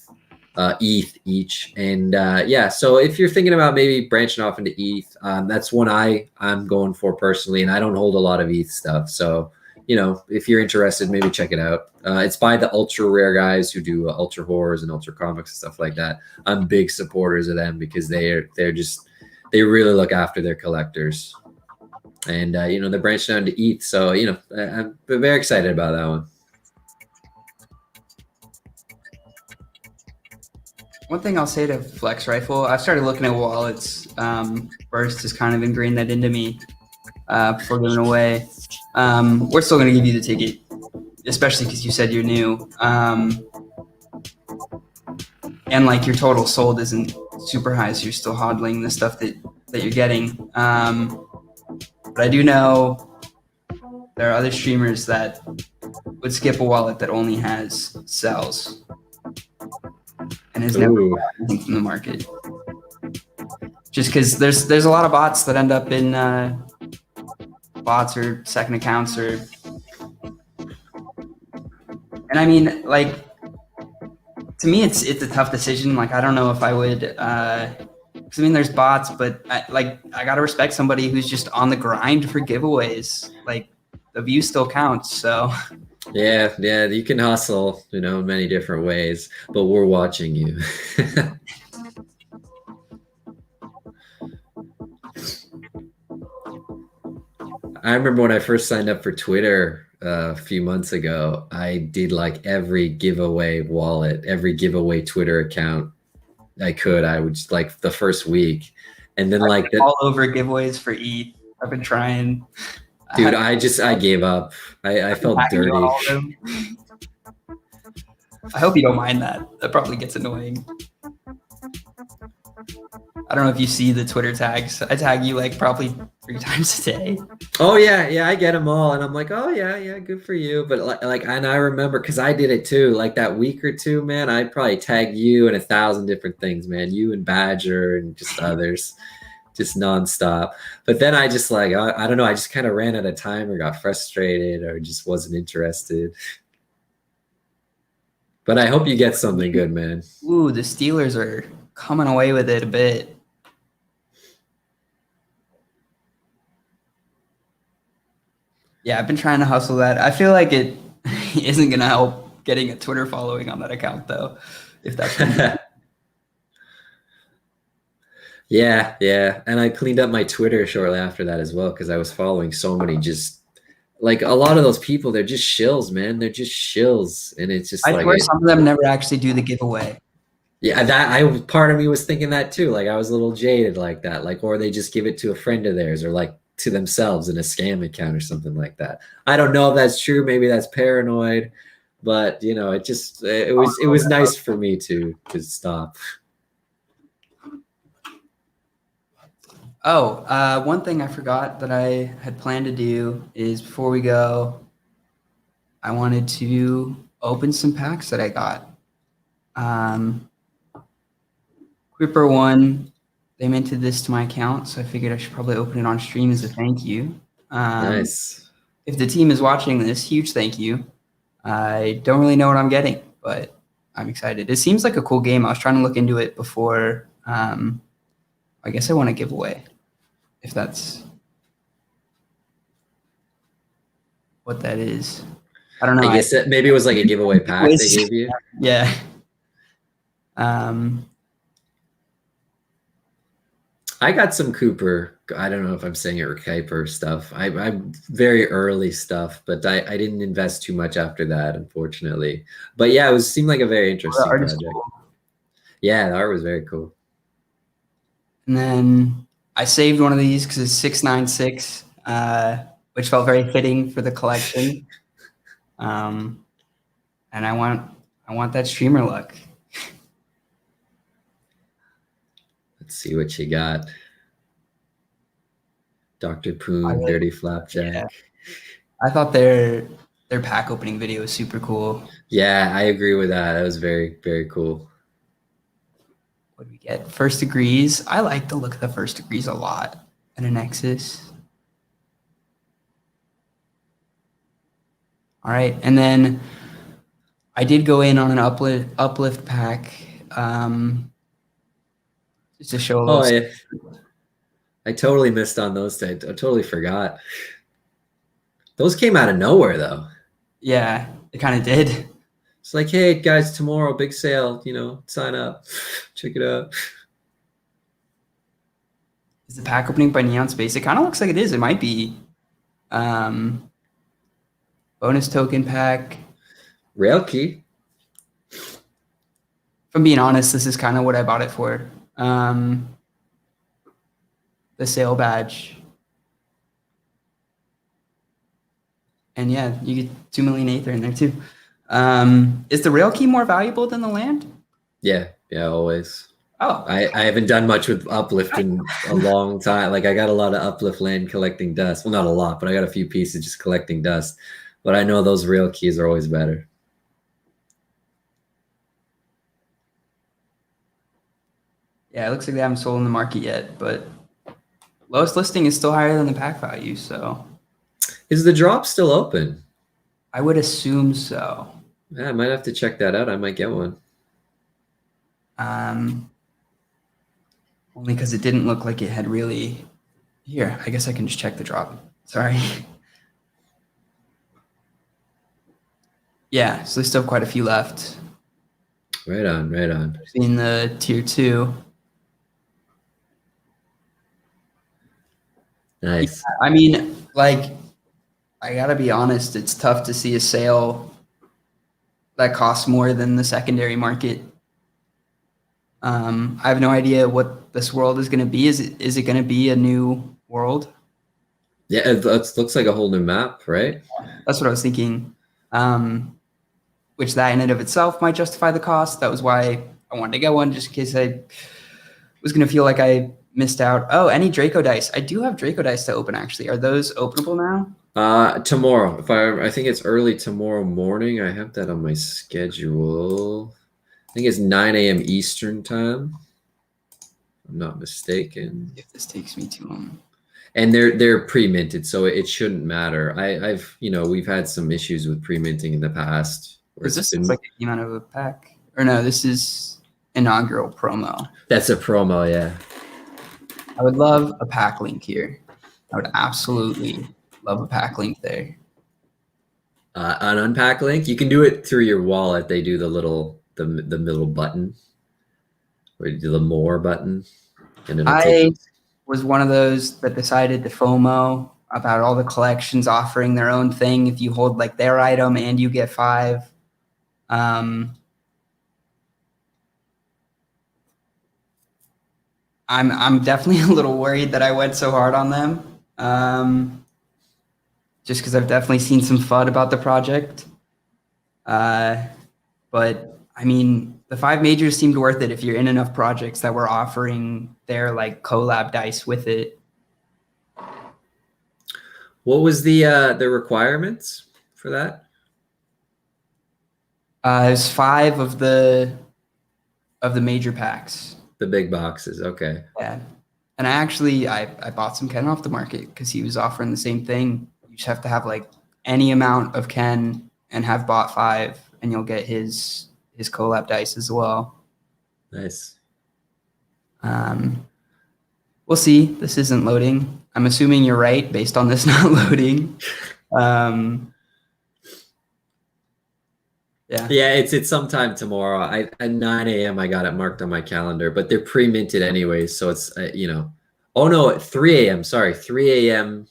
each, and yeah. So if you're thinking about maybe branching off into ETH, that's one I'm going for personally, and I don't hold a lot of ETH stuff. So if you're interested, maybe check it out. It's by the ultra rare guys who do ultra horrors and ultra comics and stuff like that. I'm big supporters of them because they really look after their collectors, and they're branching out to ETH. So I'm very excited about that one. One thing I'll say to Flex Rifle, I've started looking at wallets. Burst has kind of ingrained that into me before giving away. We're still going to give you the ticket, especially because you said you're new. And like your total sold isn't super high, so you're still hodling the stuff that you're getting. But I do know there are other streamers that would skip a wallet that only has cells and has never bought anything from the market. Just because there's a lot of bots that end up in bots or second accounts and I mean, like, to me it's a tough decision. Like, I don't know if I would because I mean there's bots, but I gotta respect somebody who's just on the grind for giveaways. Like, the view still counts. So yeah, you can hustle in many different ways, but we're watching you. I remember when I first signed up for Twitter a few months ago, I did like every giveaway wallet, every giveaway Twitter account I could. I would just like the first week, and then like all over giveaways for ETH. I've been trying. Dude, I gave up. I felt dirty. I hope you don't mind that. That probably gets annoying. I don't know if you see the Twitter tags. I tag you like probably 3 times a day. Oh yeah, I get them all, and I'm like, oh yeah, good for you. But like, and I remember because I did it too. Like that week or two, man, I'd probably tag you in 1,000 different things, man. You and Badger and just others. just nonstop. But then I just like, I don't know, I just kind of ran out of time or got frustrated or just wasn't interested. But I hope you get something good, man. Ooh, the Steelers are coming away with it a bit. Yeah, I've been trying to hustle that. I feel like it isn't going to help getting a Twitter following on that account, though, if that's Yeah, yeah. And I cleaned up my Twitter shortly after that as well because I was following so many just like a lot of those people, they're just shills, man. They're just shills. And it's just I like swear some of them never actually do the giveaway. yeah, that part of me was thinking that too. Like I was a little jaded like that. Like, or they just give it to a friend of theirs or like to themselves in a scam account or something like that. I don't know if that's true. Maybe that's paranoid, but you know, it was nice for me to stop. Oh, one thing I forgot that I had planned to do is before we go, I wanted to open some packs that I got. Creeper one, they minted this to my account, so I figured I should probably open it on stream as a thank you. Nice. If the team is watching this, huge thank you. I don't really know what I'm getting, but I'm excited. It seems like a cool game. I was trying to look into it before. I guess I want to give away, if that's what that is. I don't know. I guess maybe it was like a giveaway pack they gave you. Yeah. I got some Cooper. I don't know if I'm saying it or Kuiper stuff. I'm very early stuff, but I didn't invest too much after that, unfortunately. But yeah, it seemed like a very interesting project. Cool. Yeah, the art was very cool. And then I saved one of these because it's 696, which felt very fitting for the collection. And I want that streamer luck. Let's see what you got. Dr. Poon, Dirty Flapjack. Yeah. I thought their pack opening video was super cool. Yeah, I agree with that. That was very, very cool. What do we get? First Degrees. I like the look of the First Degrees a lot. And a Nexus. All right. And then I did go in on an uplift pack. Just to show a little. Oh, yeah. I totally missed on those. I totally forgot. Those came out of nowhere, though. Yeah, it kind of did. It's like, hey, guys, tomorrow, big sale. You know, sign up. Check it out. Is the pack opening by Neon Space? It kind of looks like it is. It might be. Bonus token pack. Rail key. If I'm being honest, this is kind of what I bought it for. The sale badge. And yeah, you get 2 million Aether in there too. Is the rail key more valuable than the land? Yeah, always. Oh. I haven't done much with uplift in a long time. Like I got a lot of uplift land collecting dust. Well, not a lot, but I got a few pieces just collecting dust. But I know those rail keys are always better. Yeah, it looks like they haven't sold in the market yet, but lowest listing is still higher than the pack value, so. Is the drop still open? I would assume so. Yeah, I might have to check that out. I might get one. Only because it didn't look like it had really. Here, I guess I can just check the drop. Sorry. Yeah, so there's still quite a few left. Right on, right on. In the tier 2. Nice. Yeah, I mean, like, I gotta be honest, it's tough to see a sale that costs more than the secondary market. I have no idea what this world is going to be. Is it going to be a new world? Yeah, it looks like a whole new map, right? That's what I was thinking. Which that in and of itself might justify the cost. That was why I wanted to get one, just in case I was going to feel like I missed out. Oh, any Draco dice? I do have Draco dice to open, actually. Are those openable now? Tomorrow. I think it's early tomorrow morning. I have that on my schedule. I think it's 9 a.m. Eastern time. I'm not mistaken. If this takes me too long. And they're pre-minted, so it shouldn't matter. I've we've had some issues with pre-minting in the past. Because this looks like it came out of a pack. Or no, this is inaugural promo. That's a promo, yeah. I would love a pack link here. I would absolutely love a pack link there. An unpack link, you can do it through your wallet. They do the middle button, or you do the more button, and it'll take. Was one of those that decided to FOMO about all the collections offering their own thing. If you hold like their item and you get 5. I'm definitely a little worried that I went so hard on them. Just because I've definitely seen some FUD about the project. But I mean, the 5 majors seemed worth it if you're in enough projects that were offering their like collab dice with it. What was the requirements for that? There's 5 of the major packs. The big boxes, okay. Yeah, and I bought some Ken off the market because he was offering the same thing. You just have to have like any amount of Ken and have bought 5, and you'll get his collab dice as well. Nice. We'll see. This isn't loading. I'm assuming you're right based on this not loading. Yeah, it's sometime tomorrow. At 9 a.m. I got it marked on my calendar, but they're pre-minted anyways, so it's Oh no, at 3 a.m. Sorry, 3 a.m.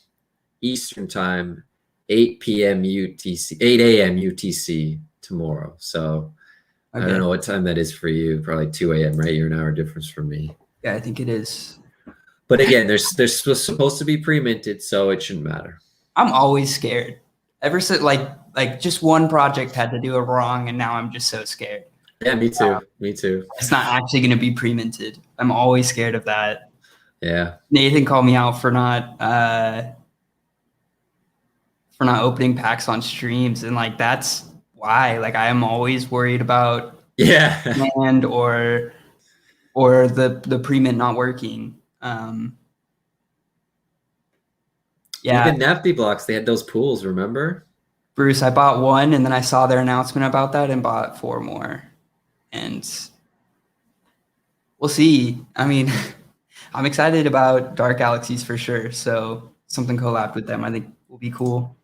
Eastern time, 8 p.m. UTC, 8 a.m. UTC tomorrow. So okay. I don't know what time that is for you. Probably 2 a.m. Right? You're an hour difference from me. Yeah, I think it is. But again, they're supposed to be pre-minted, so it shouldn't matter. I'm always scared. Ever since like just one project had to do it wrong, and now I'm just so scared. Yeah, me too. Me too. It's not actually going to be pre-minted. I'm always scared of that. Yeah. Nathan called me out for not opening packs on streams, and like that's why. Like I am always worried about and or the pre-mint not working. Yeah. Even Nafty blocks, they had those pools, remember? Bruce, I bought 1 and then I saw their announcement about that and bought 4 more. And we'll see. I mean, I'm excited about Dark Galaxies for sure. So something collabed with them, I think will be cool.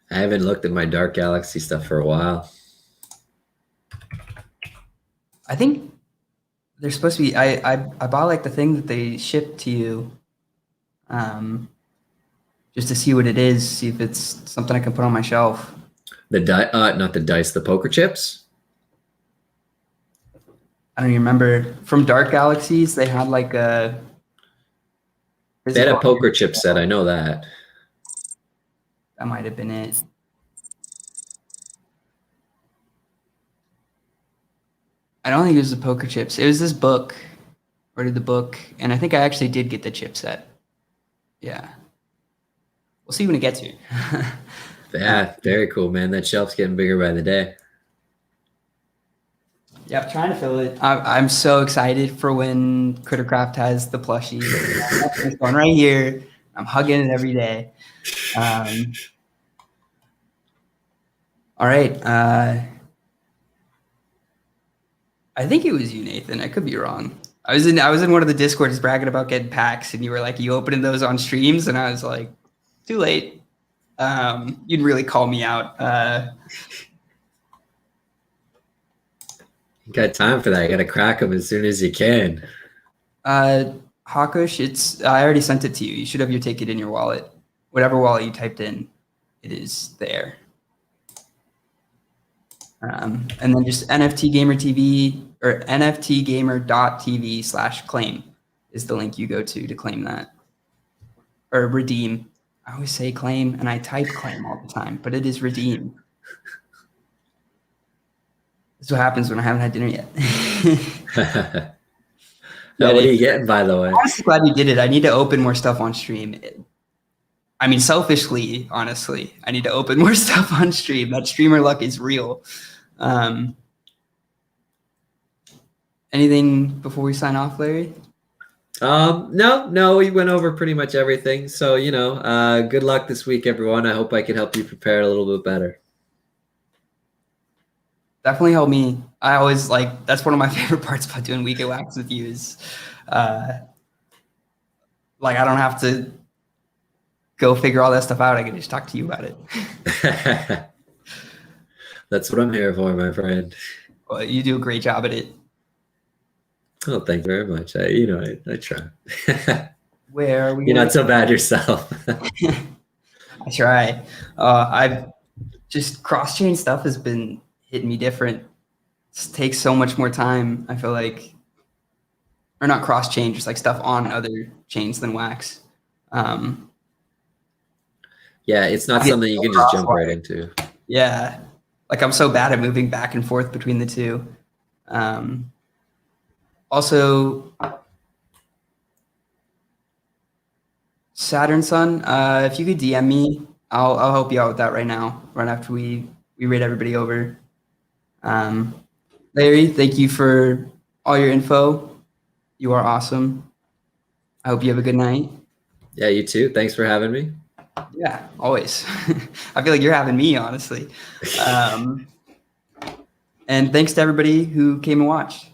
I haven't looked at my Dark Galaxy stuff for a while. I think they're supposed to be. I bought like the thing that they ship to you, just to see what it is, see if it's something I can put on my shelf. Not the dice, the poker chips. I don't even remember. From Dark Galaxies, they had like a. They had a poker chip set. I know that. That might have been it. I don't think it was the poker chips. It was this book. Ordered the book, and I think I actually did get the chip set. Yeah. We'll see when it gets here. Yeah, very cool, man. That shelf's getting bigger by the day. Yeah, I'm trying to fill it. I'm so excited for when Crittercraft has the plushie. This one right here. I'm hugging it every day. All right. I think it was you, Nathan. I could be wrong. I was in one of the Discords bragging about getting packs, and you were like, "You opening those on streams?" And I was like, "Too late." You didn't really call me out. You got time for that. You got to crack them as soon as you can. Hakush, I already sent it to you. You should have your ticket in your wallet. Whatever wallet you typed in, it is there. And then just NFT Gamer TV or NFTgamer.tv/claim is the link you go to claim that or redeem. I always say claim and I type claim all the time, but it is redeem. That's what happens when I haven't had dinner yet. What are you getting, by the way? I'm honestly glad you did it. I need to open more stuff on stream. I mean, selfishly, honestly, I need to open more stuff on stream. That streamer luck is real. Anything before we sign off, Larry? No, we went over pretty much everything. So, good luck this week, everyone. I hope I can help you prepare a little bit better. Definitely help me. I always that's one of my favorite parts about doing Weekly Wax with you is, I don't have to go figure all that stuff out. I can just talk to you about it. That's what I'm here for, my friend. Well, you do a great job at it. Oh, thank you very much. I try. Where are we? You're not so bad yourself. I try. I've just cross-chain stuff has been hitting me different. It takes so much more time. I feel like, or not cross-chain, just like stuff on other chains than Wax. Yeah, it's not something you can just jump right into. Yeah, I'm so bad at moving back and forth between the two. Also, Saturn Sun, if you could DM me, I'll help you out with that right now, right after we read everybody over. Larry, thank you for all your info. You are awesome. I hope you have a good night. Yeah, you too. Thanks for having me. Yeah, always. I feel like you're having me, honestly. And thanks to everybody who came and watched.